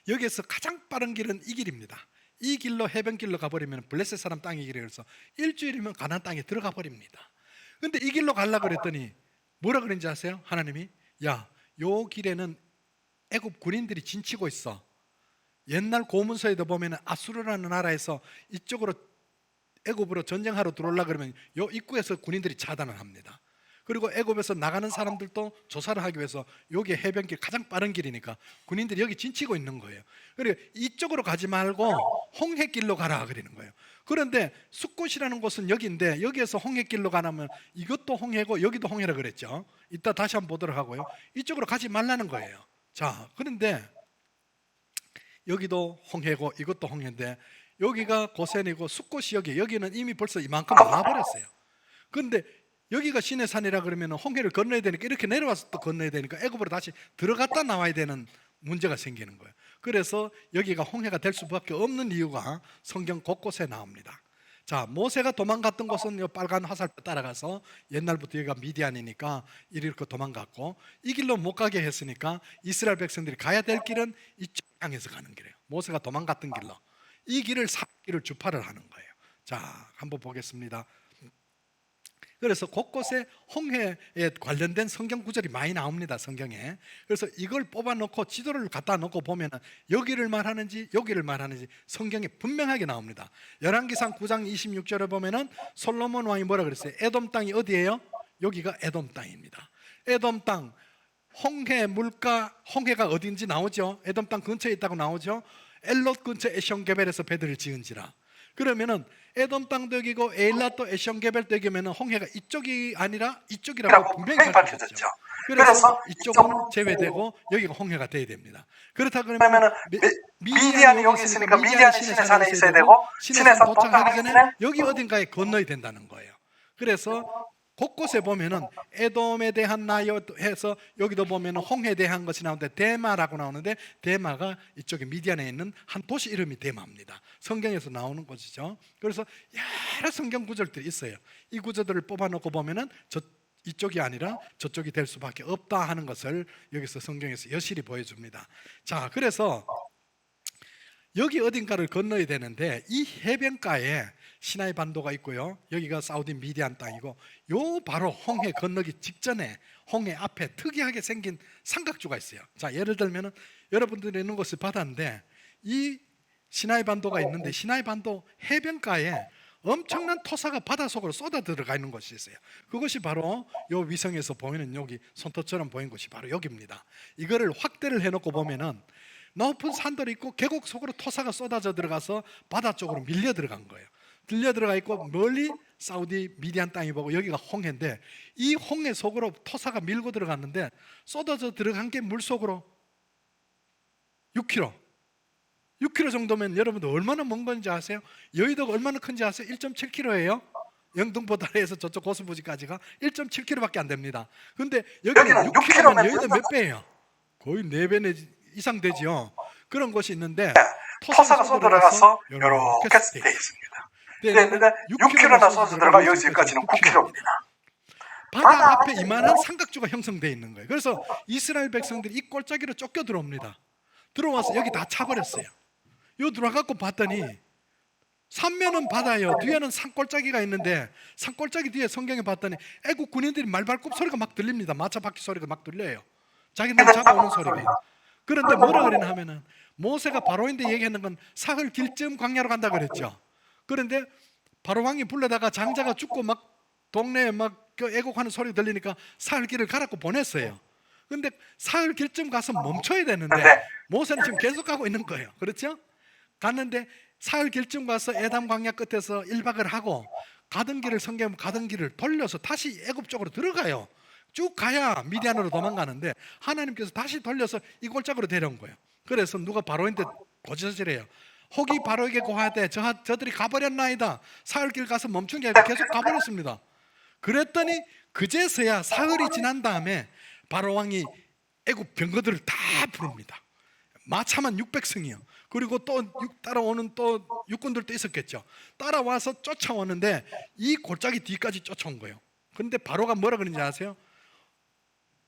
여기에서 가장 빠른 길은 이 길입니다. 이 길로 해변길로 가버리면 블레셋 사람 땅이 길이에요. 그래서 일주일이면 가나안 땅에 들어가 버립니다. 근데 이 길로 가려고 그랬더니 뭐라 그랬는지 아세요? 하나님이 야, 요 길에는 애굽 군인들이 진치고 있어. 옛날 고문서에도 보면 아수르라는 나라에서 이쪽으로 애굽으로 전쟁하러 들어오려고 그러면 요 입구에서 군인들이 차단을 합니다. 그리고 애굽에서 나가는 사람들도 조사를 하기 위해서 여기 해변길 가장 빠른 길이니까 군인들이 여기 진치고 있는 거예요. 그러니까 이쪽으로 가지 말고 홍해길로 가라 그러는 거예요. 그런데 숫곳이라는 곳은 여기인데 여기에서 홍해길로 가면 이것도 홍해고 여기도 홍해라 그랬죠. 이따 다시 한번 보도록 하고요. 이쪽으로 가지 말라는 거예요. 자, 그런데 여기도 홍해고 이것도 홍해인데 여기가 고센이고 숫곳이 여기는 이미 벌써 이만큼 나와버렸어요. 그런데 여기가 시내산이라 그러면 홍해를 건너야 되니까 이렇게 내려와서 또 건너야 되니까 애굽으로 다시 들어갔다 나와야 되는 문제가 생기는 거예요. 그래서 여기가 홍해가 될 수밖에 없는 이유가 성경 곳곳에 나옵니다. 자, 모세가 도망갔던 곳은 이 빨간 화살표 따라가서 옛날부터 여기가 미디안이니까 이렇게 도망갔고 이 길로 못 가게 했으니까 이스라엘 백성들이 가야 될 길은 이쪽 향해서 가는 길이에요. 모세가 도망갔던 길로 이 길을 사길을 주파를 하는 거예요. 자, 한번 보겠습니다. 그래서 곳곳에 홍해에 관련된 성경 구절이 많이 나옵니다. 성경에. 그래서 이걸 뽑아놓고 지도를 갖다 놓고 보면 여기를 말하는지 여기를 말하는지 성경에 분명하게 나옵니다. 열왕기상 9장 26절에 보면 솔로몬 왕이 뭐라 그랬어요? 에돔 땅이 어디예요? 여기가 에돔 땅입니다. 에돔 땅 홍해 물가 홍해가 어딘지 나오죠. 에돔 땅 근처에 있다고 나오죠. 엘롯 근처 에션게벨에서 배들을 지은지라. 그러면은 에돔 땅도 여기고 에일랏도 에션게벨도 여기면 홍해가 이쪽이 아니라 이쪽이라고 분명히 밝혀졌죠. 그래서 이쪽은 제외되고 여기가 홍해가 돼야 됩니다. 그렇다 그러면 미디안이 여기 있으니까 미디안이 시내산에 있어야 되고 시내산 도착하기 전에 여기 어딘가에 건너야 된다는 거예요. 그래서 곳곳에 보면은 에돔에 대한 나여해서 여기도 보면은 홍해에 대한 것이 나오는데 데마라고 나오는데 데마가 이쪽에 미디안에 있는 한 도시 이름이 데마입니다. 성경에서 나오는 곳이죠. 그래서 여러 성경 구절들이 있어요. 이 구절들을 뽑아놓고 보면은 이쪽이 아니라 저쪽이 될 수밖에 없다 하는 것을 여기서 성경에서 여실히 보여줍니다. 자, 그래서 여기 어딘가를 건너야 되는데 이 해변가에 시나이 반도가 있고요. 여기가 사우디 미디안 땅이고 요 바로 홍해 건너기 직전에 홍해 앞에 특이하게 생긴 삼각주가 있어요. 자, 예를 들면 여러분들이 있는 곳이 바다인데 이 시나이 반도가 있는데 시나이 반도 해변가에 엄청난 토사가 바다 속으로 쏟아 들어가 있는 곳이 있어요. 그것이 바로 요 위성에서 보이는 여기 손톱처럼 보이는 곳이 바로 여기입니다. 이거를 확대를 해놓고 보면은 높은 산들이 있고 계곡 속으로 토사가 쏟아져 들어가서 바다 쪽으로 밀려 들어간 거예요. 들려 들어가 있고 멀리 사우디 미디안 땅이 보고 여기가 홍해인데 이 홍해 속으로 토사가 밀고 들어갔는데 쏟아져 들어간 게 물속으로 6km 정도면 여러분들 얼마나 먼 건지 아세요? 여의도가 얼마나 큰지 아세요? 1.7km예요. 영등포다리에서 저쪽 고수부지까지가 1.7km밖에 안 됩니다. 근데 여기는 6km면 여의도 몇 배예요? 거의 4배 이상 되지요. 그런 곳이 있는데 토사가 쏟아들어가서 이렇게 돼 있습니다. 근데 6km나 쏟아 들어가 여기까지는 9km입니다. 바다 앞에 이만한 삼각주가 형성되어 있는 거예요. 그래서 이스라엘 백성들이 이 골짜기로 쫓겨 들어옵니다. 들어와서 여기 다 차버렸어요. 요 들어가고 봤더니 삼면은 바다예요. 뒤에는 산골짜기가 있는데 산골짜기 뒤에 성경에 봤더니 애국 군인들이 말발굽 소리가 막 들립니다. 마차 바퀴 소리가 막 들려요. 자기들 잡아오는 소리가. 그런데 뭐라 그러나 하면은 모세가 바로인데 얘기하는 건 사흘 길쯤 광야로 간다 그랬죠. 그런데 바로 왕이 불러다가 장자가 죽고 막 동네에 막 그 애곡하는 소리 들리니까 사흘 길을 가라고 보냈어요. 근데 사흘 길쯤 가서 멈춰야 되는데 모세는 지금 계속 가고 있는 거예요. 그렇죠? 갔는데 사흘 길쯤 가서 에담 광야 끝에서 1박을 하고 가던 길을 성경 가던 길을 돌려서 다시 애굽 쪽으로 들어가요. 쭉 가야 미디안으로 도망가는데 하나님께서 다시 돌려서 이 골짜기로 데려온 거예요. 그래서 누가 바로한테 고지서질해요. 혹이 바로에게 고하되 저들이 가버렸나이다. 사흘길 가서 멈춘 게 아니라 계속 가버렸습니다. 그랬더니 그제서야 사흘이 지난 다음에 바로 왕이 애굽 병거들을 다 부릅니다. 마차만 600승이요. 그리고 또 따라오는 또 육군들도 있었겠죠. 따라와서 쫓아오는데 이 골짜기 뒤까지 쫓아온 거예요. 그런데 바로가 뭐라 그러는지 아세요?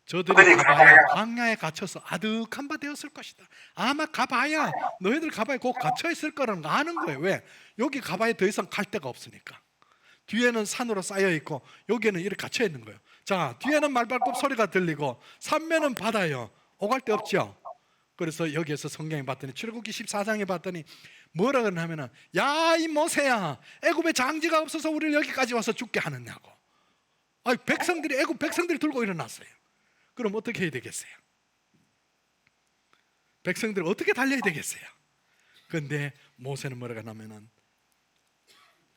저들이 가봐야 광야에 갇혀서 아득한 바 되었을 것이다. 아마 가봐야 너희들 가봐야 곧 갇혀 있을 거라는 거 아는 거예요. 왜? 여기 가봐야 더 이상 갈 데가 없으니까. 뒤에는 산으로 쌓여 있고 여기에는 이렇게 갇혀 있는 거예요. 자, 뒤에는 말발굽 소리가 들리고 삼면은 바다요. 오갈 데 없죠. 그래서 여기에서 성경에 봤더니 출애굽기 14장에 봤더니 뭐라 그러냐면은 야 이 모세야, 애굽에 장지가 없어서 우리를 여기까지 와서 죽게 하느냐고. 백성들이 애굽 백성들이 들고 일어났어요. 그럼 어떻게 해야 되겠어요? 백성들 어떻게 달려야 되겠어요? 그런데 모세는 뭐라고 하냐면은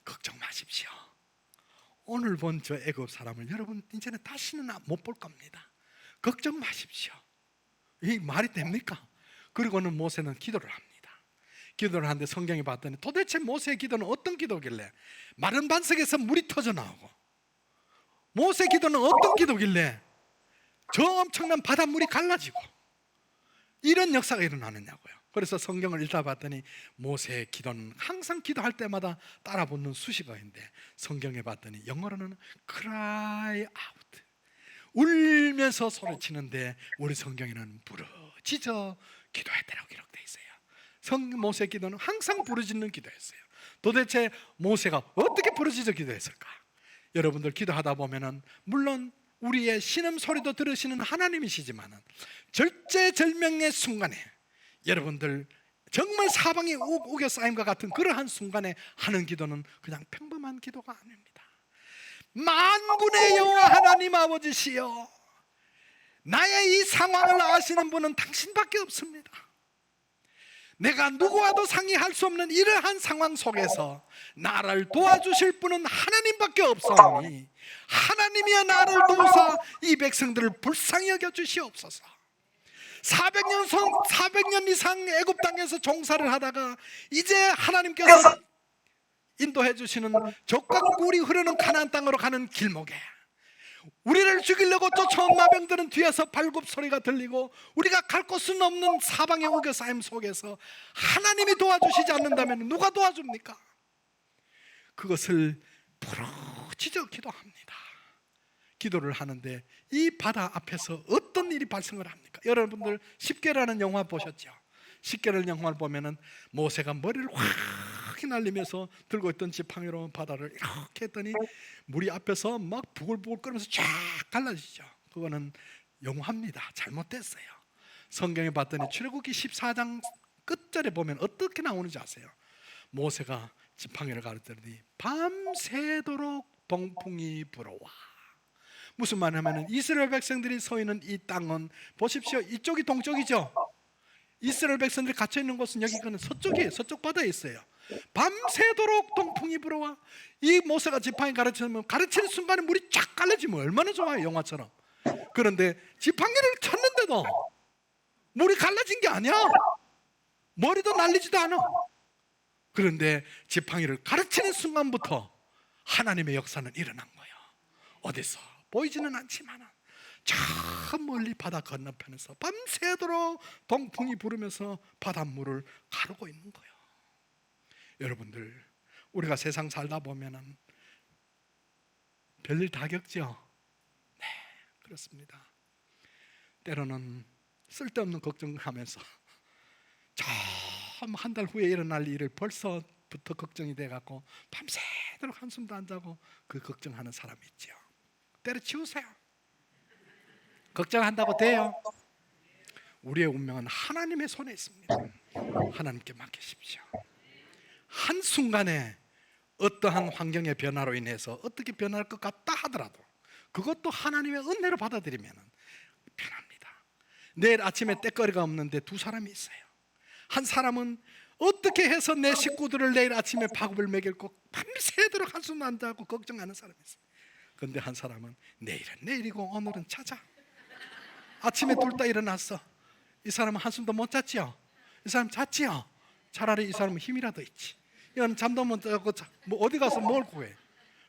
걱정 마십시오. 오늘 본 저 애굽 사람을 여러분 이제는 다시는 못 볼 겁니다. 걱정 마십시오. 이 말이 됩니까? 그리고는 모세는 기도를 합니다. 기도를 하는데 성경에 봤더니 도대체 모세의 기도는 어떤 기도길래 마른 반석에서 물이 터져 나오고, 모세의 기도는 어떤 기도길래 저 엄청난 바닷물이 갈라지고 이런 역사가 일어나느냐고요. 그래서 성경을 읽다 봤더니 모세의 기도는 항상 기도할 때마다 따라붙는 수식어인데 성경에 봤더니 영어로는 cry out, 울면서 소리치는데 우리 성경에는 부르짖어 기도했다라고 기록되어 있어요. 모세의 기도는 항상 부르짖는 기도였어요. 도대체 모세가 어떻게 부르짖어 기도했을까? 여러분들 기도하다 보면은 물론 우리의 신음 소리도 들으시는 하나님이시지만은 절제절명의 순간에 여러분들 정말 사방이 우겨 쌓임과 같은 그러한 순간에 하는 기도는 그냥 평범한 기도가 아닙니다. 만군의 여호와 하나님 아버지시여, 나의 이 상황을 아시는 분은 당신밖에 없습니다. 내가 누구와도 상의할 수 없는 이러한 상황 속에서 나를 도와주실 분은 하나님밖에 없사오니 하나님이여 나를 도우사 이 백성들을 불쌍히 여겨 주시옵소서. 400년 이상 애굽 땅에서 종사를 하다가 이제 하나님께서 인도해 주시는 젖과 꿀이 흐르는 가나안 땅으로 가는 길목에 우리를 죽이려고 쫓아온 마병들은 뒤에서 발굽 소리가 들리고 우리가 갈 곳은 없는 사방의 우겨싸임 속에서 하나님이 도와주시지 않는다면 누가 도와줍니까? 그것을 부르짖어 기도합니다. 기도를 하는데 이 바다 앞에서 어떤 일이 발생을 합니까? 여러분들 십계라는 영화 보셨죠? 십계라는 영화를 보면은 모세가 머리를 확 휘날리면서 들고 있던 지팡이로 바다를 이렇게 했더니 물이 앞에서 막 부글부글 끓으면서 쫙 갈라지죠. 그거는 영화입니다. 잘못됐어요. 성경에 봤더니 출애굽기 14장 끝절에 보면 어떻게 나오는지 아세요? 모세가 지팡이를 가르더니 밤새도록 동풍이 불어와. 무슨 말이냐면 이스라엘 백성들이 서 있는 이 땅은 보십시오. 이쪽이 동쪽이죠. 이스라엘 백성들이 갇혀 있는 곳은 여기는 서쪽이에요. 서쪽 바다에 있어요. 밤새도록 동풍이 불어와. 이 모세가 지팡이 가르치면 가르치는 순간에 물이 쫙 갈라지면 얼마나 좋아요, 영화처럼. 그런데 지팡이를 쳤는데도 물이 갈라진 게 아니야. 머리도 날리지도 않아. 그런데 지팡이를 가르치는 순간부터 하나님의 역사는 일어난 거예요. 어디서? 보이지는 않지만 저 멀리 바다 건너편에서 밤새도록 동풍이 부르면서 바닷물을 가르고 있는 거예요. 여러분들, 우리가 세상 살다 보면은 별일 다 겪죠? 네, 그렇습니다. 때로는 쓸데없는 걱정하면서 좀 한 달 후에 일어날 일을 벌써부터 걱정이 돼갖고 밤새도록 한숨도 안 자고 그 걱정하는 사람이 있죠. 때려치우세요. 걱정한다고 돼요? 우리의 운명은 하나님의 손에 있습니다. 하나님께 맡기십시오. 한순간에 어떠한 환경의 변화로 인해서 어떻게 변할 것 같다 하더라도 그것도 하나님의 은혜로 받아들이면 편합니다. 내일 아침에 때거리가 없는데 두 사람이 있어요. 한 사람은 어떻게 해서 내 식구들을 내일 아침에 밥을 먹일고 밤새도록 한숨도 안 자고 걱정하는 사람이 있어요. 그런데 한 사람은 내일은 내일이고 오늘은 자자. 아침에 둘 다 일어났어. 이 사람은 한숨도 못 잤지요. 이 사람 잤지요. 차라리 이 사람은 힘이라도 있지. 이건 잠도 못 자고 뭐 어디 가서 뭘 구해.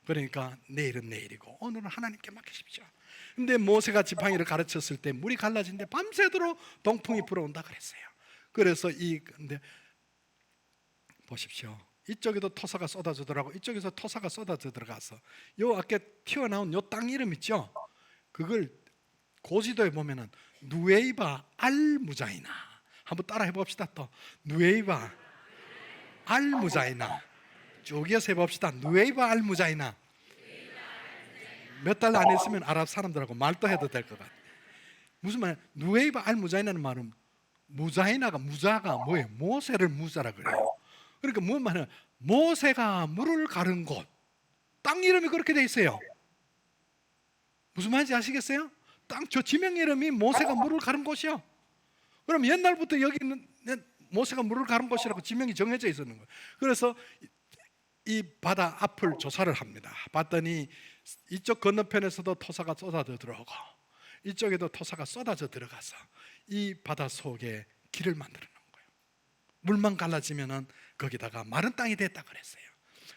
그러니까 내일은 내일이고 오늘은 하나님께 맡기십시오. 근데 모세가 지팡이를 가르쳤을 때 물이 갈라진데 밤새도록 동풍이 불어온다 그랬어요. 그래서 근데 보십시오. 이쪽에도 토사가 쏟아지더라고. 이쪽에서 토사가 쏟아져 들어가서 요 아까 튀어나온 요 땅 이름 있죠. 그걸 고지도에 보면은 누에이바 알무자이나 한번 따라 해봅시다. 또 누에이바 알무자이나 쭉 이어서 해봅시다. 누에이바 알무자이나. 몇 달 안 했으면 아랍 사람들하고 말도 해도 될 것 같아. 무슨 말이야? 누에이바 알무자이나는 말은 무자이나가 무자가 뭐예요? 모세를 무자라 그래요. 그러니까 뭔 말이야? 모세가 물을 가른 곳. 땅 이름이 그렇게 돼 있어요. 무슨 말인지 아시겠어요? 땅 저 지명 이름이 모세가 물을 가른 곳이요. 그럼 옛날부터 여기는 모세가 물을 가른 곳이라고 지명이 정해져 있었는 거예요. 그래서 이 바다 앞을 조사를 합니다. 봤더니 이쪽 건너편에서도 토사가 쏟아져 들어오고 이쪽에도 토사가 쏟아져 들어가서 이 바다 속에 길을 만들어 놓은 거예요. 물만 갈라지면은 거기다가 마른 땅이 됐다 그랬어요.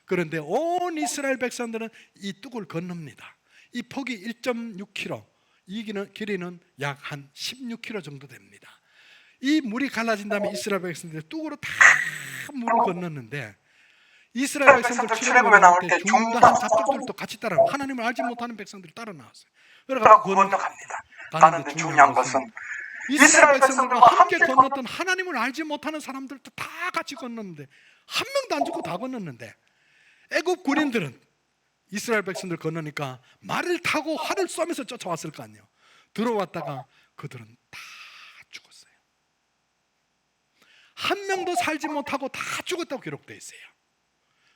그런데 온 이스라엘 백성들은 이 뚝을 건넙니다. 이 폭이 1.6km, 이 길이는 약 한 16km 정도 됩니다. 이 물이 갈라진 다음에 이스라엘 백성들이 뚝으로 다 물을 건넜는데 이스라엘 백성들 출애굽에 나올 때 중다한 잡족들도 같이 따라 하나님을 알지 못하는 백성들이 따라 나왔어요. 그래서 건너갑니다. 가는데 중요한 것은 이스라엘 백성들과 함께 건넜던 하나님을 알지 못하는 사람들도 다 같이 건넜는데 한 명도 안 죽고 다 건넜는데 애굽 군인들은 이스라엘 백성들 건너니까 말을 타고 활을 쏘면서 쫓아왔을 거 아니에요. 들어왔다가 그들은 다 죽었어요. 한 명도 살지 못하고 다 죽었다고 기록되어 있어요.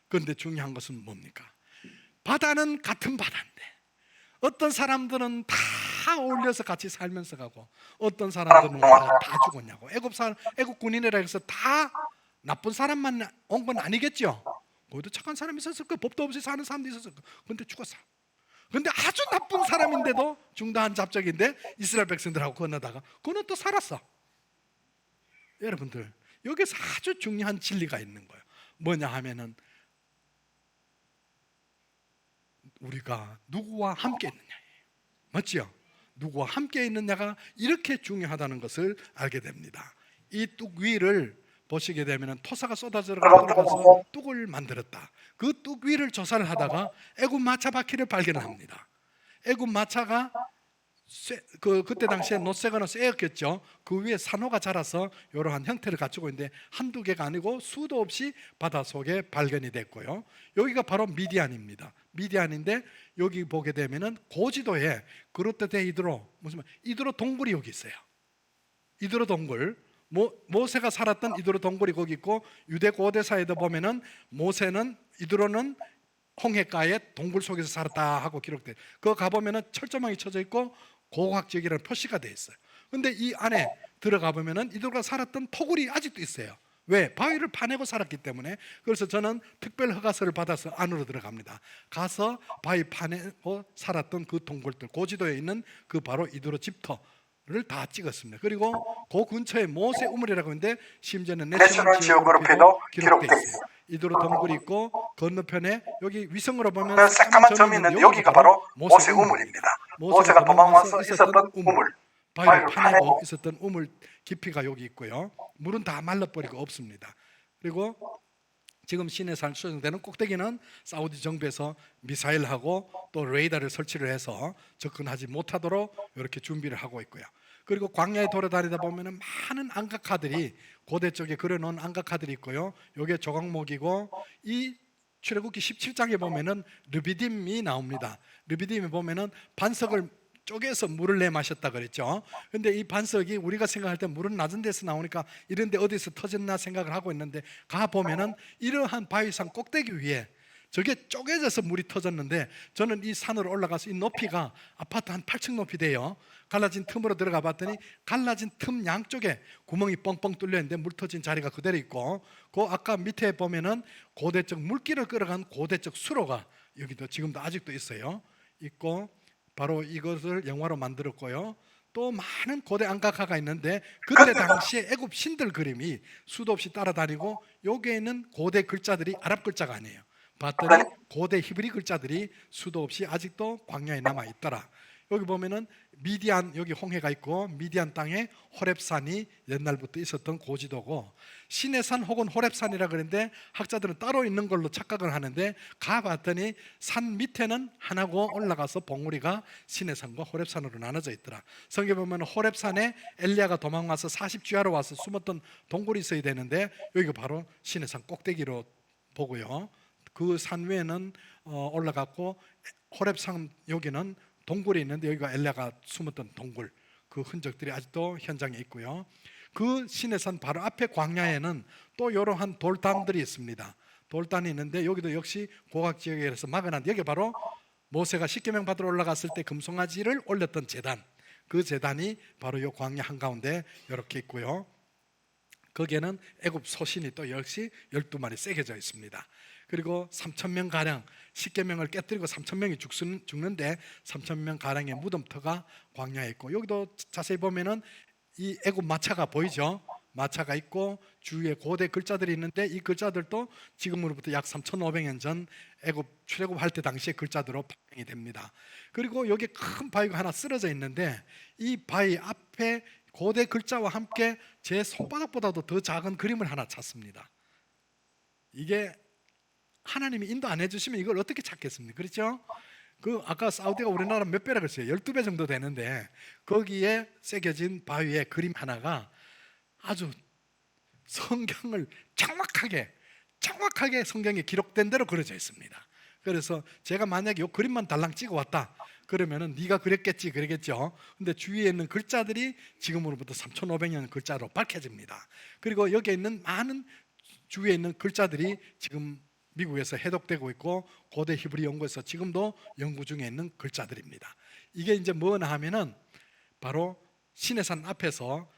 그런데 중요한 것은 뭡니까? 바다는 같은 바다인데 어떤 사람들은 다 어울려서 같이 살면서 가고 어떤 사람들은 다 죽었냐고. 애굽 군인이라 해서 다 나쁜 사람만 온 건 아니겠죠. 거기도 착한 사람이 있었을 거예요. 법도 없이 사는 사람도 있었을 거예요. 그런데 죽었어. 그런데 아주 나쁜 사람인데도 중다한 잡적인데 이스라엘 백성들하고 건너다가 그는 또 살았어. 여러분들 여기서 아주 중요한 진리가 있는 거예요. 뭐냐 하면은 우리가 누구와 함께 있느냐예요. 맞지요? 누구와 함께 있느냐가 이렇게 중요하다는 것을 알게 됩니다. 이 뚝 위를 보시게 되면 토사가 쏟아져 들어가서 뚝을 만들었다. 그 뚝 위를 조사를 하다가 애굽 마차 바퀴를 발견합니다. 애굽 마차가 그때 당시에 노쇠거나 쇠였겠죠. 그 위에 산호가 자라서 이러한 형태를 갖추고 있는데 한두 개가 아니고 수도 없이 바다 속에 발견이 됐고요. 여기가 바로 미디안입니다. 미디안인데 여기 보게 되면은 고지도에 그릇대 이드로 무슨 말 이드로 동굴이 여기 있어요. 이드로 동굴. 모세가 살았던 이드로 동굴이 거기 있고 유대 고대사에도 보면은 모세는 이드로는 홍해가에 동굴 속에서 살았다 하고 기록돼. 그거 가보면은 철조망이 쳐져 있고 고고학적이라는 표시가 돼 있어요. 근데 이 안에 들어가 보면은 이들과 살았던 토굴이 아직도 있어요. 왜? 바위를 파내고 살았기 때문에. 그래서 저는 특별 허가서를 받아서 안으로 들어갑니다. 가서 바위 파내고 살았던 그 동굴들, 고지도에 있는 그 바로 이드로 집터를 다 찍었습니다. 그리고 그 근처에 모세 우물이라고 하는데 심지어는 내셔널 지오그래피도 기록돼 있어요. 이드로 동굴이 있고 건너편에 여기 위성으로 보면 새까만 점이 있는데 여기가 바로 모세 우물입니다. 모세가 도망와서 있었던 우물, 바위를 파내고 있었던 우물 깊이가 여기 있고요. 물은 다 말라버리고 없습니다. 그리고 지금 시내산 수정되는 꼭대기는 사우디 정부에서 미사일하고 또 레이더를 설치를 해서 접근하지 못하도록 이렇게 준비를 하고 있고요. 그리고 광야에 돌아다니다 보면은 많은 안각화들이 고대 쪽에 그려놓은 안각화들이 있고요. 이게 조각목이고 이 출애굽기 17장에 보면은 르비딤이 나옵니다. 르비딤에 보면은 반석을 쪼개서 물을 내 마셨다 그랬죠. 근데 이 반석이 우리가 생각할 때 물은 낮은 데서 나오니까 이런 데 어디서 터졌나 생각을 하고 있는데 가 보면은 이러한 바위산 꼭대기 위에 저게 쪼개져서 물이 터졌는데 저는 이 산으로 올라가서 이 높이가 아파트 한 8층 높이 돼요. 갈라진 틈으로 들어가 봤더니 갈라진 틈 양쪽에 구멍이 뻥뻥 뚫려 있는데 물 터진 자리가 그대로 있고, 그 아까 밑에 보면은 고대적 물기를 끌어간 고대적 수로가 여기도 지금도 아직도 있어요. 있고 바로 이것을 영화로 만들었고요. 또 많은 고대 안각화가 있는데 그때 당시에 애굽 신들 그림이 수도 없이 따라다니고, 여기에는 고대 글자들이 아랍 글자가 아니에요. 봤더니 고대 히브리 글자들이 수도 없이 아직도 광야에 남아 있더라. 여기 보면은 미디안, 여기 홍해가 있고 미디안 땅에 호렙산이 옛날부터 있었던 고지도고, 시내산 혹은 호렙산이라 그러는데 학자들은 따로 있는 걸로 착각을 하는데, 가봤더니 산 밑에는 하나고 올라가서 봉우리가 시내산과 호렙산으로 나눠져 있더라. 성경에 보면 호렙산에 엘리야가 도망와서 40주야로 와서 숨었던 동굴이 있어야 되는데, 여기가 바로 시내산 꼭대기로 보고요. 그 산 위에는 올라갔고, 호렙산 여기는 동굴이 있는데 여기가 엘리야가 숨었던 동굴, 그 흔적들이 아직도 현장에 있고요. 그 시내산 바로 앞에 광야에는 또 이러한 돌담들이 있습니다. 돌담이 있는데 여기도 역시 고각 지역에서 막아놨는데, 여기 바로 모세가 십계명 받으러 올라갔을 때 금송아지를 올렸던 제단, 그 제단이 바로 이 광야 한가운데 이렇게 있고요. 거기에는 애굽 소신이 또 역시 12마리 새겨져 있습니다. 그리고 3,000명 가량, 십계명을 깨뜨리고 3,000명이 죽는데 3,000명 가량의 무덤터가 광야에 있고, 여기도 자세히 보면은 이 애굽 마차가 보이죠? 마차가 있고 주위에 고대 글자들이 있는데, 이 글자들도 지금으로부터 약 3,500년 전 애굽 출애굽할 때 당시의 글자들로 파악이 됩니다. 그리고 여기 큰 바위가 하나 쓰러져 있는데, 이 바위 앞에 고대 글자와 함께 제 손바닥보다도 더 작은 그림을 하나 찾습니다. 이게 하나님이 인도 안 해주시면 이걸 어떻게 찾겠습니까? 그렇죠? 그 아까 사우디가 우리나라 몇 배라 그랬어요? 12배 정도 되는데, 거기에 새겨진 바위에 그림 하나가 아주 성경을 정확하게 성경에 기록된 대로 그려져 있습니다. 그래서 제가 만약에 이 그림만 달랑 찍어 왔다 그러면은 네가 그렸겠지 그러겠죠. 근데 주위에 있는 글자들이 지금으로부터 3,500년 글자로 밝혀집니다. 그리고 여기에 있는 많은 주위에 있는 글자들이 지금 미국에서 해독되고 있고 고대 히브리 연구에서 지금도 연구 중에 있는 글자들입니다. 이게 이제 뭐냐 하면은 바로 시내산 앞에서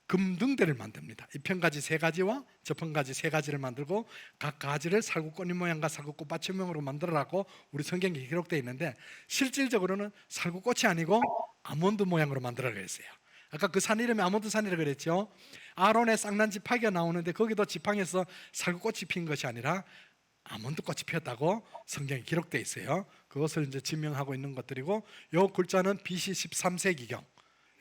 금등대를 만듭니다. 이 편가지 3가지와 저 편가지 3가지를 만들고 각 가지를 살구꽃잎 모양과 살구꽃 받침형으로 만들어라고 우리 성경에 기록되어 있는데, 실질적으로는 살구꽃이 아니고 아몬드 모양으로 만들어 그랬어요. 아까 그 산 이름이 아몬드 산이라고 그랬죠. 아론의 쌍난 지팡이가 나오는데 거기도 지팡이에서 살구꽃이 핀 것이 아니라 아몬드 꽃이 피었다고 성경에 기록되어 있어요. 그것을 이제 증명하고 있는 것들이고, 이 글자는 BC 13세기경,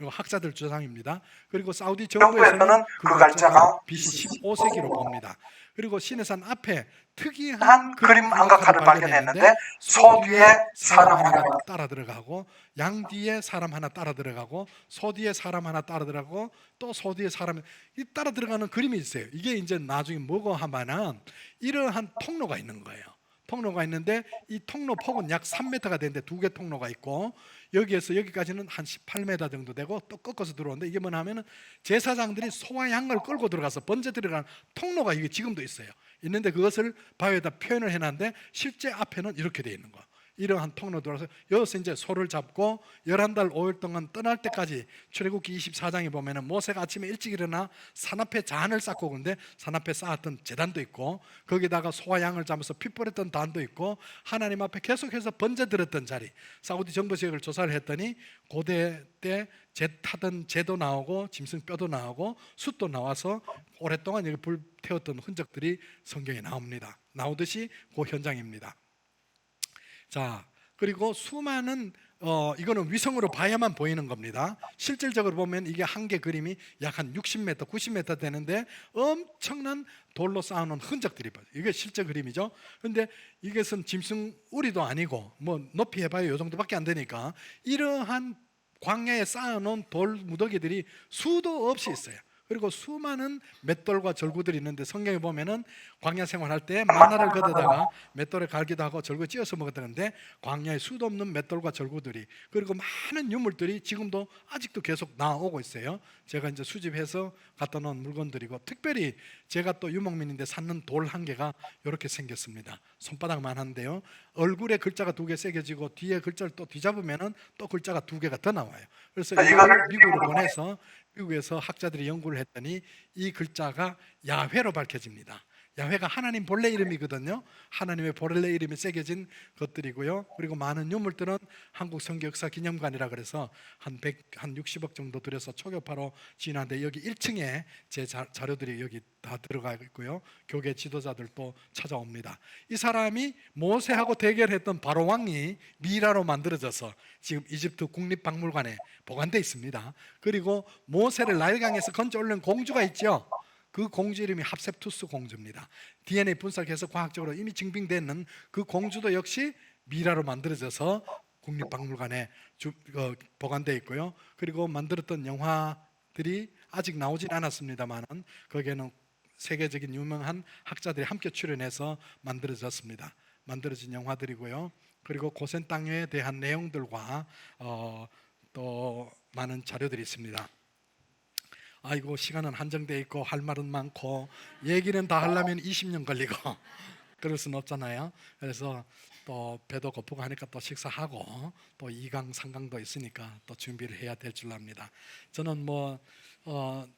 이거 학자들 주장입니다. 그리고 사우디 정부에서는 그 글자가 BC 15세기로 봅니다. 그리고 시내산 앞에 특이한 그림 안각화를 발견했는데, 소 뒤에 사람 하나 따라 들어가고, 양 뒤에 사람 하나 따라 들어가고, 소 뒤에 사람 하나 따라 들어가고, 또 소 뒤에 사람이 따라 들어가는 그림이 있어요. 이게 이제 나중에 뭐고 하면은 이러한 통로가 있는 거예요. 통로가 있는데 이 통로 폭은 약 3m가 되는데 2개 통로가 있고, 여기에서 여기까지는 한 18m 정도 되고 또 꺾어서 들어오는데, 이게 뭐냐 하면은 제사장들이 소와 양을 끌고 들어가서 번제 들어가는 통로가 이게 지금도 있어요. 있는데 그것을 바위에다 표현을 해놨는데, 실제 앞에는 이렇게 되어 있는 거예요. 이러한 통로 돌아서 여기서 이제 소를 잡고 11달 5일 동안 떠날 때까지, 출애굽기 24장에 보면은 모세가 아침에 일찍 일어나 산 앞에 잔을 쌓고, 그런데 산 앞에 쌓았던 제단도 있고 거기다가 소와 양을 잡아서 피 뿌렸던 단도 있고, 하나님 앞에 계속해서 번제 드렸던 자리, 사우디 정부 지역을 조사를 했더니 고대 때 타던 재도 나오고 짐승 뼈도 나오고 숯도 나와서 오랫동안 여기 불 태웠던 흔적들이 성경에 나오듯이 그 현장입니다. 자, 그리고 수많은 이거는 위성으로 봐야만 보이는 겁니다. 실질적으로 보면 이게 한 개 그림이 약 한 60m, 90m 되는데 엄청난 돌로 쌓아놓은 흔적들이 보여요. 이게 실제 그림이죠. 그런데 이것은 짐승 우리도 아니고 뭐 높이 해봐야 이 정도밖에 안 되니까, 이러한 광야에 쌓아놓은 돌 무더기들이 수도 없이 있어요. 그리고 수많은 맷돌과 절구들이 있는데 성경에 보면은 광야 생활할 때 만나를 걷어다가 맷돌에 갈기도 하고 절구에 찧어서 먹었다는데 광야에 수도 없는 맷돌과 절구들이 그리고 많은 유물들이 지금도 아직도 계속 나오고 있어요. 제가 이제 수집해서 갖다 놓은 물건들이고 특별히 제가 또 유목민인데 찾는 돌 한 개가 이렇게 생겼습니다. 손바닥만 한데요. 얼굴에 글자가 2개 새겨지고 뒤에 글자를 또 뒤잡으면은 또 글자가 2개가 더 나와요. 그래서 이거를 미국으로 보내서 미국에서 학자들이 연구를 했더니 이 글자가 야훼로 밝혀집니다. 야훼가 하나님 본래 이름이거든요. 하나님의 본래 이름이 새겨진 것들이고요. 그리고 많은 유물들은 한국 성교역사 기념관이라 그래서 한 60억 정도 들여서 초교파로 진화한데 여기 1층에 제 자료들이 여기 다 들어가 있고요. 교계 지도자들도 찾아옵니다. 이 사람이 모세하고 대결했던 바로 왕이 미라로 만들어져서 지금 이집트 국립박물관에 보관되어 있습니다. 그리고 모세를 나일강에서 건져 올린 공주가 있죠. 그 공주 이름이 합셉투스 공주입니다. DNA 분석해서 과학적으로 이미 증빙되는 그 공주도 역시 미라로 만들어져서 국립박물관에 보관되어 있고요. 그리고 만들었던 영화들이 아직 나오진 않았습니다만 거기에는 세계적인 유명한 학자들이 함께 출연해서 만들어진 영화들이고요. 그리고 고센 땅에 대한 내용들과 또 많은 자료들이 있습니다. 아이고 시간은 한정돼 있고 할 말은 많고 얘기는 다 하려면 20년 걸리고 그럴 수는 없잖아요. 그래서 또 배도 고프고 하니까 또 식사하고 또 2강 3강도 있으니까 또 준비를 해야 될 줄 압니다. 저는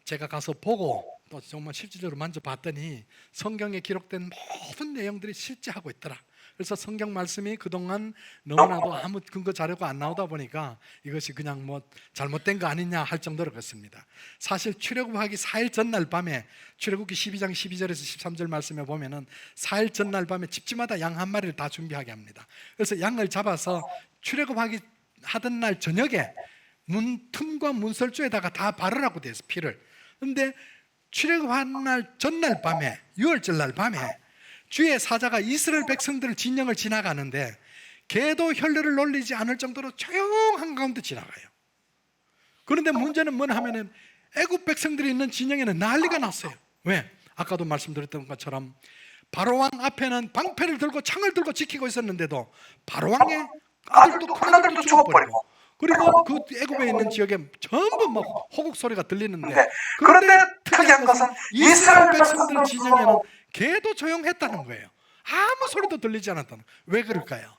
제가 가서 보고 또 정말 실질적으로 만져봤더니 성경에 기록된 모든 내용들이 실제하고 있더라. 그래서 성경 말씀이 그동안 너무나도 아무 근거 자료가 안 나오다 보니까 이것이 그냥 잘못된 거 아니냐 할 정도로 그렇습니다. 사실 출애굽하기 4일 전날 밤에 출애굽기 12장 12절에서 13절 말씀에 보면은 4일 전날 밤에 집집마다 양 한 마리를 다 준비하게 합니다. 그래서 양을 잡아서 출애굽하기 하던 날 저녁에 틈과 문설주에다가 다 바르라고 돼서 피를. 그런데 출애굽한 날 전날 밤에 6월절 날 밤에 주의 사자가 이스라엘 백성들을 진영을 지나가는데 개도 혈류를 놀리지 않을 정도로 조용한 가운데 지나가요. 그런데 문제는 뭐냐 하면은 애굽 백성들이 있는 진영에는 난리가 났어요. 왜? 아까도 말씀드렸던 것처럼 바로왕 앞에는 방패를 들고 창을 들고 지키고 있었는데도 바로왕의 아들도 큰 아들도 죽어버리고 그리고 그 애굽에 있는 지역에 전부 호국 소리가 들리는데 그런데 특이한 것은 이스라엘 백성들 진영에는 개도 조용했다는 거예요. 아무 소리도 들리지 않았다는 거예요. 왜 그럴까요?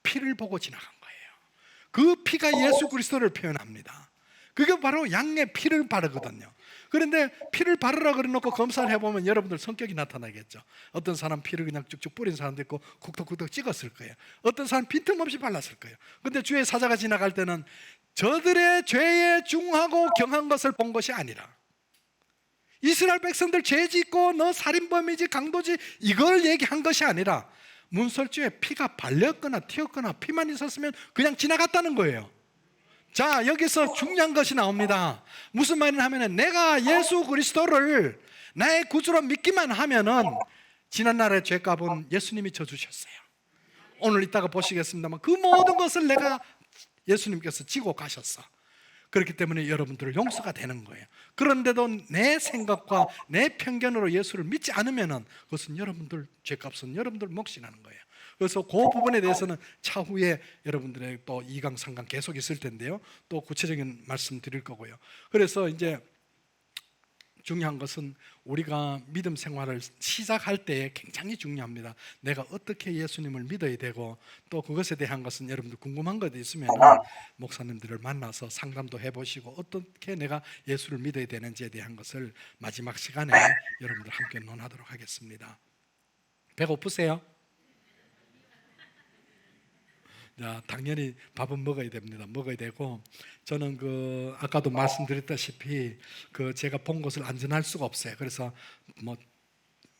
피를 보고 지나간 거예요. 그 피가 예수 그리스도를 표현합니다. 그게 바로 양의 피를 바르거든요. 그런데 피를 바르라 그래놓고 검사를 해보면 여러분들 성격이 나타나겠죠. 어떤 사람 피를 그냥 쭉쭉 뿌린 사람도 있고 쿡덕쿡덕 찍었을 거예요. 어떤 사람 빈틈없이 발랐을 거예요. 그런데 주의 사자가 지나갈 때는 저들의 죄에 중하고 경한 것을 본 것이 아니라 이스라엘 백성들 죄 짓고 너 살인범이지 강도지 이걸 얘기한 것이 아니라 문설주에 피가 발렸거나 튀었거나 피만 있었으면 그냥 지나갔다는 거예요. 자, 여기서 중요한 것이 나옵니다. 무슨 말이냐 하면은 내가 예수 그리스도를 나의 구주로 믿기만 하면은 지난날의 죄값은 예수님이 져주셨어요. 오늘 이따가 보시겠습니다만 그 모든 것을 내가 예수님께서 지고 가셨어. 그렇기 때문에 여러분들 용서가 되는 거예요. 그런데도 내 생각과 내 편견으로 예수를 믿지 않으면은 그것은 여러분들 죄값은 여러분들 몫이 나는 거예요. 그래서 그 부분에 대해서는 차후에 여러분들의 또 2강, 3강 계속 있을 텐데요. 또 구체적인 말씀 드릴 거고요. 그래서 이제 중요한 것은 우리가 믿음 생활을 시작할 때에 굉장히 중요합니다. 내가 어떻게 예수님을 믿어야 되고 또 그것에 대한 것은 여러분들 궁금한 것 있으면 목사님들을 만나서 상담도 해보시고 어떻게 내가 예수를 믿어야 되는지에 대한 것을 마지막 시간에 여러분들 함께 논하도록 하겠습니다. 배고프세요? 자, 당연히 밥은 먹어야 됩니다. 먹어야 되고 저는 아까도 말씀드렸다시피 제가 본 것을 안전할 수가 없어요. 그래서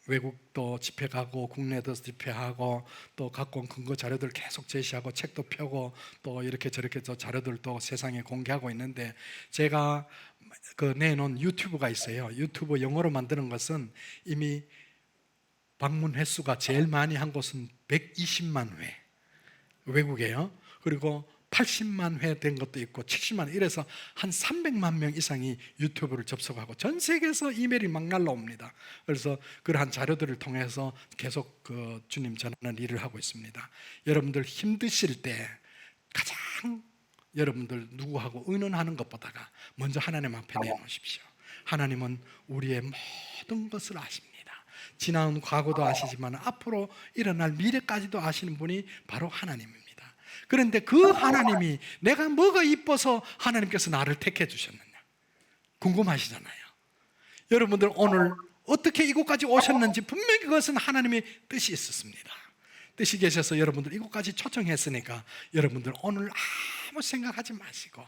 외국도 집회 가고 국내도 집회하고 또 갖고 온 근거 자료들 계속 제시하고 책도 펴고 또 이렇게 저렇게 자료들도 세상에 공개하고 있는데 제가 내놓은 유튜브가 있어요. 유튜브 영어로 만드는 것은 이미 방문 횟수가 제일 많이 한 곳은 120만 회 외국에요. 그리고 80만 회 된 것도 있고 70만, 이래서 한 300만 명 이상이 유튜브를 접속하고 전 세계에서 이메일이 막 날라옵니다. 그래서 그러한 자료들을 통해서 계속 그 주님 전하는 일을 하고 있습니다. 여러분들 힘드실 때 가장 여러분들 누구하고 의논하는 것보다가 먼저 하나님 앞에 내놓으십시오. 하나님은 우리의 모든 것을 아십니다. 지나온 과거도 아시지만 앞으로 일어날 미래까지도 아시는 분이 바로 하나님입니다. 그런데 그 하나님이 내가 뭐가 이뻐서 하나님께서 나를 택해 주셨느냐 궁금하시잖아요. 여러분들 오늘 어떻게 이곳까지 오셨는지 분명히 그것은 하나님의 뜻이 있었습니다. 뜻이 계셔서 여러분들 이곳까지 초청했으니까 여러분들 오늘 아무 생각하지 마시고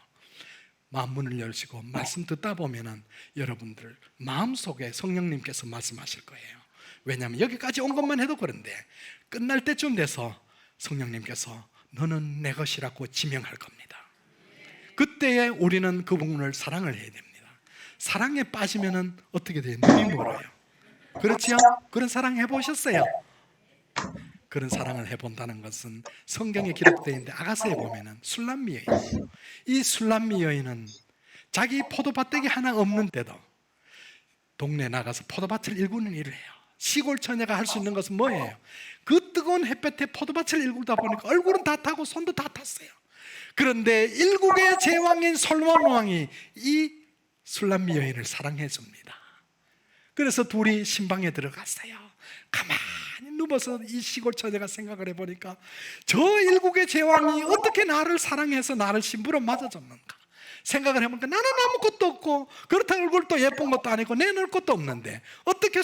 마음문을 열시고 말씀 듣다 보면은 여러분들 마음속에 성령님께서 말씀하실 거예요. 왜냐하면 여기까지 온 것만 해도 그런데 끝날 때쯤 돼서 성령님께서 너는 내 것이라고 지명할 겁니다. 그때에 우리는 그분을 사랑을 해야 됩니다. 사랑에 빠지면은 어떻게 돼요? 눈이 멀어요. 그렇지요? 그런 사랑 해보셨어요? 그런 사랑을 해본다는 것은 성경에 기록되어 있는데 아가서에 보면은 술람미 여인, 이 술람미 여인은 자기 포도밭대기 하나 없는데도 동네 나가서 포도밭을 일구는 일을 해요. 시골 처녀가 할 수 있는 것은 뭐예요? 그 뜨거운 햇볕에 포도밭을 일구다 보니까 얼굴은 다 타고 손도 다 탔어요. 그런데 일국의 제왕인 솔로몬 왕이 이 술람미 여인을 사랑했습니다. 그래서 둘이 신방에 들어갔어요. 가만히 누워서 이 시골 처녀가 생각을 해보니까 저 일국의 제왕이 어떻게 나를 사랑해서 나를 신부로 맞아줬는가 생각을 해보니까 나는 아무것도 없고 그렇다고 얼굴도 예쁜 것도 아니고 내놓을 것도 없는데 어떻게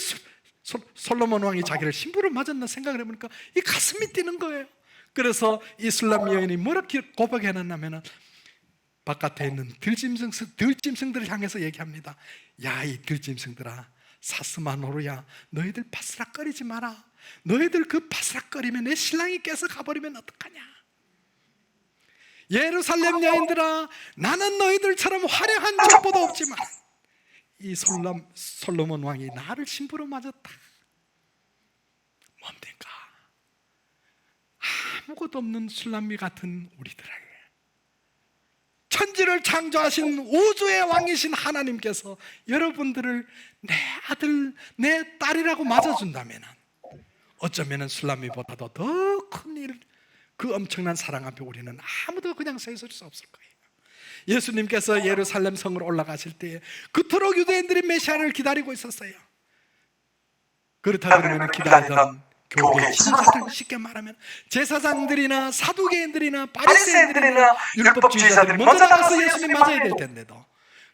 솔로몬 왕이 자기를 신부로 맞았나 생각을 해보니까 이 가슴이 뛰는 거예요. 그래서 이 술람미 여인이 뭐라 고백해놨냐면 바깥에 있는 들짐승들을 향해서 얘기합니다. 야, 이 들짐승들아, 사스마노루야, 너희들 바스락거리지 마라. 너희들 그 바스락거리면 내 신랑이 깨서 가버리면 어떡하냐. 예루살렘 여인들아, 나는 너희들처럼 화려한 족보도 없지만 이 솔로몬 왕이 나를 신부로 맞았다. 뭡니까? 아무것도 없는 술람미 같은 우리들을 천지를 창조하신 우주의 왕이신 하나님께서 여러분들을 내 아들, 내 딸이라고 맞아준다면 어쩌면 술람미보다도 더 큰 일, 그 엄청난 사랑 앞에 우리는 아무도 그냥 서 있을 수 없을 거예요. 예수님께서 예루살렘 성으로 올라가실 때에 그토록 유대인들이 메시아를 기다리고 있었어요. 그렇다 그러면 기다리던 교계 신사들, 쉽게 말하면 제사장들이나 사두개인들이나 바리새인들이나 율법주의자들이 먼저 나가서 예수님 맞아야 될 텐데도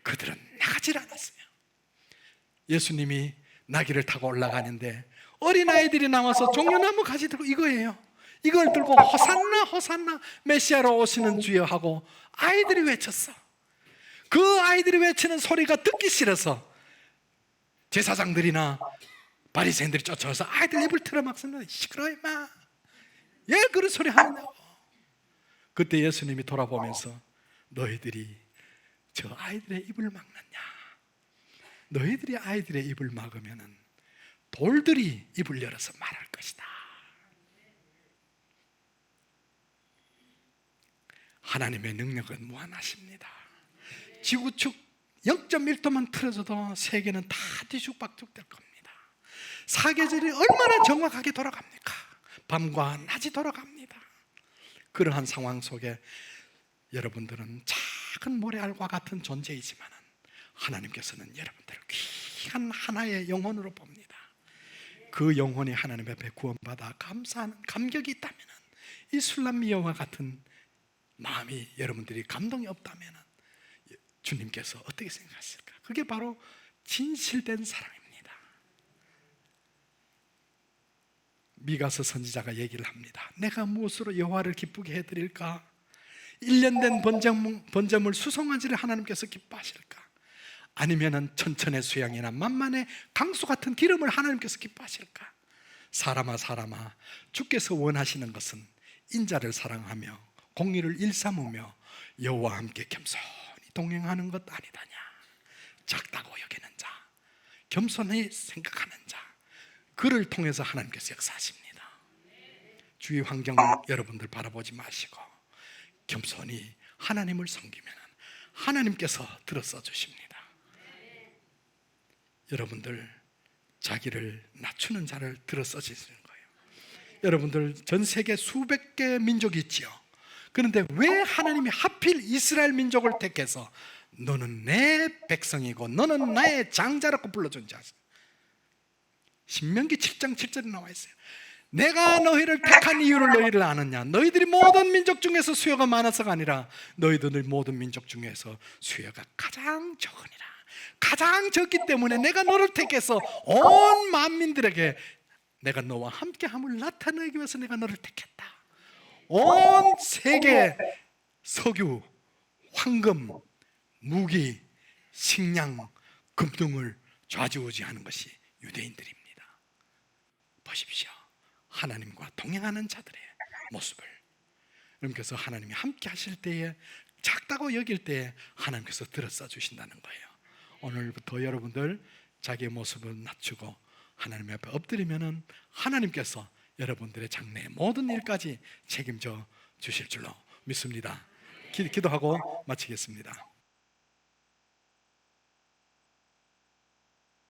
그들은 나가질 않았어요. 예수님이 나귀를 타고 올라가는데 어린아이들이 나와서 종려나무 가지 들고 이거예요. 이걸 들고 호산나 호산나 메시아로 오시는 주여 하고 아이들이 외쳤어. 그 아이들이 외치는 소리가 듣기 싫어서 제사장들이나 바리새인들이 쫓아와서 아이들 입을 틀어막습니다. 시끄러워 임마, 왜 그런 소리 하느냐고. 그때 예수님이 돌아보면서 너희들이 저 아이들의 입을 막느냐? 너희들이 아이들의 입을 막으면 돌들이 입을 열어서 말할 것이다. 하나님의 능력은 무한하십니다. 지구축 0.1도만 틀어져도 세계는 다 뒤죽박죽 될 겁니다. 사계절이 얼마나 정확하게 돌아갑니까? 밤과 낮이 돌아갑니다. 그러한 상황 속에 여러분들은 작은 모래알과 같은 존재이지만 하나님께서는 여러분들을 귀한 하나의 영혼으로 봅니다. 그 영혼이 하나님 앞에 구원받아 감사하는 감격이 있다면 이 술람미 여와 같은 마음이 여러분들이 감동이 없다면 주님께서 어떻게 생각하실까? 그게 바로 진실된 사랑입니다. 미가서 선지자가 얘기를 합니다. 내가 무엇으로 여호와를 기쁘게 해드릴까? 1년 된 번제물 수송아지를 하나님께서 기뻐하실까? 아니면은 천천의 수양이나 만만의 강수 같은 기름을 하나님께서 기뻐하실까? 사람아 주께서 원하시는 것은 인자를 사랑하며 공의를 일삼으며 여호와와 함께 겸손히 동행하는 것 아니다냐. 작다고 여기는 자, 겸손히 생각하는 자, 그를 통해서 하나님께서 역사하십니다. 주위 환경 여러분들 바라보지 마시고 겸손히 하나님을 섬기면 하나님께서 들어서 주십니다. 여러분들 자기를 낮추는 자를 들어서 주시는 거예요. 여러분들 전 세계 수백 개의 민족이 있지요. 그런데 왜 하나님이 하필 이스라엘 민족을 택해서 너는 내 백성이고 너는 나의 장자라고 불러준지 아세요? 신명기 7장 7절에 나와 있어요. 내가 너희를 택한 이유를 너희를 아느냐? 너희들이 모든 민족 중에서 수요가 많아서가 아니라 너희들 모든 민족 중에서 수요가 가장 적으니라. 가장 적기 때문에 내가 너를 택해서 온 만민들에게 내가 너와 함께함을 나타내기 위해서 내가 너를 택했다. 온 세계 석유, 황금, 무기, 식량, 금등을 좌지우지하는 것이 유대인들입니다. 보십시오. 하나님과 동행하는 자들의 모습을. 여러분께서 하나님이 함께 하실 때에, 작다고 여길 때에 하나님께서 들어서 주신다는 거예요. 오늘부터 여러분들 자기의 모습을 낮추고 하나님 앞에 엎드리면은 하나님께서 여러분들의 장래의 모든 일까지 책임져 주실 줄로 믿습니다. 기도하고 마치겠습니다.